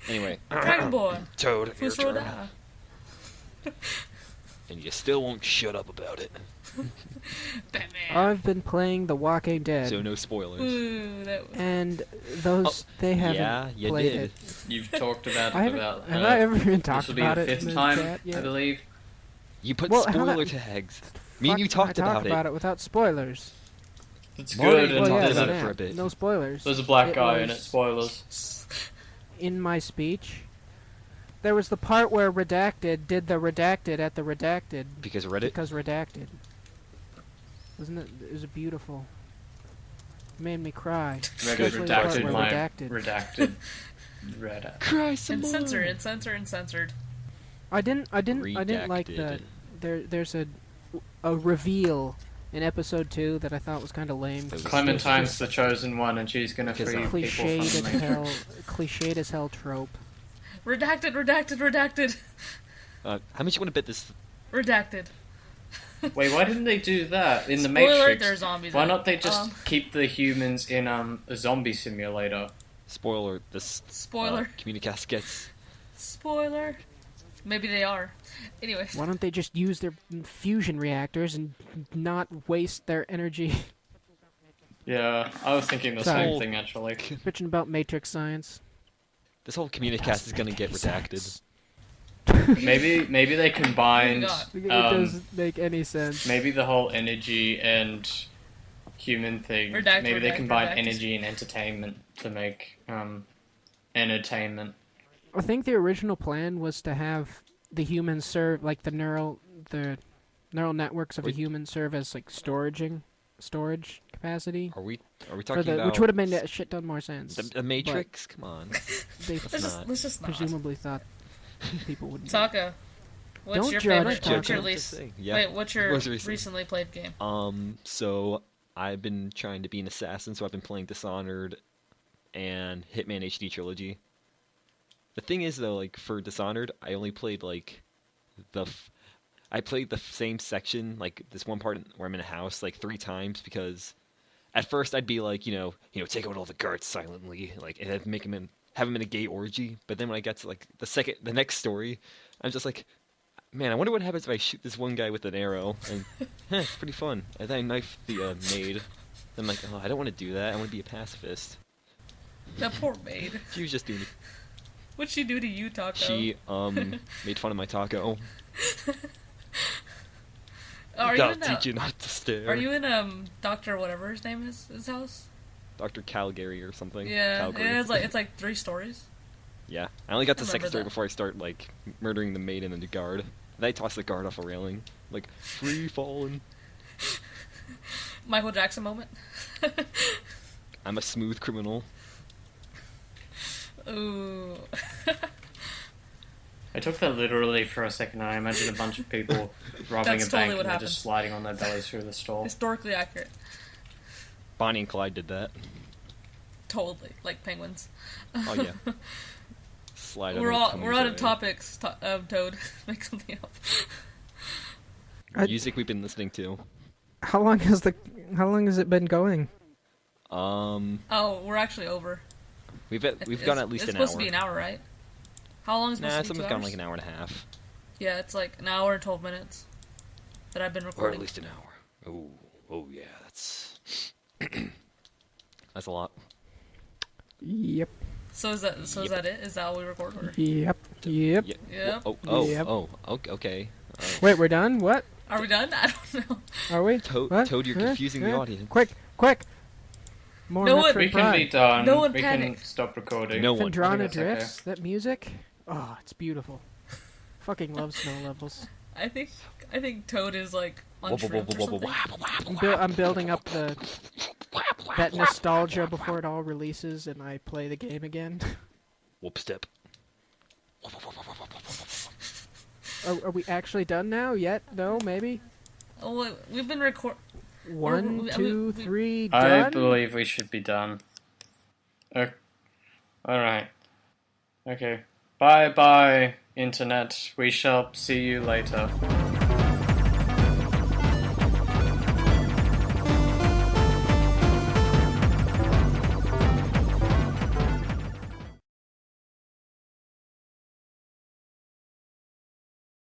Speaker 1: Anyway,
Speaker 2: Dragon Boy.
Speaker 1: Toad, your turn.
Speaker 2: Fusoda.
Speaker 1: And you still won't shut up about it.
Speaker 2: Batman.
Speaker 3: I've been playing The Walking Dead,
Speaker 1: So no spoilers.
Speaker 2: Ooh, that
Speaker 3: and those they haven't
Speaker 1: Yeah, you
Speaker 3: played
Speaker 1: did.
Speaker 3: it.
Speaker 4: You've talked about
Speaker 3: I
Speaker 4: it
Speaker 3: haven't.
Speaker 4: about.
Speaker 3: Have I ever even
Speaker 4: This
Speaker 3: talked
Speaker 4: will be
Speaker 3: about
Speaker 4: the
Speaker 3: it in
Speaker 4: fifth
Speaker 3: the
Speaker 4: time,
Speaker 3: chat
Speaker 4: I
Speaker 3: yet?
Speaker 4: believe.
Speaker 1: You put
Speaker 3: Well, how
Speaker 1: spoiler
Speaker 3: about-
Speaker 1: tags. Me and you
Speaker 3: Fuck, can I
Speaker 1: talked
Speaker 3: talk
Speaker 1: about it.
Speaker 3: without spoilers.
Speaker 4: It's
Speaker 1: Marty
Speaker 4: good and
Speaker 1: talked
Speaker 3: Well,
Speaker 1: about
Speaker 3: yeah,
Speaker 1: it
Speaker 3: yeah,
Speaker 1: for a bit.
Speaker 3: no spoilers.
Speaker 4: There's a black
Speaker 3: It
Speaker 4: guy in it.
Speaker 3: was-
Speaker 4: Spoilers.
Speaker 3: In my speech, there was the part where Redacted did the Redacted at the Redacted
Speaker 1: Because Reddit.
Speaker 3: because Redacted. Wasn't it? It was beautiful. It made me cry.
Speaker 4: Maybe
Speaker 3: Especially the part
Speaker 4: redacted
Speaker 3: where
Speaker 4: my
Speaker 3: Redacted.
Speaker 4: redacted. Reddit.
Speaker 1: Cry some
Speaker 2: and
Speaker 1: more.
Speaker 2: censored, and censored, and censored.
Speaker 3: I didn't like the
Speaker 1: Redacted.
Speaker 3: there's a reveal in episode 2 that I thought was kind of lame.
Speaker 1: It was
Speaker 4: Clementine's the chosen one, and she's gonna
Speaker 1: Because,
Speaker 4: free people
Speaker 3: Cliched as
Speaker 4: from the
Speaker 3: hell,
Speaker 4: Matrix.
Speaker 3: cliched as hell trope.
Speaker 2: Redacted, redacted, redacted,
Speaker 1: How much you want to bet this?
Speaker 2: redacted.
Speaker 4: Wait, why didn't they do that in the
Speaker 2: Spoiler,
Speaker 4: Matrix?
Speaker 2: they're zombies.
Speaker 4: Why
Speaker 2: in it.
Speaker 4: not they just keep the humans in a zombie simulator?
Speaker 1: Spoiler. This
Speaker 2: Spoiler.
Speaker 1: CommuniCast gets.
Speaker 2: Spoiler. Maybe they are. Anyway.
Speaker 3: Why don't they just use their fusion reactors and not waste their energy
Speaker 4: Yeah, I was thinking the
Speaker 3: Sorry.
Speaker 4: same thing actually.
Speaker 3: bitching about matrix science?
Speaker 1: This whole CommuniCast is gonna get redacted.
Speaker 3: Science.
Speaker 4: Maybe they combined.
Speaker 2: God.
Speaker 3: It doesn't make any sense.
Speaker 4: Maybe the whole energy and human thing.
Speaker 2: Redact,
Speaker 4: maybe they
Speaker 2: redact,
Speaker 4: combine
Speaker 2: redact.
Speaker 4: energy and entertainment to make entertainment.
Speaker 3: I think the original plan was to have the humans serve like the neural networks of a
Speaker 1: Wait.
Speaker 3: human serve as like storage capacity.
Speaker 1: Are we
Speaker 3: For
Speaker 1: talking about
Speaker 3: which would have made a shit ton more sense.
Speaker 1: the Matrix? Come on.
Speaker 3: They
Speaker 2: Let's just not.
Speaker 3: presumably thought people wouldn't.
Speaker 2: Taka. What's
Speaker 3: Don't
Speaker 2: your
Speaker 3: judge,
Speaker 2: favorite?
Speaker 3: Taka.
Speaker 2: What's your
Speaker 1: Just
Speaker 2: least?
Speaker 1: saying, yeah.
Speaker 2: Wait, what's your
Speaker 1: Most recent.
Speaker 2: recently played game?
Speaker 1: So I've been trying to be an assassin, so I've been playing Dishonored and Hitman HD Trilogy. The thing is, though, like for Dishonored, I only played like I played the same section, like this one part where I'm in a house, like 3 times because at first I'd be like, take out all the guards silently, like and have him in a gay orgy. But then when I got to like the next story, I'm just like, man, I wonder what happens if I shoot this one guy with an arrow. And it's pretty fun. And then I knife the maid. Then I'm like, oh, I don't want to do that. I want to be a pacifist.
Speaker 2: That poor maid.
Speaker 1: She was just doing.
Speaker 2: What'd she do to you, Taco?
Speaker 1: She made fun of my taco.
Speaker 2: Are you
Speaker 1: I'll
Speaker 2: in
Speaker 1: teach you not to stare.
Speaker 2: Are you in Doctor whatever his name is? His house?
Speaker 1: Dr. Calgary or something?
Speaker 2: Yeah.
Speaker 1: Calgary.
Speaker 2: It's like 3 stories.
Speaker 1: Yeah, I only got
Speaker 2: I
Speaker 1: the second
Speaker 2: remember
Speaker 1: story
Speaker 2: that.
Speaker 1: before I start like murdering the maid and then the guard. Then I toss the guard off a railing, like free falling.
Speaker 2: Michael Jackson moment.
Speaker 1: I'm a smooth criminal.
Speaker 2: Ooh.
Speaker 4: I took that literally for a second. I imagine a bunch of people robbing
Speaker 2: That's
Speaker 4: a
Speaker 2: totally
Speaker 4: bank
Speaker 2: what
Speaker 4: and they're
Speaker 2: happened.
Speaker 4: just sliding on their bellies through the store.
Speaker 2: Historically accurate.
Speaker 1: Bonnie and Clyde did that.
Speaker 2: Totally, like penguins.
Speaker 1: Oh yeah. Slide on
Speaker 2: We're
Speaker 1: their
Speaker 2: all
Speaker 1: tummies
Speaker 2: we're out of
Speaker 1: away.
Speaker 2: topics. Toad, make something up.
Speaker 1: Music we've been listening to.
Speaker 3: How long has it been going?
Speaker 2: Oh, we're actually over.
Speaker 1: We've gone at least
Speaker 2: it's
Speaker 1: an
Speaker 2: supposed
Speaker 1: hour.
Speaker 2: to be an hour, right? How long is it
Speaker 1: Nah,
Speaker 2: supposed
Speaker 1: some
Speaker 2: to be?
Speaker 1: have
Speaker 2: 2
Speaker 1: gone
Speaker 2: hours?
Speaker 1: like an hour and a half,
Speaker 2: Yeah, it's like an hour and 12 minutes that I've been
Speaker 1: or
Speaker 2: recording.
Speaker 1: at least an hour. Oh yeah, that's that's a lot.
Speaker 3: Yep.
Speaker 2: So is that it? Is that all we record? Or?
Speaker 3: Yep.
Speaker 1: Yeah.
Speaker 2: Yep.
Speaker 3: Yep.
Speaker 1: Okay.
Speaker 3: Wait, we're done? What?
Speaker 2: Are we done? I don't know.
Speaker 3: Are we?
Speaker 1: Toad,
Speaker 3: What?
Speaker 1: Toad, you're
Speaker 3: Huh?
Speaker 1: confusing the
Speaker 3: Huh?
Speaker 1: audience.
Speaker 3: Quick! More
Speaker 2: No one-
Speaker 3: Metroid
Speaker 4: We can be
Speaker 3: Prime.
Speaker 4: done.
Speaker 2: No one
Speaker 4: we
Speaker 2: panic.
Speaker 4: can stop recording.
Speaker 1: No one.
Speaker 3: Phendrana
Speaker 4: that's okay.
Speaker 3: Drifts, that music? Oh, it's beautiful. Fucking love snow levels.
Speaker 2: I think Toad is like on shrooms or something.
Speaker 3: I'm building up that nostalgia before it all releases and I play the game again.
Speaker 1: Whoop step.
Speaker 3: Are we actually done now? Yet? No? Maybe?
Speaker 2: Oh, wait, we've been record.
Speaker 3: One,
Speaker 2: we-
Speaker 3: two,
Speaker 2: we-
Speaker 3: three,
Speaker 4: I
Speaker 3: done?
Speaker 4: believe we should be done. Alright. Okay. Bye bye, Internet. We shall see you later.